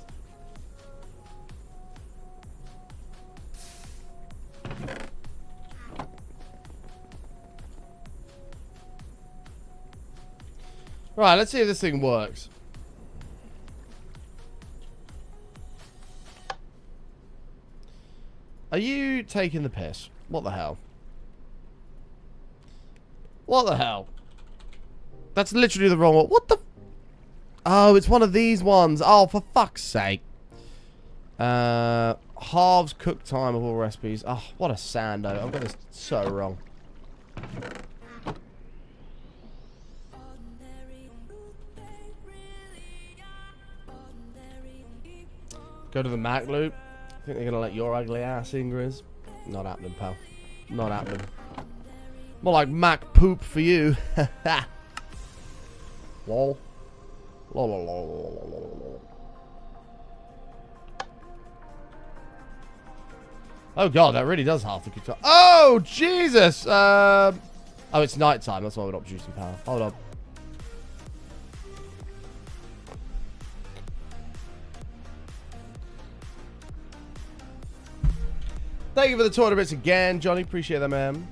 Right, let's see if this thing works. Are you taking the piss? What the hell? What the hell? That's literally the wrong one. What the? Oh, it's one of these ones. Oh, for fuck's sake. Halves cook time of all recipes. Oh, what a sando. I've got this so wrong. Go to the Mac loop. Think they're gonna let your ugly ass in, Grizz? Not happening, pal. Not happening. More like Mac poop for you. Lol. Lol, lol, lol, lol, lol, lol. Oh god, that really does half the control. Oh Jesus! Oh, it's night time. That's why we're not producing power. Hold on. Thank you for the 200 bits again, Johnny. Appreciate that, man.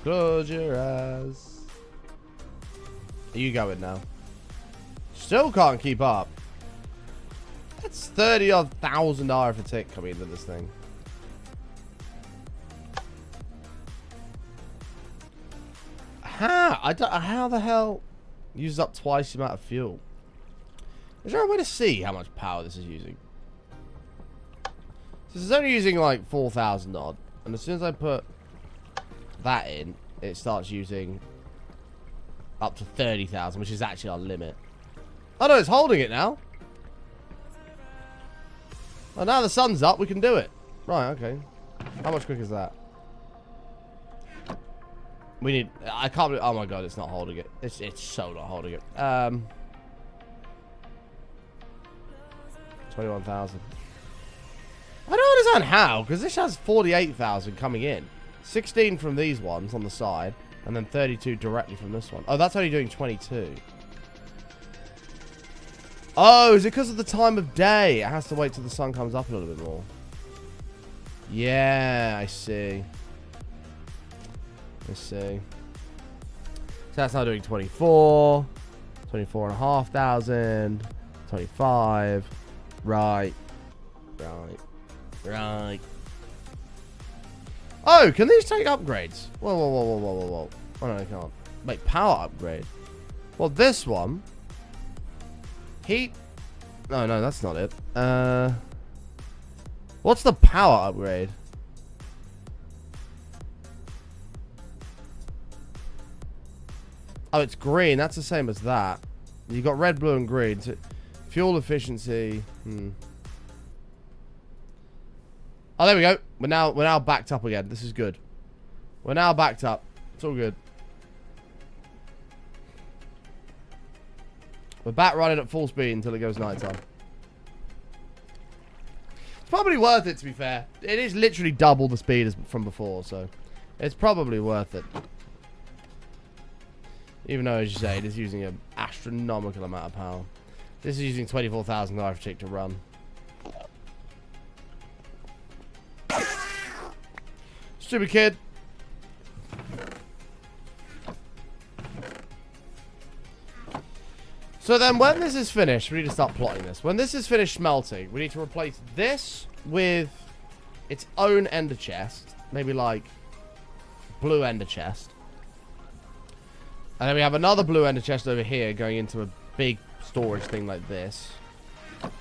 Close your eyes. Are you going now? Still can't keep up. That's 30-odd thousand for tick coming into this thing. How the hell uses up twice the amount of fuel? Is there a way to see how much power this is using? So it's only using like 4,000 odd, and as soon as I put that in, it starts using up to 30,000, which is actually our limit. Oh no, it's holding it now. Oh, now the sun's up, we can do it. Right, okay. How much quicker is that? We need... I can't believe... Oh my god, it's not holding it. It's so not holding it. 21,000. I don't understand how, because this has 48,000 coming in. 16 from these ones on the side, and then 32 directly from this one. Oh, that's only doing 22. Oh, is it because of the time of day? It has to wait till the sun comes up a little bit more. Yeah, I see. Let's see. So that's now doing 24. 24,500. 25. Right. Right. Right. Oh, can these take upgrades? Whoa, whoa, whoa, whoa, whoa, whoa, whoa. Oh, no, they can't. Make power upgrade. Well, this one. Heat. No, no, that's not it. What's the power upgrade? Oh, it's green. That's the same as that. You got red, blue, and green. So fuel efficiency. Oh, there we go. We're now backed up again. This is good. We're now backed up. It's all good. We're back running at full speed until it goes nighttime. It's probably worth it, to be fair. It is literally double the speed as from before, so it's probably worth it. Even though, as you say, it is using an astronomical amount of power. This is using 24,000 for tick to run. Stupid kid. So then when this is finished, we need to start plotting this. When this is finished smelting, we need to replace this with its own ender chest. Maybe like blue ender chest. And then we have another blue ender chest over here going into a big storage thing like this.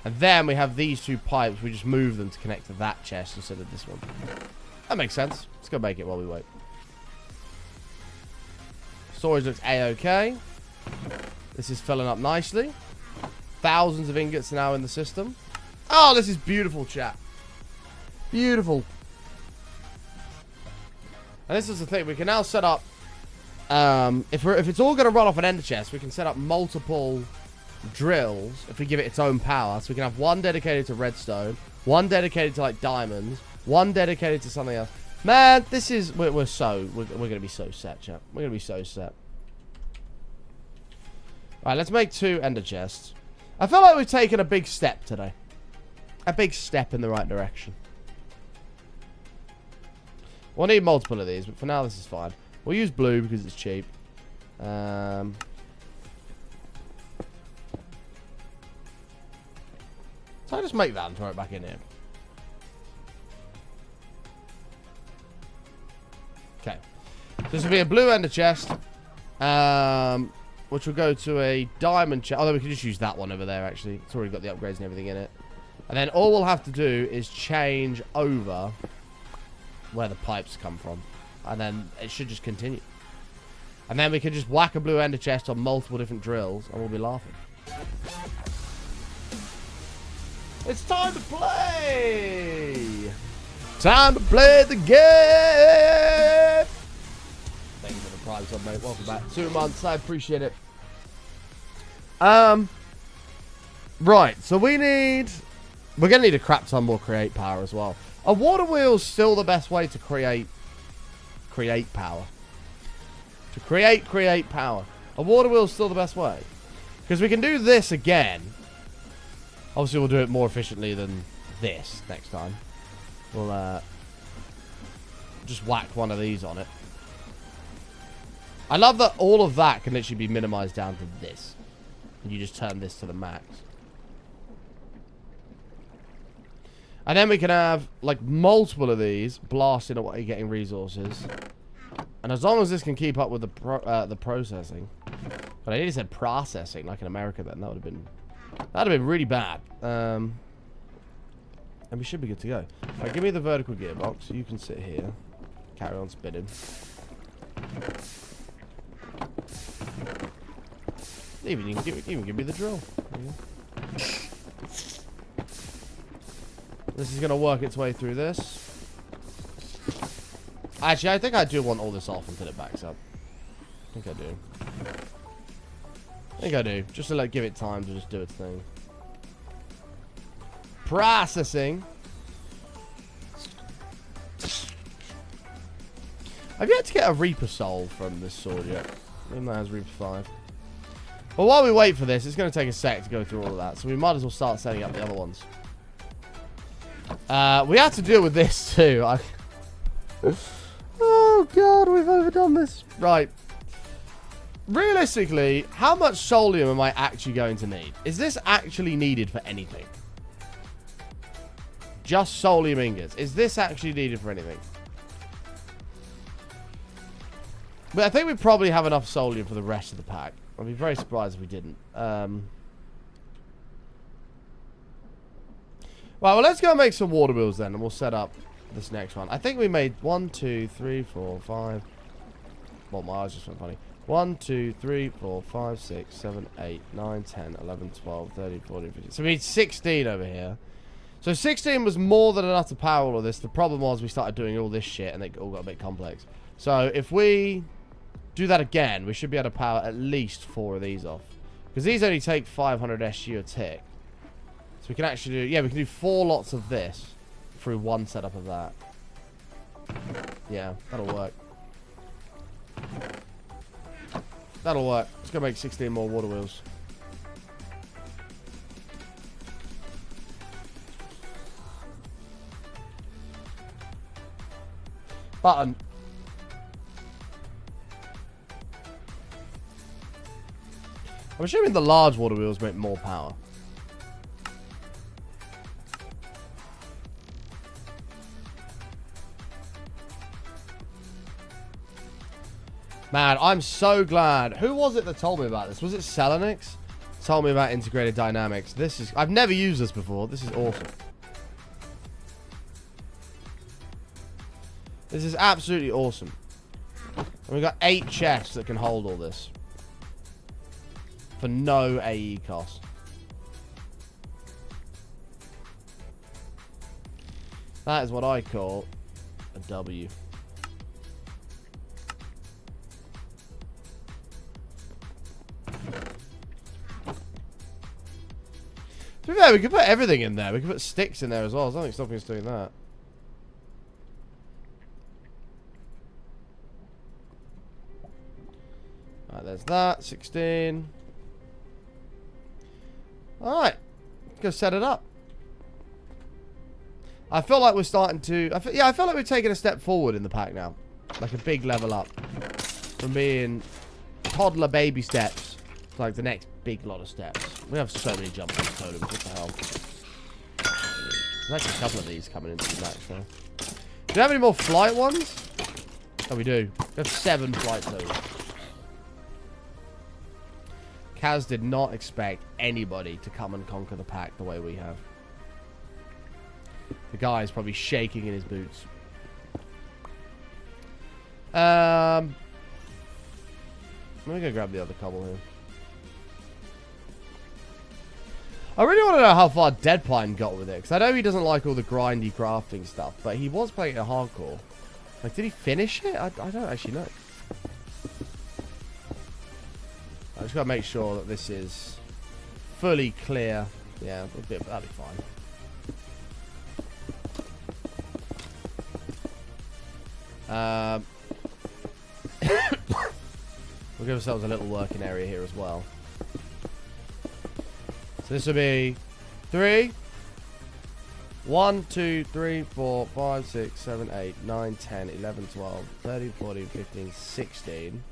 And then we have these two pipes. We just move them to connect to that chest instead of this one. That makes sense. Let's go make it while we wait. Storage looks A-okay. This is filling up nicely. Thousands of ingots are now in the system. Oh, this is beautiful, chat. Beautiful. And this is the thing. We can now set up... if it's all going to run off an ender chest, we can set up multiple drills if we give it its own power. So we can have one dedicated to redstone, one dedicated to like diamonds, One dedicated to something else. Man, this is... We're going to be so set, chap. We're going to be so set. Alright, let's make 2 ender chests. I feel like we've taken a big step today. A big step in the right direction. We'll need multiple of these, but for now this is fine. We'll use blue because it's cheap. So I just make that and throw it back in here. Okay. So this will be a blue ender chest. Which will go to a diamond chest. Although we can just use that one over there, actually. It's already got the upgrades and everything in it. And then all we'll have to do is change over where the pipes come from. And then it should just continue. And then we can just whack a blue ender chest on multiple different drills and we'll be laughing. It's time to play! Time to play the game! Thank you for the prime sub, mate. Welcome back. 2 months. I appreciate it. Right. So we need... We're going to need a crap ton more create power as well. A water wheel's still the best way to create power. To create power. A water wheel's still the best way. Because we can do this again. Obviously, we'll do it more efficiently than this next time. We'll just whack one of these on it. I love that all of that can literally be minimized down to this. And you just turn this to the max. And then we can have, like, multiple of these blasting away, getting resources. And as long as this can keep up with the processing. But I nearly said processing, like in America then. That would have been really bad. And we should be good to go. Alright, give me the vertical gearbox. So you can sit here. Carry on spinning. Even you can give me the drill. This is going to work its way through this. Actually, I think I do want all this off until it backs up. I think I do. Just to like give it time to just do its thing. Processing. I've yet to get a Reaper Soul from this sword yet. Even though it has Reaper 5. But while we wait for this, it's going to take a sec to go through all of that. So we might as well start setting up the other ones. We have to deal with this too. Oh god, we've overdone this. Right. Realistically, how much solium am I actually going to need? Is this actually needed for anything? Just solium ingots. Is this actually needed for anything? But I think we probably have enough solium for the rest of the pack. I'd be very surprised if we didn't. Right, well, let's go and make some water wheels then, and we'll set up this next one. I think we made 1, 2, 3, 4, 5. Well, my eyes just went funny. 1, 2, 3, 4, 5, 6, 7, 8, 9, 10, 11, 12, 13, 14, 15. So we need 16 over here. So 16 was more than enough to power all of this. The problem was we started doing all this shit, and it all got a bit complex. So if we do that again, we should be able to power at least 4 of these off. Because these only take 500 SU a tick. So we can actually do... Yeah, we can do 4 lots of this through one setup of that. Yeah, that'll work. That'll work. Let's go make 16 more water wheels. Button. I'm assuming the large water wheels make more power. Man, I'm so glad. Who was it that told me about this? Was it Selenix? Told me about integrated dynamics. This is... I've never used this before. This is awesome. This is absolutely awesome. And we've got 8 chests that can hold all this. For no AE cost. That is what I call a W. To be fair, we could put everything in there. We could put sticks in there as well. There's nothing stopping us doing that. Alright, there's that. 16. Alright. Let's go set it up. I feel like we're starting to... I feel like we're taking a step forward in the pack now. Like a big level up. From being toddler baby steps to like the next big lot of steps. We have so many jump totems. What the hell? There's actually a couple of these coming into the match though. Do we have any more flight ones? Oh, we do. We have 7 flight totems. Kaz did not expect anybody to come and conquer the pack the way we have. The guy is probably shaking in his boots. Let me go grab the other couple here. I really want to know how far Deadpine got with it. Because I know he doesn't like all the grindy crafting stuff. But he was playing it hardcore. Like, did he finish it? I don't actually know. I just got to make sure that this is fully clear. Yeah, that'll be fine. We'll give ourselves a little working area here as well. So this will be 3, 1, 2, 3, 4, 5, 6, 7, 8, 9, 10, 11, 12, 13, 14, 15, 16.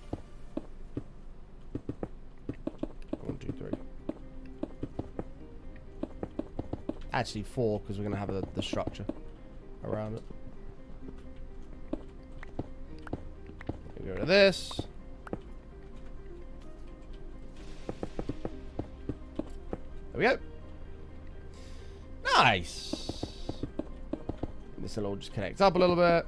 1, 2, 3. Actually 4, because we're going to have the structure around it. Get rid of this. There we go. Nice. This will all just connect up a little bit.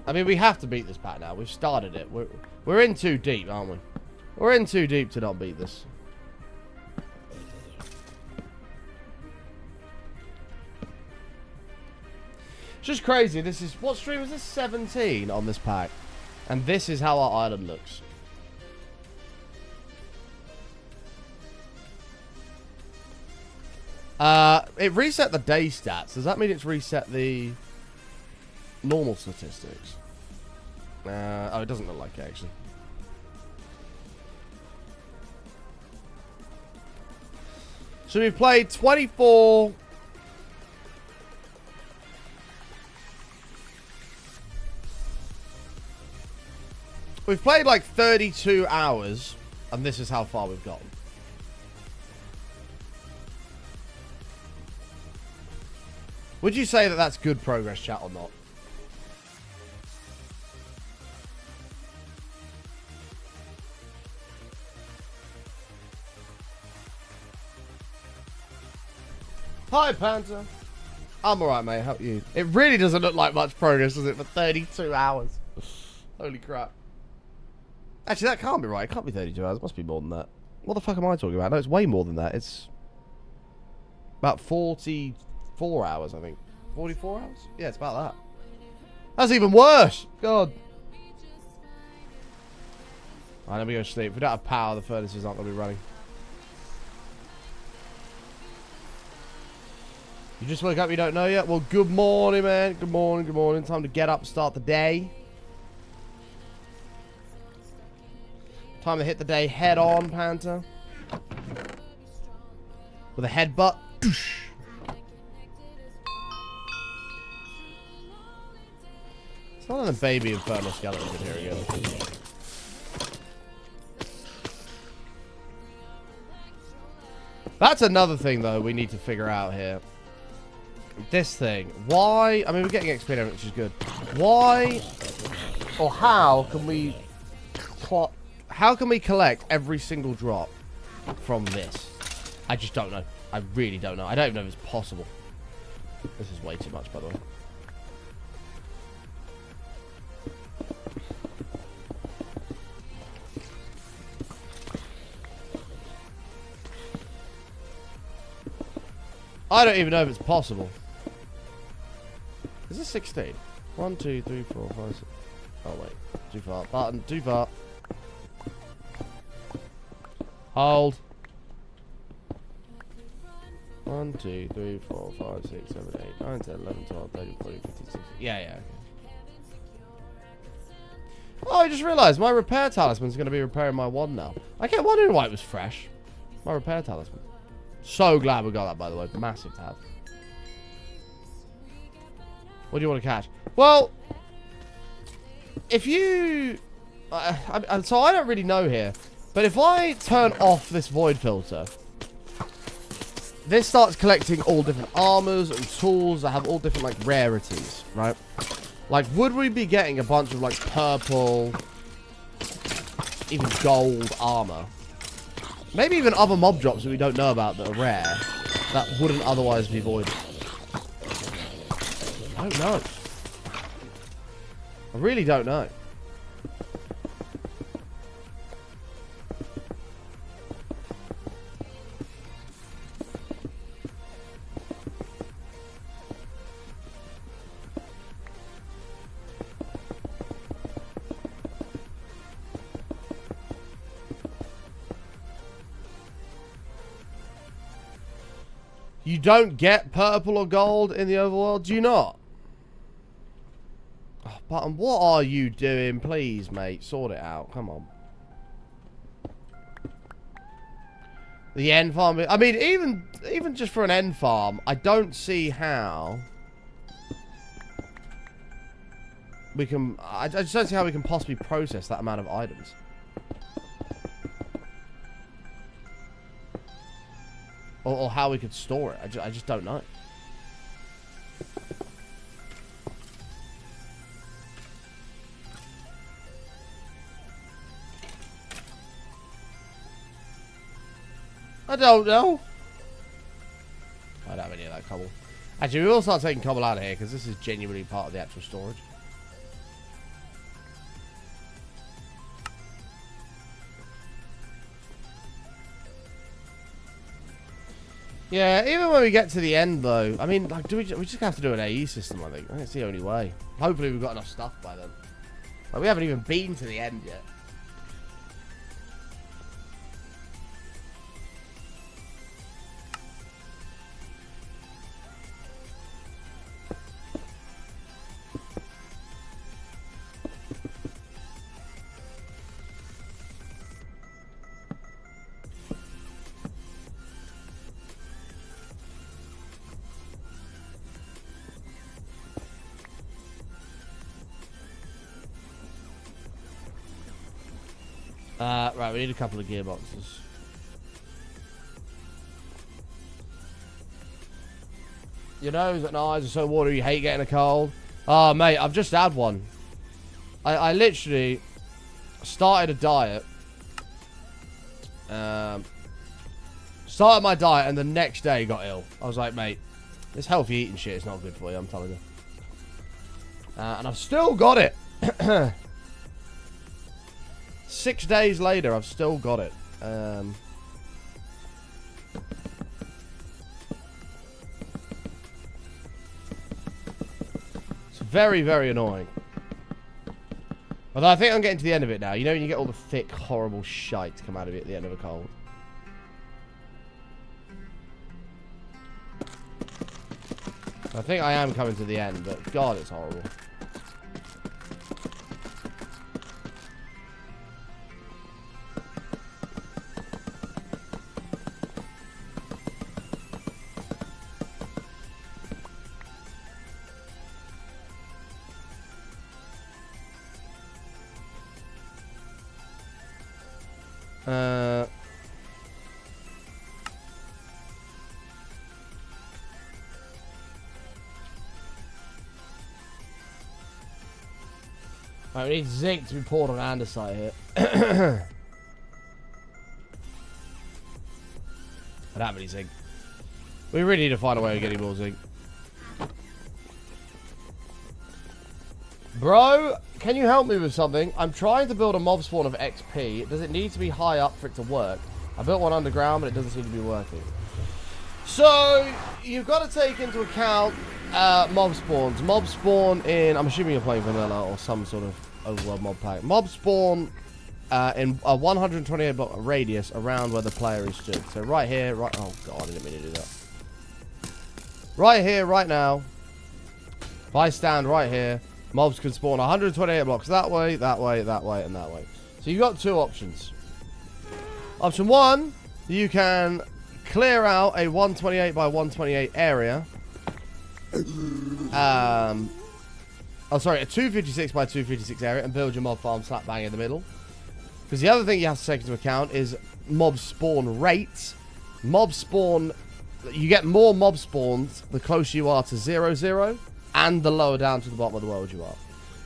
I mean, we have to beat this pack now. We've started it. We're in too deep, aren't we? We're in too deep to not beat this. It's just crazy. This is... What stream is this? 17 on this pack. And this is how our island looks. It reset the day stats. Does that mean it's reset the normal statistics? Oh, it doesn't look like it, actually. So we've played 24... We've played like 32 hours, and this is how far we've gotten. Would you say that that's good progress, chat, or not? Hi, Panther. I'm alright, mate. How are you? It really doesn't look like much progress, does it, for 32 hours? Holy crap. Actually, that can't be right. It can't be 32 hours. It must be more than that. What the fuck am I talking about? No, it's way more than that. It's about 44 hours, I think. 44 hours? Yeah, it's about that. That's even worse. God. Alright, let me go to sleep. If we don't have power, the furnaces aren't going to be running. You just woke up, you don't know yet? Well, good morning, man. Good morning, good morning. Time to get up, start the day. Time to hit the day head on, Panther. With a headbutt. Doosh. It's not in the baby infernal skeletons in here again. That's another thing, though, we need to figure out here. This thing. Why? I mean, we're getting XP now, which is good. Why or how can we... How can we collect every single drop from this? I just don't know. I really don't know. I don't even know if it's possible. This is way too much, by the way. I don't even know if it's possible. Is this 16? 1, 2, 3, 4, 5, 6. Oh, wait. Too far. Button. Too far. Hold. 1, 2, 3, 4, 5, 6, 7, 8, 9, 10, 11, 12, 13, 14, 15, 16. Yeah, yeah. Okay. Oh, I just realised my repair talisman's going to be repairing my wand now. I kept wondering why it was fresh. My repair talisman. So glad we got that, by the way. Massive to have. What do you want to catch? Well, if you... so I don't really know here. But if I turn off this void filter, this starts collecting all different armors and tools that have all different, like, rarities, right? Like, would we be getting a bunch of, like, purple, even gold armor? Maybe even other mob drops that we don't know about that are rare, that wouldn't otherwise be void. I don't know. I really don't know. You don't get purple or gold in the overworld, do you not? Oh, Button, what are you doing? Please, mate, sort it out. Come on. The end farm. I mean, even just for an end farm, I don't see how we can. I just don't see how we can possibly process that amount of items. Or how we could store it. I just don't know. I don't know. I don't have any of that cobble. Actually, we will start taking cobble out of here because this is genuinely part of the actual storage. Yeah, even when we get to the end, though, I mean, like, we just have to do an AE system, I think. That's the only way. Hopefully we've got enough stuff by then. Like, we haven't even been to the end yet. Right, we need a couple of gearboxes. Your nose and eyes are so watery, you hate getting a cold. Oh, mate, I've just had one. I literally started a diet. Started my diet and the next day got ill. I was like, mate, this healthy eating shit is not good for you, I'm telling you. And I've still got it. 6 days later, I've still got it. It's very, very annoying. Although I think I'm getting to the end of it now. You know when you get all the thick, horrible shite to come out of it at the end of a cold? I think I am coming to the end, but God, it's horrible. Right, we need zinc to be poured on andesite here. I don't have any zinc. We really need to find a way of getting more zinc. Bro, can you help me with something? I'm trying to build a mob spawn of XP. Does it need to be high up for it to work? I built one underground, but it doesn't seem to be working. So, you've got to take into account mob spawns. Mob spawn in... I'm assuming you're playing vanilla or some sort of overworld mod pack. Mob spawn in a 128 block radius around where the player is stood. So right here, right... Oh, God, I didn't mean to do that. Right here, right now, if I stand right here, mobs can spawn 128 blocks that way, that way, that way, and that way. So you've got two options. Option one, you can clear out a 128 by 128 area. Oh, sorry, a 256 by 256 area and build your mob farm slap bang in the middle. Because the other thing you have to take into account is mob spawn rates. Mob spawn, you get more mob spawns the closer you are to 0-0 and the lower down to the bottom of the world you are.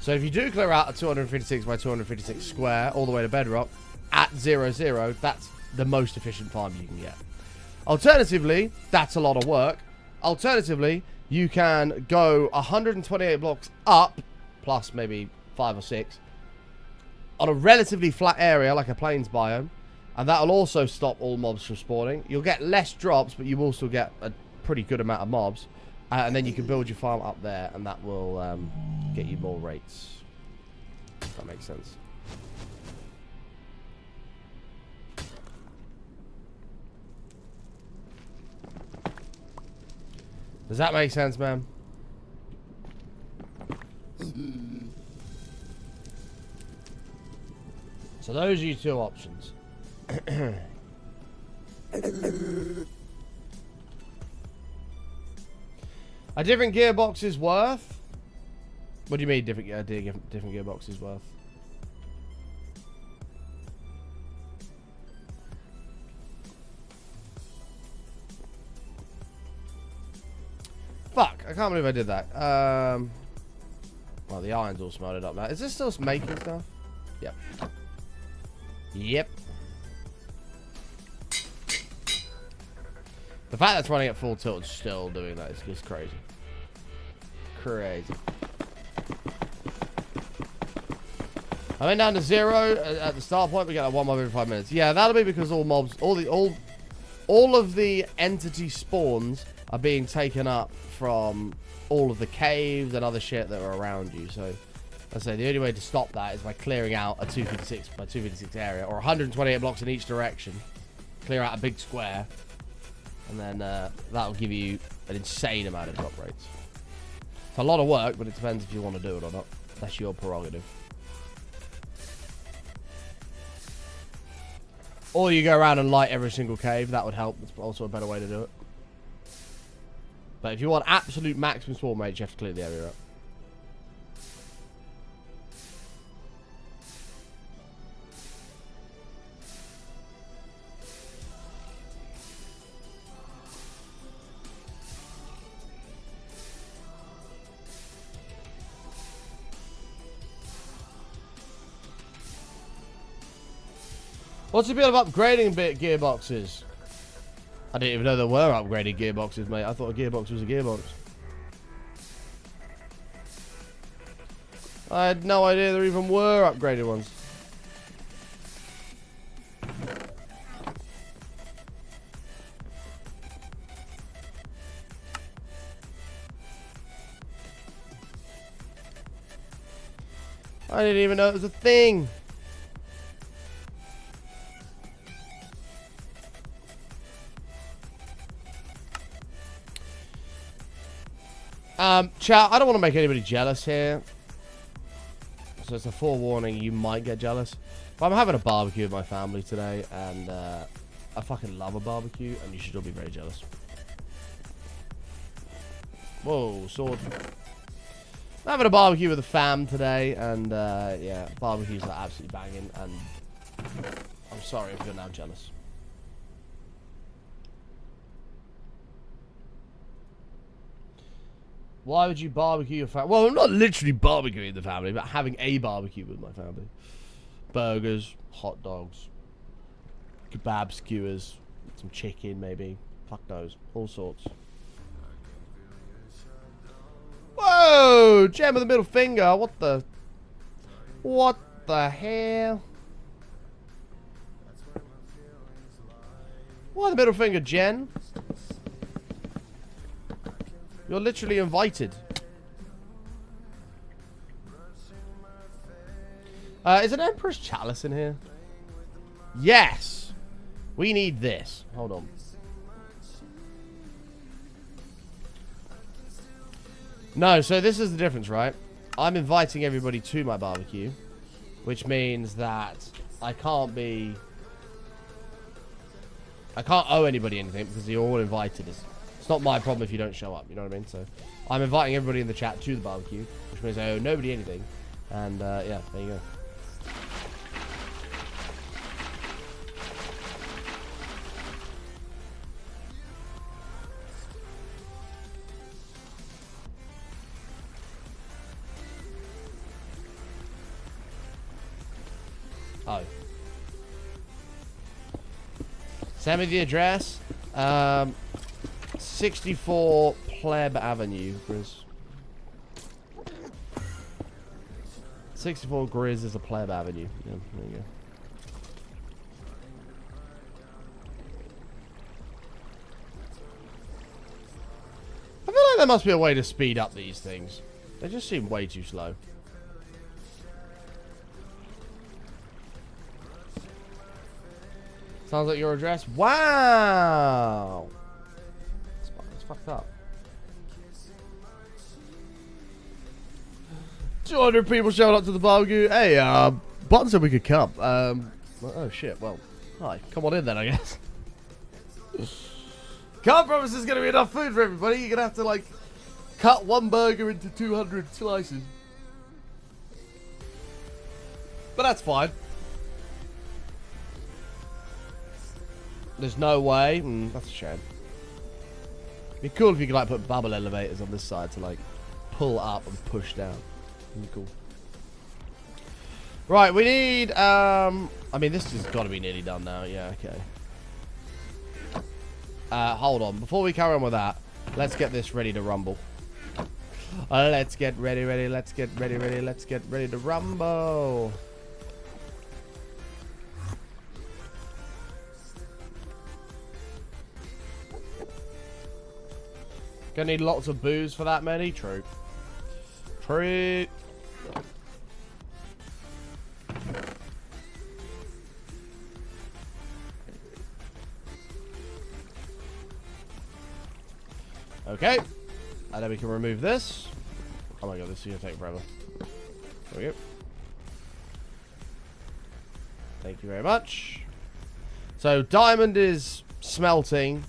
So if you do clear out a 256 by 256 square all the way to bedrock at 0-0, that's the most efficient farm you can get. Alternatively, that's a lot of work. Alternatively, you can go 128 blocks up, plus maybe 5 or 6, on a relatively flat area like a plains biome, and that'll also stop all mobs from spawning. You'll get less drops, but you will still get a pretty good amount of mobs, and then you can build your farm up there, and that will get you more rates. If that makes sense. Does that make sense, man? So those are your two options. A different gearbox is worth? What do you mean different gearbox is worth? Fuck, I can't believe I did that. Well, the iron's all smelted up now. Is this still making stuff? Yep. Yep. The fact that it's running at full tilt and still doing that is just crazy. Crazy. I went down to 0 at the start point. We get like 1 mob every 5 minutes. Yeah, that'll be because all mobs, all of the entity spawns are being taken up from all of the caves and other shit that are around you. So, I say the only way to stop that is by clearing out a 256 by 256 area, or 128 blocks in each direction. Clear out a big square, and then that'll give you an insane amount of drop rates. It's a lot of work, but it depends if you want to do it or not. That's your prerogative. Or you go around and light every single cave. That would help. It's also a better way to do it. But if you want absolute maximum spawn rates, you have to clear the area up. What's the deal of upgrading gearboxes? I didn't even know there were upgraded gearboxes, mate. I thought a gearbox was a gearbox. I had no idea there even were upgraded ones. I didn't even know it was a thing. Chat, I don't want to make anybody jealous here. So it's a forewarning, you might get jealous. But I'm having a barbecue with my family today, and I fucking love a barbecue, and you should all be very jealous. Whoa, sword. I'm having a barbecue with the fam today, and yeah, barbecues are absolutely banging, and I'm sorry if you're now jealous. Why would you barbecue your family? Well, I'm not literally barbecuing the family, but having a barbecue with my family. Burgers, hot dogs, kebab skewers, some chicken maybe. Fuck those. All sorts. Whoa! Gem with the middle finger. What the? What the hell? Why the middle finger, Jen? You're literally invited. Is an Emperor's Chalice in here? Yes! We need this. Hold on. No, so this is the difference, right? I'm inviting everybody to my barbecue, which means that I can't owe anybody anything because you're all invited. It's not my problem if you don't show up, you know what I mean? So I'm inviting everybody in the chat to the barbecue, which means I owe nobody anything. And yeah, there you go. Oh. Send me the address. 64 Pleb Avenue, Grizz. 64 Grizz is a Pleb Avenue. Yeah, there you go. I feel like there must be a way to speed up these things. They just seem way too slow. Sounds like your address. Wow! It's fucked up. 200 people showed up to the barbecue. Hey, Button said we could come. Oh shit, well, hi. Come on in then, I guess. Can't promise there's gonna be enough food for everybody. You're gonna have to, like, cut one burger into 200 slices. But that's fine. There's no way. That's a shame. It'd be cool if you could, like, put bubble elevators on this side to, like, pull up and push down. That'd be cool. Right, we need, I mean, this has got to be nearly done now. Yeah, okay. Hold on. Before we carry on with that, let's get this ready to rumble. Let's get ready, let's get ready, let's get ready to rumble. Gonna need lots of booze for that many? True. True. Okay. And then we can remove this. Oh my god, this is gonna take forever. There we go. Thank you very much. So, diamond is smelting.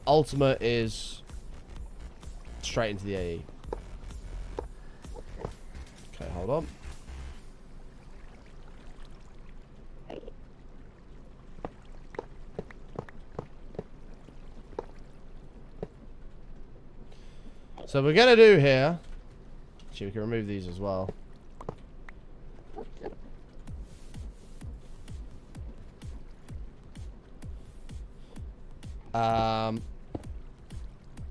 Ultimate is straight into the AE. Okay, hold on. So we're gonna do here. Actually, we can remove these as well.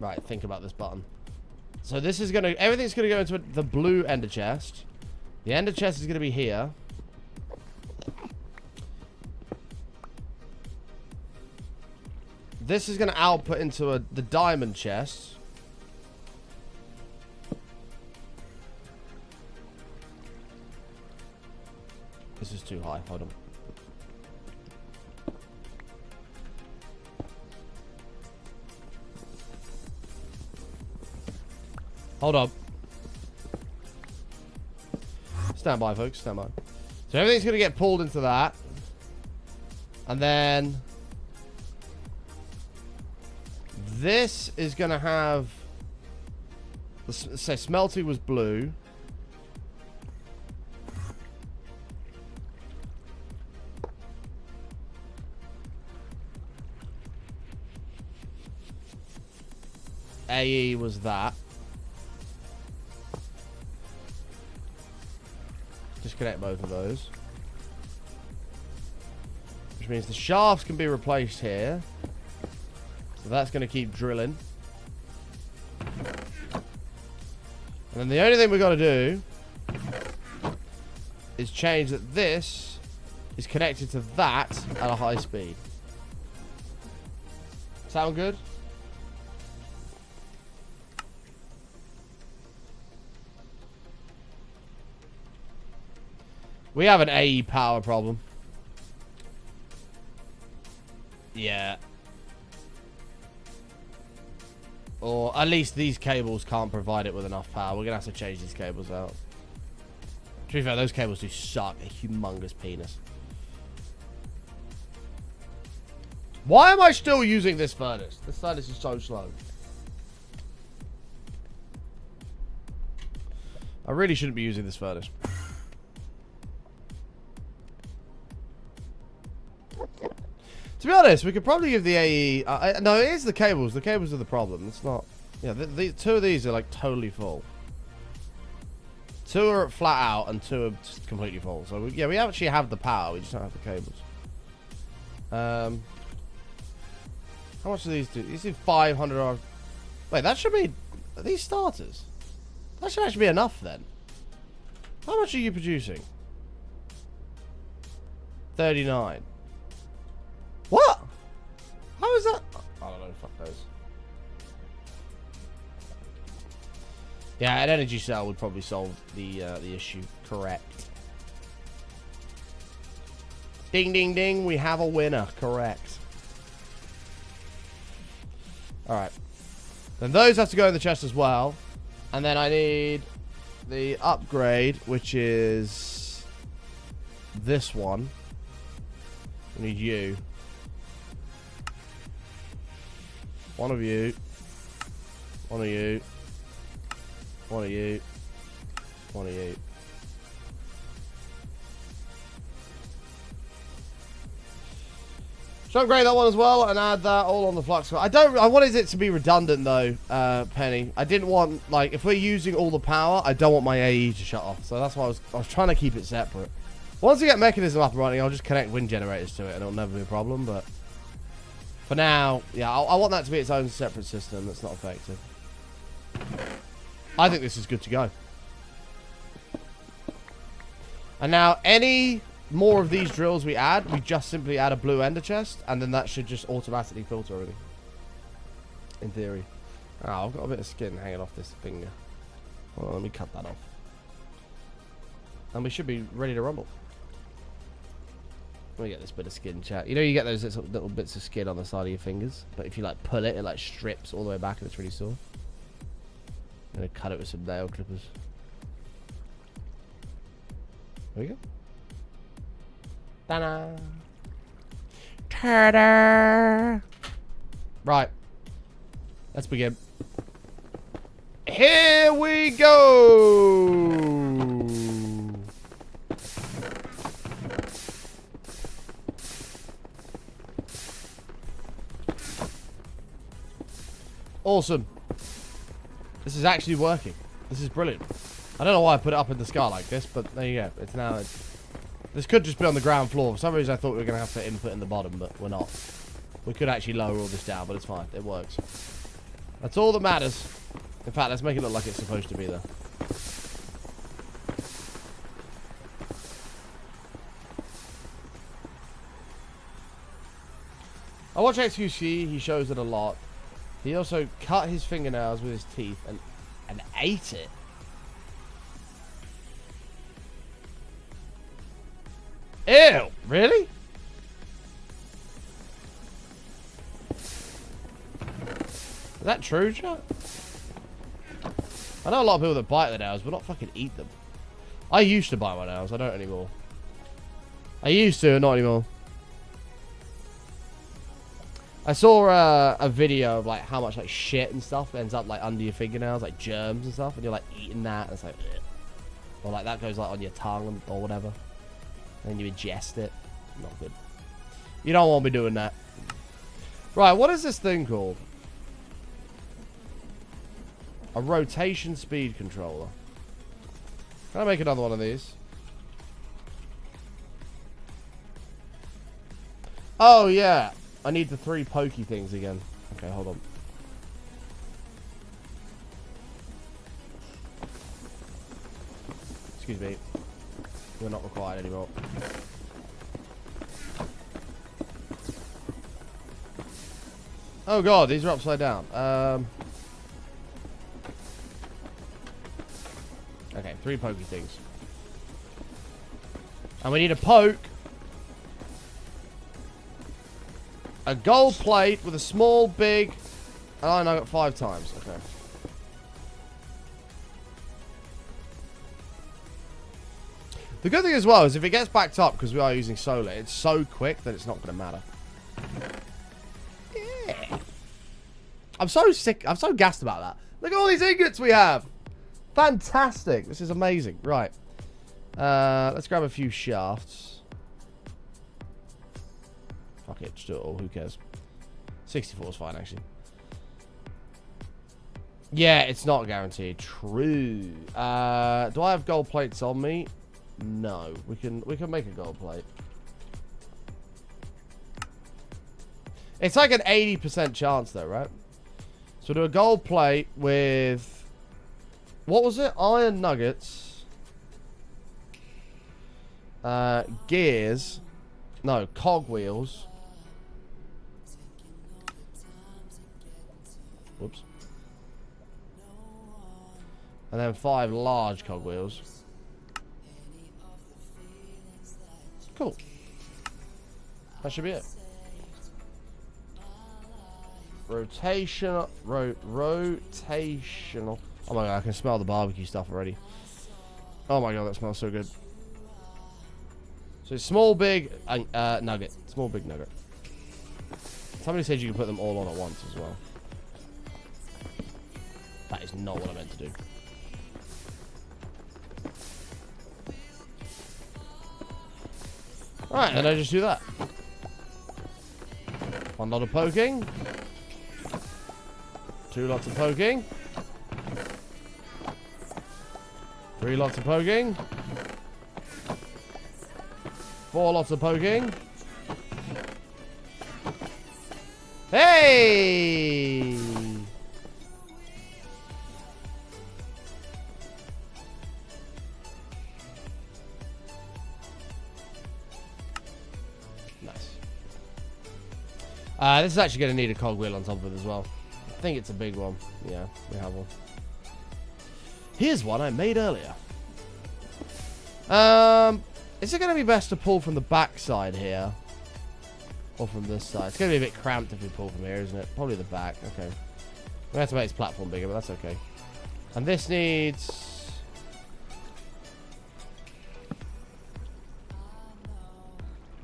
Right, think about this button. So this is gonna, everything's gonna go into the blue ender chest. The ender chest is gonna be here. This is gonna output into the diamond chest. This is too high. Hold on. Hold up. Stand by, folks. Stand by. So everything's going to get pulled into that. And then this is going to have... Say smelting was blue. AE was that. Disconnect both of those. Which means the shafts can be replaced here. So that's going to keep drilling. And then the only thing we've got to do is change that this is connected to that at a high speed. Sound good? We have an AE power problem. Yeah. Or at least these cables can't provide it with enough power. We're going to have to change these cables out. To be fair, those cables do suck a humongous penis. Why am I still using this furnace? This furnace is so slow. I really shouldn't be using this furnace. To be honest, we could probably give the AE... no, it is the cables. The cables are the problem. It's not... Yeah, two of these are like totally full. Two are flat out and two are just completely full. So, yeah, we actually have the power. We just don't have the cables. How much do these do? These do 500... Wait, that should be... Are these starters? That should actually be enough then. How much are you producing? 39. What? How is that? I don't know. Fuck knows. Yeah, an energy cell would probably solve the issue. Correct. Ding, ding, ding. We have a winner. Correct. All right. Then those have to go in the chest as well. And then I need the upgrade, which is this one. I need you. One of you. One of you. One of you. One of you. So upgrade that one as well and add that all on the flux. I wanted it to be redundant though, Penny. I didn't want, like, if we're using all the power, I don't want my AE to shut off. So that's why I was trying to keep it separate. Once we get mechanism up and running, I'll just connect wind generators to it and it'll never be a problem, but for now, yeah, I want that to be its own separate system that's not effective. I think this is good to go. And now any more of these drills we add, we just simply add a blue ender chest, and then that should just automatically filter everything. In theory. Oh, I've got a bit of skin hanging off this finger. Well, let me cut that off. And we should be ready to rumble. Let me get this bit of skin, chat. You know you get those little bits of skin on the side of your fingers, but if you like pull it, it like strips all the way back and it's really sore. I'm gonna cut it with some nail clippers. There we go. Ta-da! Ta-da! Right. Let's begin. Here we go! Awesome. This is actually working. This is brilliant. I don't know why I put it up in the sky like this, but there you go. It's now... This could just be on the ground floor. For some reason I thought we were going to have to input in the bottom, but we're not. We could actually lower all this down, but it's fine. It works. That's all that matters. In fact, let's make it look like it's supposed to be there. I watch XQC. He shows it a lot. He also cut his fingernails with his teeth and ate it. Ew! Really? Is that true, chat? I know a lot of people that bite their nails, but not fucking eat them. I used to bite my nails. I don't anymore. I used to, not anymore. I saw a video of like how much like shit and stuff ends up like under your fingernails, like germs and stuff, and you're like eating that, and it's like, ugh. Or like that goes like on your tongue or whatever. And then you ingest it. Not good. You don't want to be doing that. Right, what is this thing called? A rotation speed controller. Can I make another one of these? Oh, yeah. I need the 3 pokey things again. Okay, hold on. Excuse me. We're not required anymore. Oh god, these are upside down. Okay, 3 pokey things. And we need a poke. A gold plate with a small, big, Oh, and I got 5 times. Okay. The good thing as well is if it gets backed up, because we are using solar, it's so quick that it's not going to matter. Yeah. I'm so sick. I'm so gassed about that. Look at all these ingots we have. Fantastic. This is amazing. Right. Let's grab a few shafts. Fuck it. Just do it all. Who cares? 64 is fine, actually. Yeah, it's not guaranteed. True. Do I have gold plates on me? No. We can make a gold plate. It's like an 80% chance though, right? So do a gold plate with, what was it? Iron nuggets. Gears. No, cogwheels. Whoops. And then 5 large cogwheels. Cool. That should be it. Rotational. Rotational. Oh my god, I can smell the barbecue stuff already. Oh my god, that smells so good. So small, big nugget. Small, big nugget. Somebody said you can put them all on at once as well. That is not what I meant to do. Alright, then I just do that. 1 lot of poking. 2 lots of poking. 3 lots of poking. 4 lots of poking. Hey! Nice. This is actually going to need a cogwheel on top of it as well. I think it's a big one. Yeah, we have one. Here's one I made earlier. Is it going to be best to pull from the back side here? Or from this side? It's going to be a bit cramped if we pull from here, isn't it? Probably the back. Okay. We have to make this platform bigger, but that's okay. And this needs...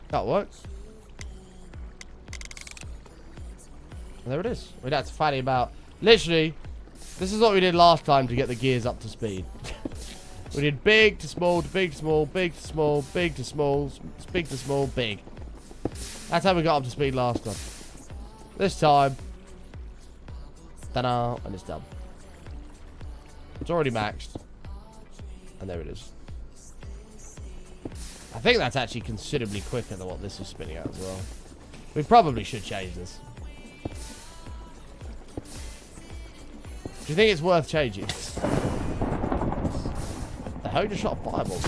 That works. And there it is. We don't have to fatty about... Literally, this is what we did last time to get the gears up to speed. We did big to small to big to small, big to small, big to small, big to small, big. That's how we got up to speed last time. This time, ta-da, and it's done. It's already maxed. And there it is. I think that's actually considerably quicker than what this is spinning out as well. We probably should change this. Do you think it's worth changing? The hell, you just shot a fireball.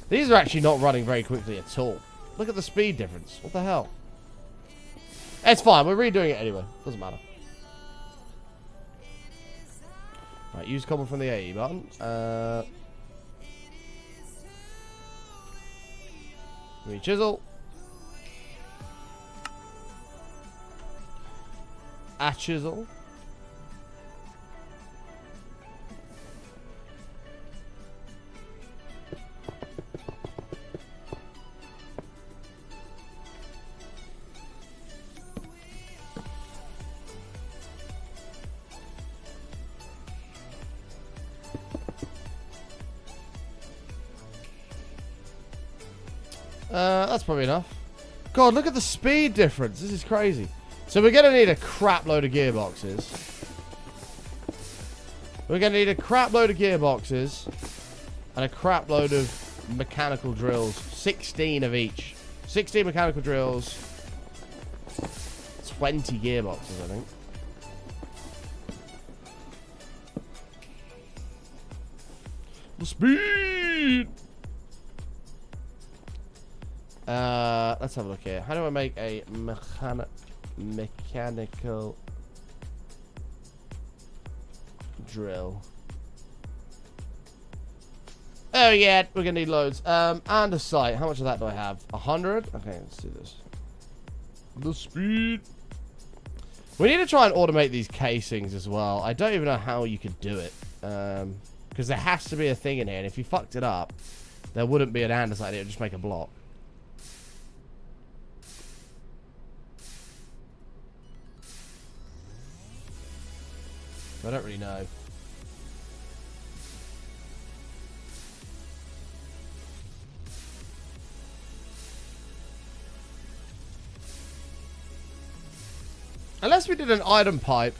These are actually not running very quickly at all. Look at the speed difference. What the hell? It's fine. We're redoing it anyway. Doesn't matter. Right, use common from the AE button. Re-chisel. A chisel. That's probably enough. God, look at the speed difference. This is crazy. So we're going to need a crap load of gearboxes. We're going to need a crap load of gearboxes. And a crap load of mechanical drills. 16 of each. 16 mechanical drills. 20 gearboxes, I think. The speed! Let's have a look here. How do I make a mechanical drill? Oh yeah, we're gonna need loads. And a sight. How much of that do I have? 100? Okay, let's do this. The speed. We need to try and automate these casings as well. I don't even know how you could do it. Because there has to be a thing in here, and if you fucked it up, there wouldn't be an andesite. It would just make a block. I don't really know. Unless we did an item pipe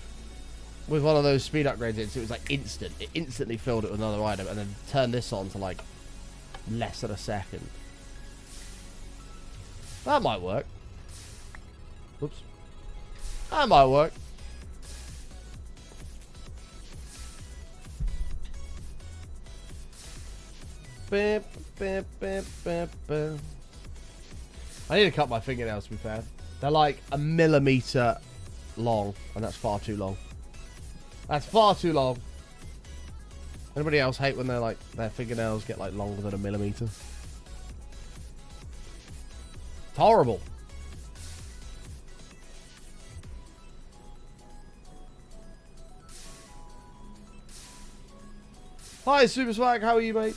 with one of those speed upgrades in, so it was like instant. It instantly filled it with another item, and then turned this on to like less than a second. That might work. Oops. That might work. Beep, beep, beep, beep, beep. I need to cut my fingernails, to be fair. They're like a millimeter long, and that's far too long. That's far too long. Anybody else hate when they're like their fingernails get like longer than a millimeter? It's horrible. Hi, Super Swag. How are you, mate?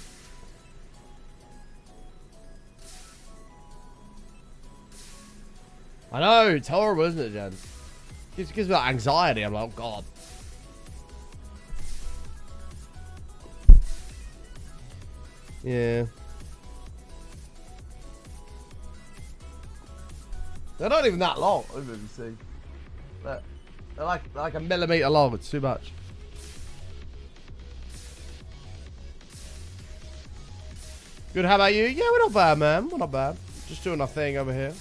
I know, it's horrible, isn't it, Jen? It gives me that anxiety. I'm like, oh, God. Yeah. They're not even that long, as you see. They're like a millimeter long. It's too much. Good, how about you? Yeah, we're not bad, man. We're not bad. Just doing our thing over here.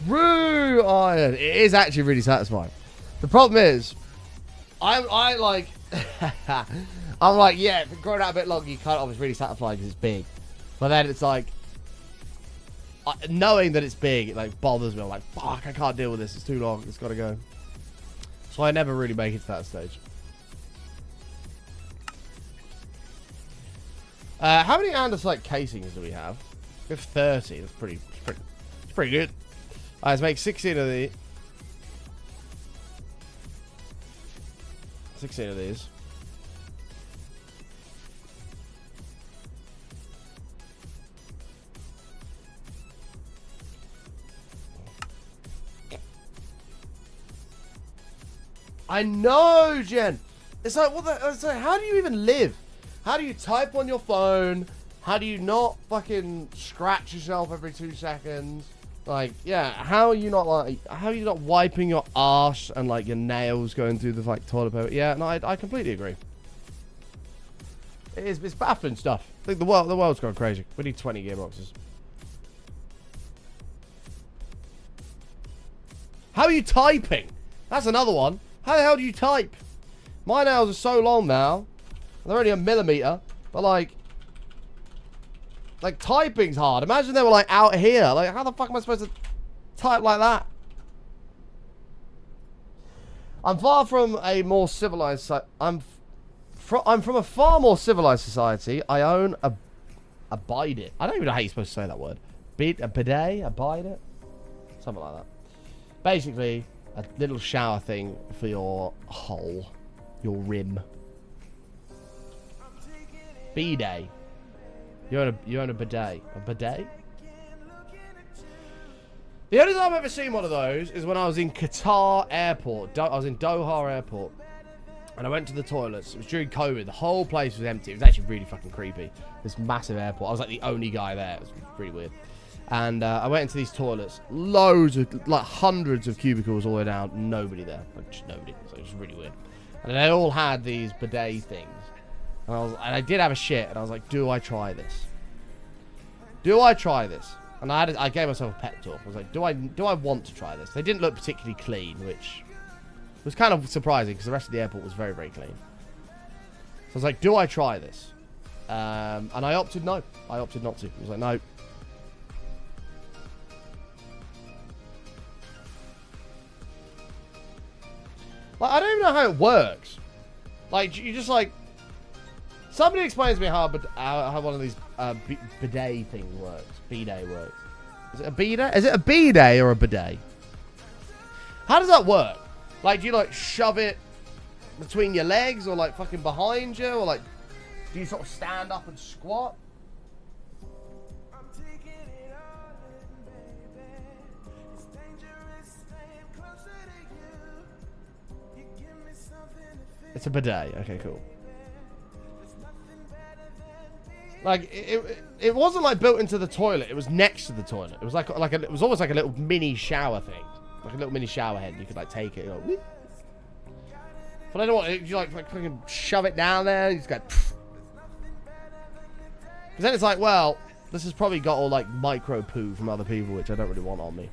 True iron. It is actually really satisfying. The problem is, I like, I'm like, yeah, if it grown out a bit longer, you cut it off. It's really satisfying because it's big. But then it's like, knowing that it's big, it like bothers me. I'm like, fuck, I can't deal with this. It's too long. It's got to go. So I never really make it to that stage. How many andesite casings do we have? We have 30. That's pretty good. Alright, let's make 16 of these. 16 of these. I know, Jen. It's like, what the? It's like, how do you even live? How do you type on your phone? How do you not fucking scratch yourself every 2 seconds? Like, yeah, how are you not wiping your arse and like your nails going through the like toilet paper? Yeah, no, I completely agree. It's baffling stuff. I think the world's gone crazy. We need 20 gearboxes. How are you typing? That's another one. How the hell do you type? My nails are so long now. They're only a millimeter, but like typing's hard. Imagine they were like out here. Like, how the fuck am I supposed to type like that? I'm far from a more civilized. I'm from a far more civilized society. I own a bidet. I don't even know how you're supposed to say that word. A bidet, a bidet, something like that. Basically, a little shower thing for your hole, your rim. Bidet. You own a bidet. A bidet? The only time I've ever seen one of those is when I was in Qatar airport. I was in Doha airport. And I went to the toilets. It was during COVID. The whole place was empty. It was actually really fucking creepy. This massive airport. I was like the only guy there. It was really weird. And I went into these toilets. Loads of, like hundreds of cubicles all the way down. Nobody there. Like just nobody. So it was really weird. And they all had these bidet things. And I did have a shit, and I was like, do I try this? Do I try this? And I gave myself a pep talk. I was like, do I want to try this? They didn't look particularly clean, which It was kind of surprising because the rest of the airport was very, very clean. So I was like, do I try this? And I opted no. I opted not to. I was like, no. Like, I don't even know how it works. Like, you just like... Somebody explains to me how one of these bidet things works. Bidet works. Is it a bidet? Is it a bidet or a bidet? How does that work? Like, do you like shove it between your legs or like fucking behind you? Or like, do you sort of stand up and squat? It's a bidet. Okay, cool. Like it wasn't like built into the toilet. It was next to the toilet. It was it was almost like a little mini shower thing, like a little mini shower head. You could like take it. And go, but I don't want you like fucking shove it down there. You just go. Because then it's like, well, this has probably got all like micro poo from other people, which I don't really want on me.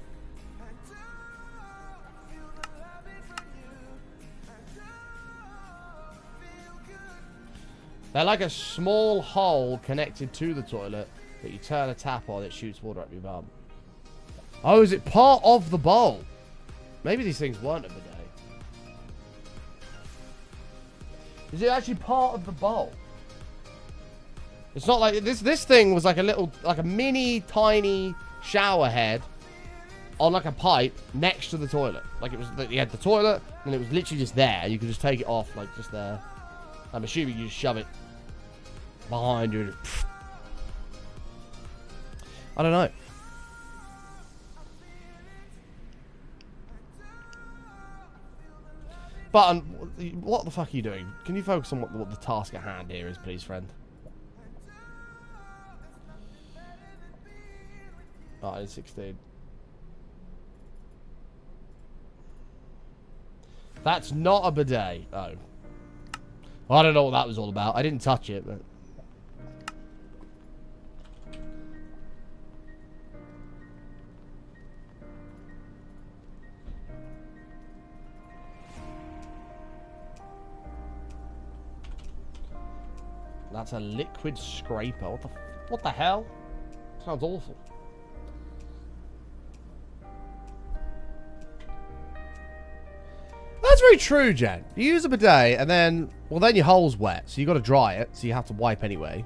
They're like a small hole connected to the toilet that you turn a tap on, it shoots water up your bum. Oh, is it part of the bowl? Maybe these things weren't a bidet. Is it actually part of the bowl? It's not like this thing was like a little, like a mini tiny shower head on like a pipe next to the toilet. Like it was, you had the toilet and it was literally just there. You could just take it off like just there. I'm assuming you just shove it behind you. I don't know. Button, what the fuck are you doing? Can you focus on what the task at hand here is, please, friend? Oh, it's 16. That's not a bidet. Oh. I don't know what that was all about. I didn't touch it, but... That's a liquid scraper. What the hell? Sounds awful. That's very true, Jen. You use a bidet and then, well, then your hole's wet, so you got to dry it, so you have to wipe anyway.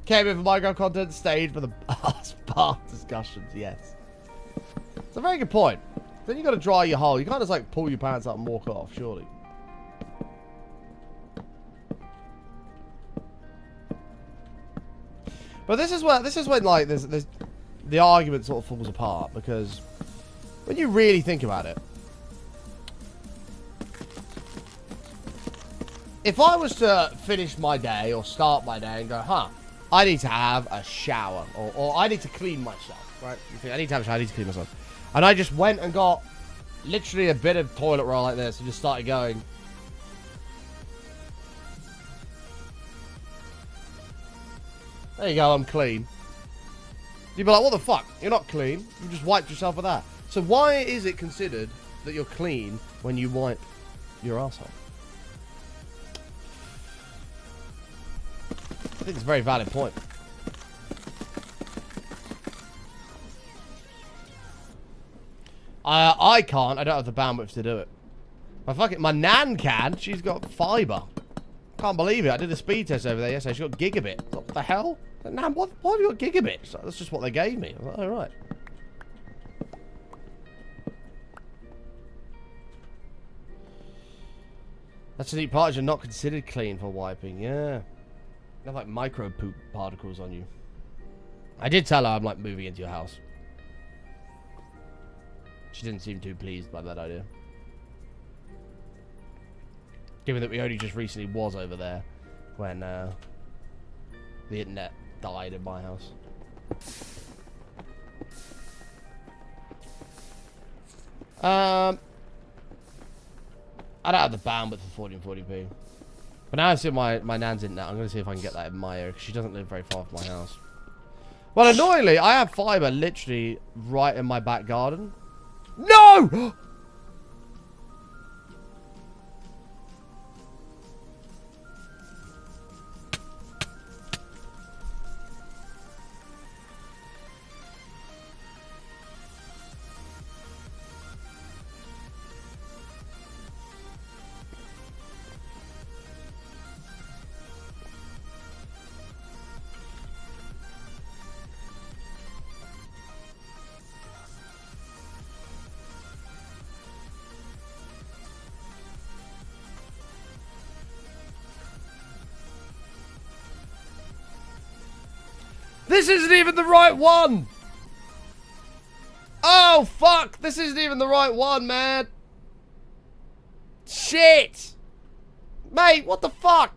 Came in for micro content, stayed for the bath discussions. Yes, it's a very good point. Then you got to dry your hole. You can't just like pull your pants up and walk off, surely. But this is when like there's the argument sort of falls apart, because when you really think about it, if I was to finish my day or start my day and go, huh, I need to have a shower or I need to clean myself, right? You think I need to have a shower, I need to clean myself. And I just went and got literally a bit of toilet roll like this and just started going. There you go, I'm clean. You'd be like, what the fuck? You're not clean. You just wiped yourself with that. So why is it considered that you're clean when you wipe your asshole? I think it's a very valid point. I can't. I don't have the bandwidth to do it. My nan can. She's got fiber. Can't believe it. I did a speed test over there yesterday. She got gigabit. What the hell? Nan, why have you got gigabit? So that's just what they gave me. I was like, all right. That's the neat part. You're not considered clean for wiping. Yeah. You have like micro poop particles on you. I did tell her I'm like moving into your house. She didn't seem too pleased by that idea. Given that we only just recently was over there when the internet died in my house. I don't have the bandwidth for 1440p. But now I see my nan's internet. I'm going to see if I can get that in my area, because she doesn't live very far from my house. Well, annoyingly, I have fiber literally right in my back garden. No! This isn't even the right one! Oh, fuck! This isn't even the right one, man! Shit! Mate, what the fuck?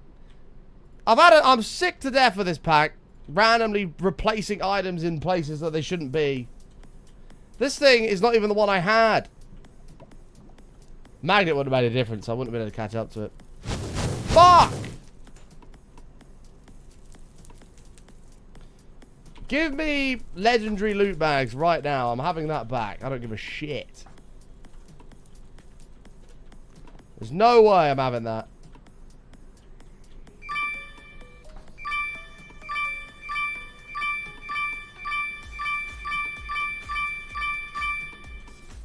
I'm sick to death of this pack. Randomly replacing items in places that they shouldn't be. This thing is not even the one I had. Magnet would have made a difference. I wouldn't have been able to catch up to it. Fuck! Give me legendary loot bags right now. I'm having that back. I don't give a shit. There's no way I'm having that.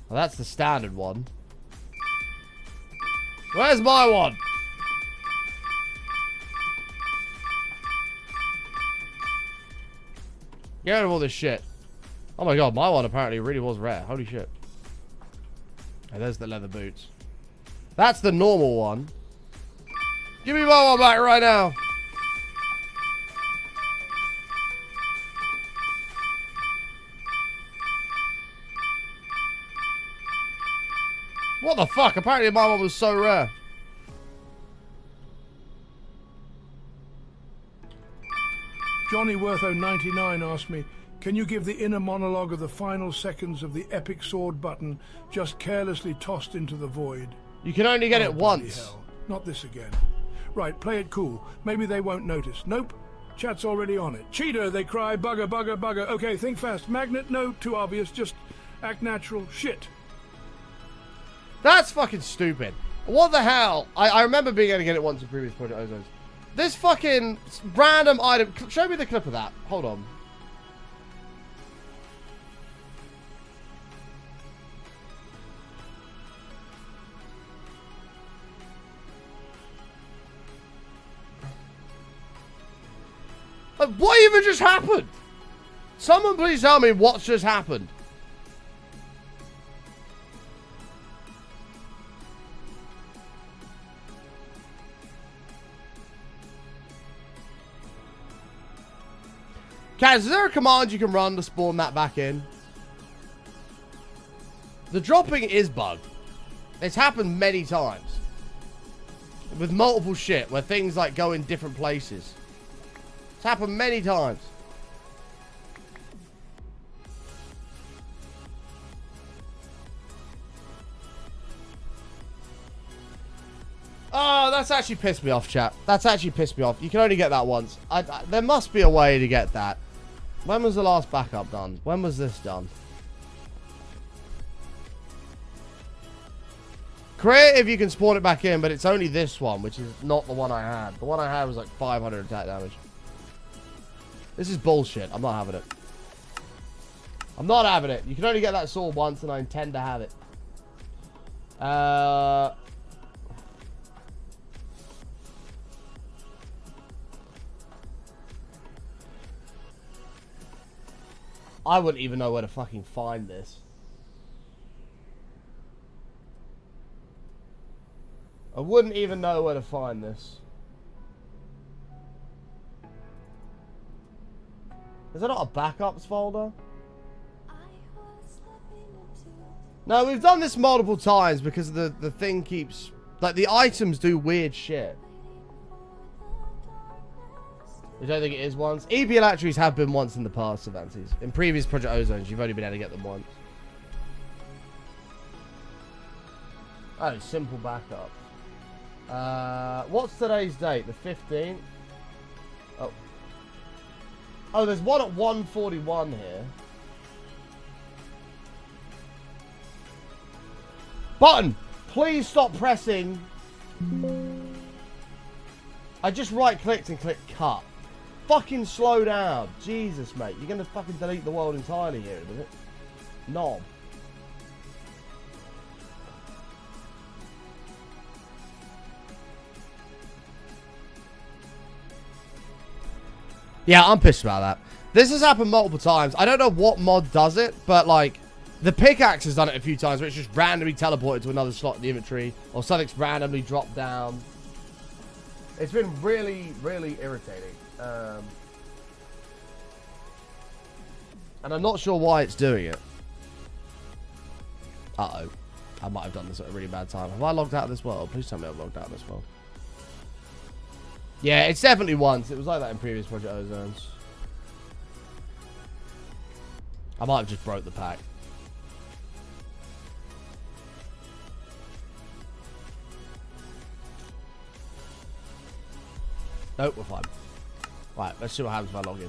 Well, that's the standard one. Where's my one? Get rid of all this shit. Oh my god, my one apparently really was rare. Holy shit. And there's the leather boots. That's the normal one. Give me my one back right now. What the fuck? Apparently my one was so rare. Johnny Wortho99 asked me, can you give the inner monologue of the final seconds of the epic sword button just carelessly tossed into the void? You can only get it bloody once. Hell. Not this again. Right, play it cool. Maybe they won't notice. Nope. Chat's already on it. Cheater, they cry. Bugger, bugger, bugger. Okay, think fast. Magnet, no, too obvious. Just act natural. Shit. That's fucking stupid. What the hell? I remember being able to get it once in previous Project Ozones. This fucking random item. Show me the clip of that. Hold on. What even just happened? Someone please tell me what's just happened. Kaz, is there a command you can run to spawn that back in? The dropping is bugged. It's happened many times. With multiple shit, where things like go in different places. It's happened many times. Oh, that's actually pissed me off, chat. That's actually pissed me off. You can only get that once. There must be a way to get that. When was the last backup done? When was this done? Creative, you can spawn it back in, but it's only this one, which is not the one I had. The one I had was like 500 attack damage. This is bullshit. I'm not having it. I'm not having it. You can only get that sword once, and I intend to have it. I wouldn't even know where to fucking find this. I wouldn't even know where to find this. Is there not a backups folder? No, we've done this multiple times because the thing keeps... Like, the items do weird shit. You don't think it is once? EB electries have been once in the past, Avances. In previous Project Ozones, you've only been able to get them once. Oh, simple backup. What's today's date? The 15th? Oh. Oh, there's one at 141 here. Button! Please stop pressing. I just right-clicked and clicked cut. Fucking slow down. Jesus, mate. You're going to fucking delete the world entirely here, isn't it? Knob. Yeah, I'm pissed about that. This has happened multiple times. I don't know what mod does it, but like, the pickaxe has done it a few times where it's just randomly teleported to another slot in the inventory, or something's randomly dropped down. It's been really, really irritating. And I'm not sure why it's doing it. Uh-oh. I might have done this at a really bad time. Have I logged out of this world? Please tell me I've logged out of this world. Yeah, it's definitely once. It was like that in previous Project Ozones. I might have just broke the pack. Nope, we're fine. Right, let's see what happens if I log in.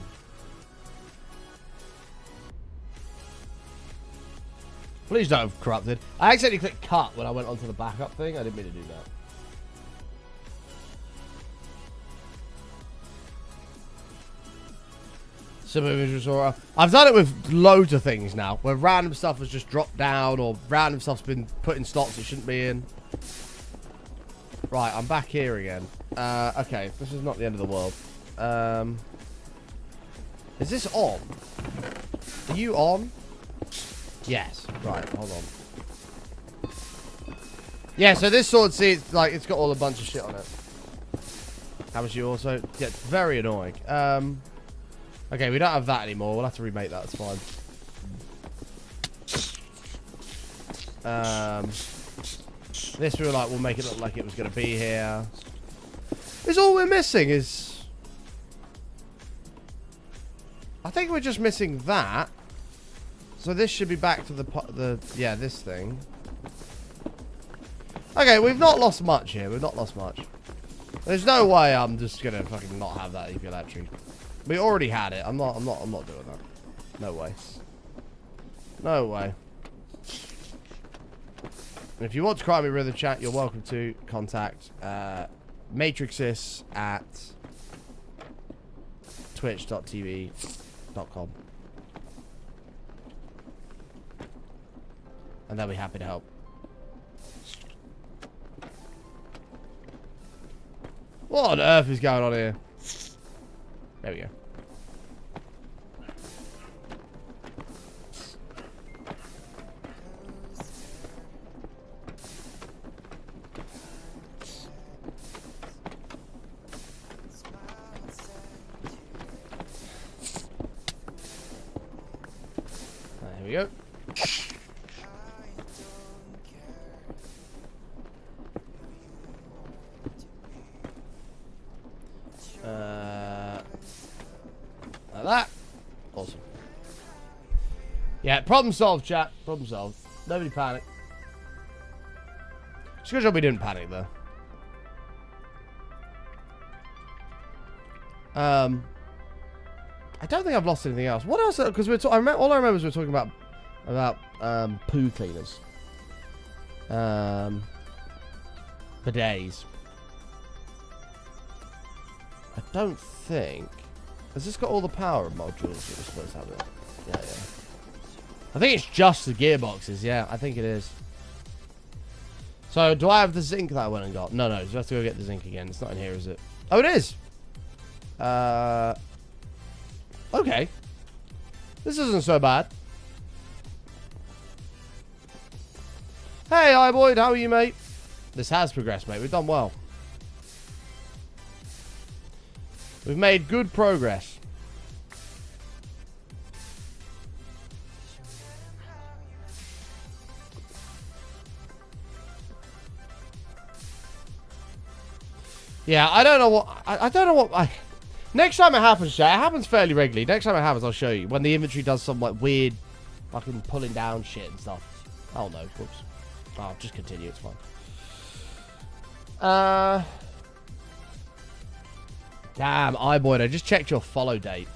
Please don't have corrupted. I accidentally clicked cut when I went onto the backup thing. I didn't mean to do that. I've done it with loads of things now, where random stuff has just dropped down, or random stuff's been put in slots it shouldn't be in. Right, I'm back here again. Okay, this is not the end of the world. Is this on? Are you on? Yes. Right, hold on. Yeah, so this sword, see, it's like, it's got all a bunch of shit on it. How much you also? Yeah, it's very annoying. Okay, we don't have that anymore. We'll have to remake that. It's fine. This we were like, we'll make it look like it was going to be here. This all we're missing is... I think we're just missing that. So this should be back to the yeah, this thing. Okay, we've not lost much here. We've not lost much. There's no way I'm just going to fucking not have that equilatry. We already had it. I'm not doing that. No way. No way. And if you want to cry me with the chat, you're welcome to contact matrixis at twitch.tv.com. And they'll be happy to help. What on earth is going on here? There we go. There we go. Like that. Awesome. Yeah, problem solved, chat. Problem solved. Nobody panic. It's a good job we didn't panic, though. I don't think I've lost anything else. What else? Because all I remember is we're talking about poo cleaners. Bidets. I don't think. Has this got all the power modules that we're supposed to have it? Yeah, yeah. I think it's just the gearboxes. Yeah, I think it is. So, do I have the zinc that I went and got? No, no. You have to go get the zinc again. It's not in here, is it? Oh, it is. Okay. This isn't so bad. Hey, iBoyd. How are you, mate? This has progressed, mate. We've done well. We've made good progress. Yeah, I don't know what... I don't know what... Next time it happens, chat, it happens fairly regularly. Next time it happens, I'll show you. When the inventory does some, like, weird fucking pulling down shit and stuff. Oh, no. Whoops. Oh, just continue. It's fine. Damn, iBoyd, I just checked your follow date.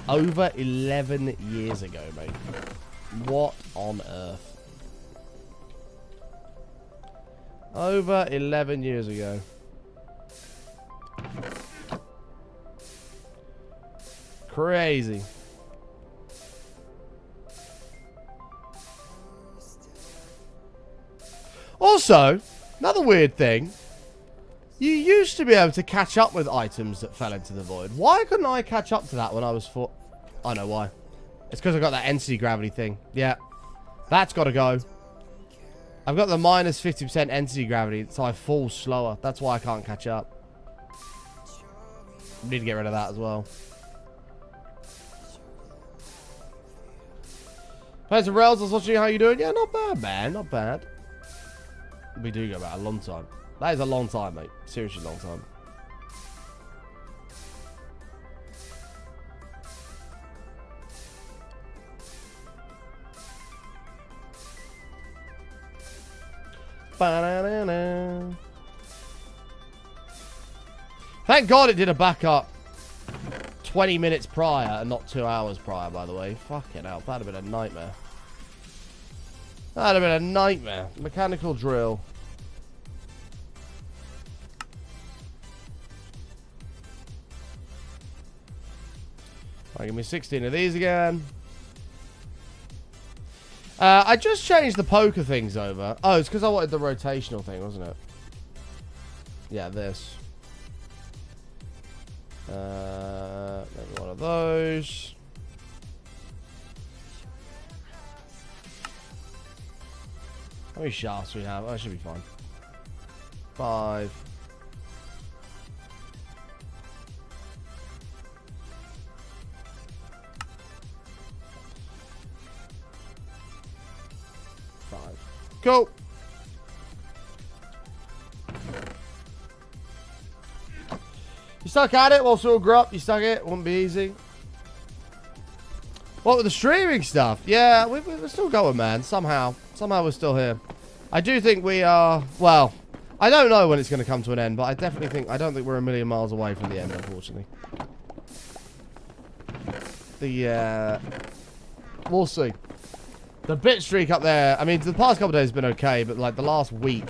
Over 11 years ago, mate. What on earth? Over 11 years ago. Crazy. Also, another weird thing. You used to be able to catch up with items that fell into the void. Why couldn't I catch up to that when I was for... I know why. It's because I got that entity gravity thing. Yeah. That's got to go. I've got the minus 50% entity gravity, so I fall slower. That's why I can't catch up. Need to get rid of that as well. Hey, so Rails, I was watching. How you doing? Yeah, not bad, man. Not bad. We do go back a long time. That is a long time, mate. Seriously long time. Ba-da-da-da. Thank God it did a backup 20 minutes prior and not 2 hours prior, by the way. Fucking hell. That'd have been a nightmare. That'd have been a nightmare. Mechanical drill. Right, give me 16 of these again. I just changed the poker things over. Oh, it's because I wanted the rotational thing, wasn't it? Yeah, this. Maybe one of those. How many shafts do we have? Oh, that should be fine. 5. Cool. You stuck at it while still grew up. You stuck at it. Wouldn't be easy. What with the streaming stuff? Yeah, we're still going, man. Somehow we're still here. I do think we are. Well, I don't know when it's going to come to an end, but I definitely think. I don't think we're a million miles away from the end, unfortunately. We'll see. The bit streak up there, I mean, the past couple of days has been okay, but like the last week,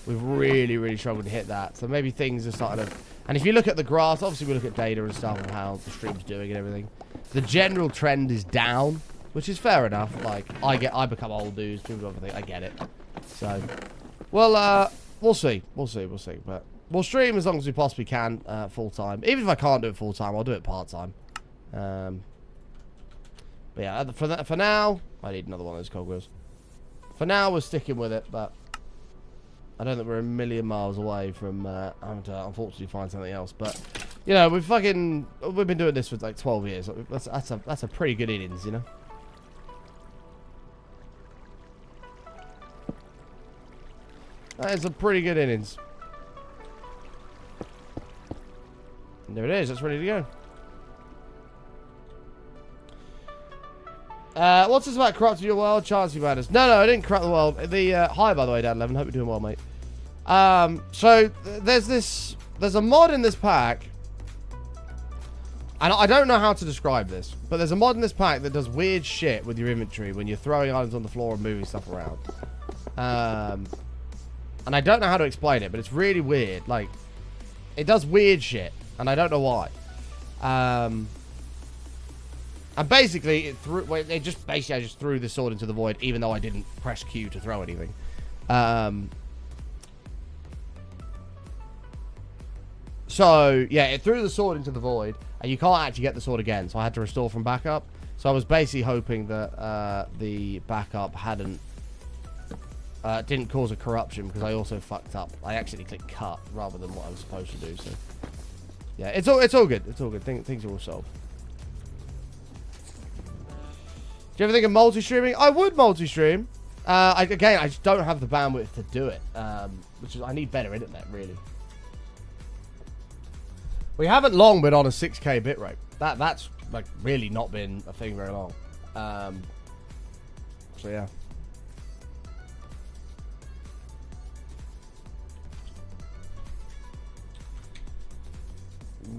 we've really struggled to hit that. So maybe things are starting to... And if you look at the graphs, obviously we look at data and stuff and how the stream's doing and everything. The general trend is down, which is fair enough. Like, I become old news, people don't think I get it. So, well, we'll see. We'll see. But we'll stream as long as we possibly can, full time. Even if I can't do it full time, I'll do it part time. But yeah, for now, I need another one of those cogwheels. For now, we're sticking with it, but I don't think we're a million miles away from having to unfortunately find something else. But you know, we've been doing this for like 12 years. That's a pretty good innings, you know. That is a pretty good innings. And there it is. That's ready to go. What's this about corrupting your world? Chancey Matters. No, I didn't corrupt the world. Hi, by the way, Dan11. Hope you're doing well, mate. So there's a mod in this pack, and I don't know how to describe this, but there's a mod in this pack that does weird shit with your inventory when you're throwing items on the floor and moving stuff around. And I don't know how to explain it, but it's really weird. Like, it does weird shit, and I don't know why. And basically, I just threw the sword into the void, even though I didn't press Q to throw anything. So, yeah, it threw the sword into the void, and you can't actually get the sword again, so I had to restore from backup. So I was basically hoping that the backup didn't cause a corruption, because I also fucked up. I actually clicked cut rather than what I was supposed to do, so... Yeah, it's all good. It's all good. Things are all solved. Do you ever think of multi-streaming? I would multi-stream. Again, I just don't have the bandwidth to do it. Which is, I need better internet, really. We haven't long been on a 6K bitrate. That's like really not been a thing very long. So yeah.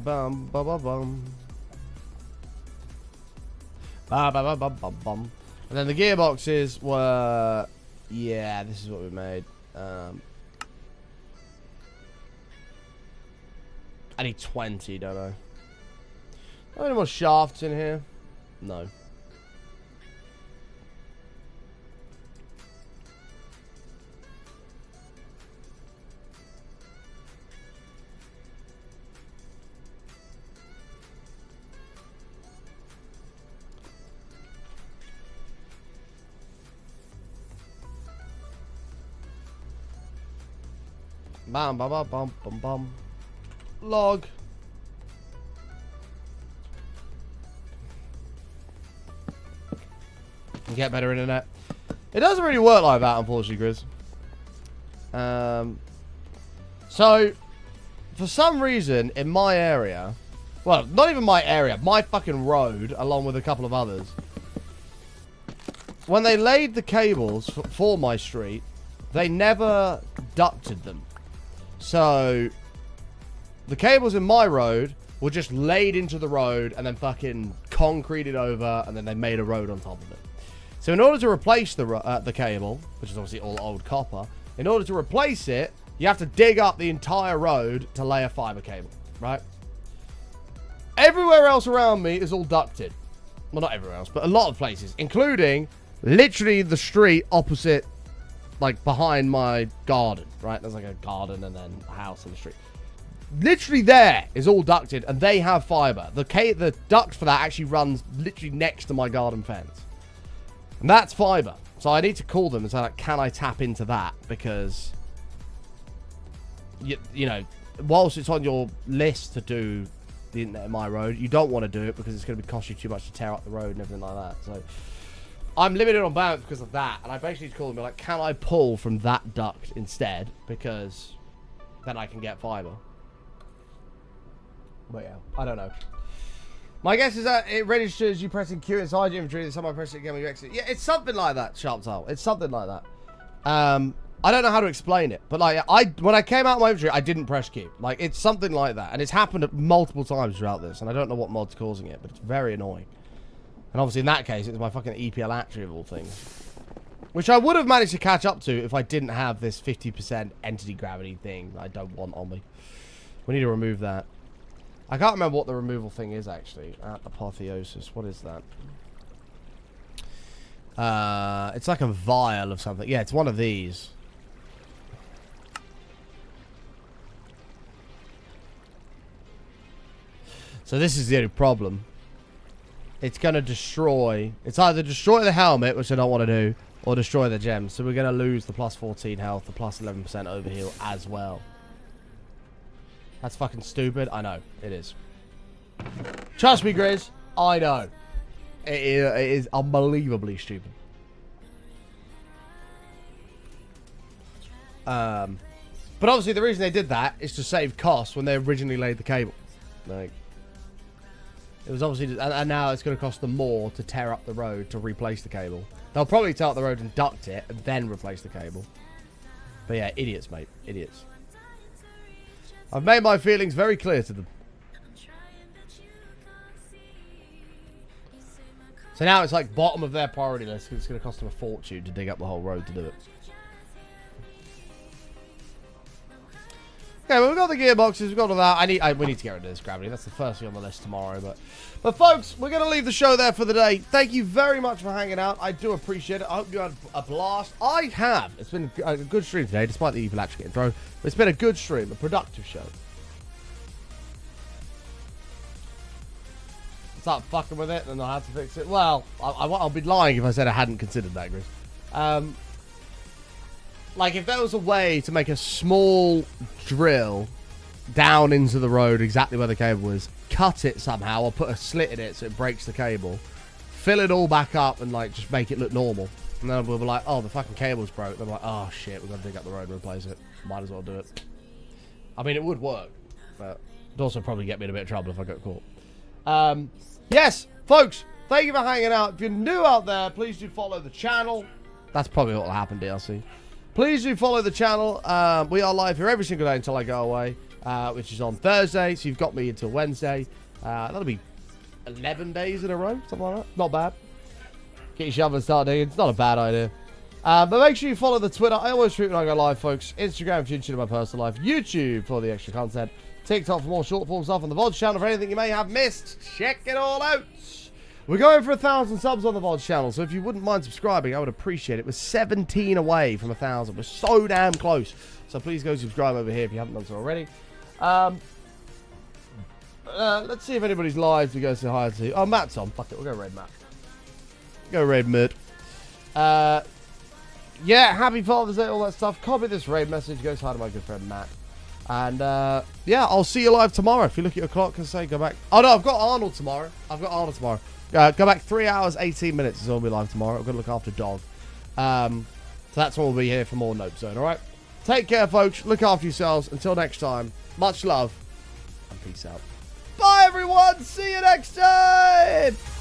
Bum bum bum bum. Bum, bum, bum, bum, bum. And then the gearboxes were... Yeah, this is what we made. I need 20, don't I? Are any more shafts in here? No. Bam, bam, bam, bam, bam, bam. Log. Get better internet. It doesn't really work like that, unfortunately, Grizz. So, for some reason, in my area, well, not even my area, my fucking road, along with a couple of others, when they laid the cables for my street, they never ducted them. So, the cables in my road were just laid into the road and then fucking concreted over, and then they made a road on top of it. So in order to replace the cable, which is obviously all old copper, in order to replace it, you have to dig up the entire road to lay a fiber cable, right? Everywhere else around me is all ducted. Well, not everywhere else, but a lot of places, including literally the street opposite, like behind my garden, right? There's like a garden and then a house in the street. Literally there is all ducted, and they have fiber. The duct for that actually runs literally next to my garden fence. And that's fiber. So I need to call them and say, like, can I tap into that? Because, you know, whilst it's on your list to do the internet in my road, you don't want to do it because it's going to cost you too much to tear up the road and everything like that. So I'm limited on balance because of that. And I basically call them and be like, can I pull from that duct instead? Because then I can get fiber. But yeah, I don't know. My guess is that it registers you pressing Q inside your inventory, and someone press it again when you exit. Yeah, it's something like that, Sharp Tile. It's something like that. I don't know how to explain it, but like when I came out of my inventory, I didn't press Q. Like, it's something like that, and it's happened multiple times throughout this, and I don't know what mod's causing it, but it's very annoying. And obviously in that case, it's my fucking EPL Attree of all things, which I would have managed to catch up to if I didn't have this 50% entity gravity thing that I don't want on me. We need to remove that. I can't remember what the removal thing is, actually. Apotheosis. What is that? It's like a vial of something. Yeah, it's one of these. So this is the only problem. It's going to destroy... It's either destroy the helmet, which I don't want to do, or destroy the gems. So we're going to lose the plus 14 health, the plus 11% overheal as well. That's fucking stupid. I know. It is. Trust me, Grizz. I know. It is unbelievably stupid. But obviously the reason they did that is to save costs when they originally laid the cable. Like, it was obviously... And now it's going to cost them more to tear up the road to replace the cable. They'll probably tear up the road and duct it and then replace the cable. But yeah, idiots, mate. Idiots. I've made my feelings very clear to them. So now it's like bottom of their priority list because it's going to cost them a fortune to dig up the whole road to do it. Okay, well, we've got the gearboxes, we've got all that. We need to get rid of this gravity. That's the first thing on the list tomorrow. But folks, we're going to leave the show there for the day. Thank you very much for hanging out. I do appreciate it. I hope you had a blast. I have. It's been a good stream today, despite the evil actually getting thrown. But it's been a good stream, a productive show. Start fucking with it and I had to fix it. Well, I'll be lying if I said I hadn't considered that, Grizz. Like, if there was a way to make a small drill down into the road exactly where the cable is, cut it somehow or put a slit in it so it breaks the cable, fill it all back up and, like, just make it look normal. And then we'll be like, oh, the fucking cable's broke. Then we're like, oh, shit, we've got to dig up the road and replace it. Might as well do it. I mean, it would work, but it'd also probably get me in a bit of trouble if I got caught. Yes, folks, thank you for hanging out. If you're new out there, please do follow the channel. That's probably what will happen, DLC. Please do follow the channel. We are live here every single day until I go away, which is on Thursday. So you've got me until Wednesday. That'll be 11 days in a row, something like that. Not bad. Get your shovel and start digging. It's not a bad idea. But make sure you follow the Twitter. I always tweet when I go live, folks. Instagram for YouTube in my personal life. YouTube for the extra content. TikTok for more short form stuff. On the VODs channel for anything you may have missed. Check it all out. We're going for 1,000 subs on the VODs channel. So if you wouldn't mind subscribing, I would appreciate it. We're 17 away from 1,000. We're so damn close. So please go subscribe over here if you haven't done so already. Let's see if anybody's live to go say hi to. Oh, Matt's on. Fuck it. We'll go Red Matt. Go Red Matt. Yeah, happy Father's Day, all that stuff. Copy this raid message. Go say hi to my good friend Matt. And, yeah, I'll see you live tomorrow. If you look at your clock and say go back. Oh, no, I've got Arnold tomorrow. Go back 3 hours, 18 minutes is all be live tomorrow. I'm going to look after dog. So that's when we'll be here for more Nope Zone, all right? Take care, folks. Look after yourselves. Until next time, much love and peace out. Bye, everyone. See you next time.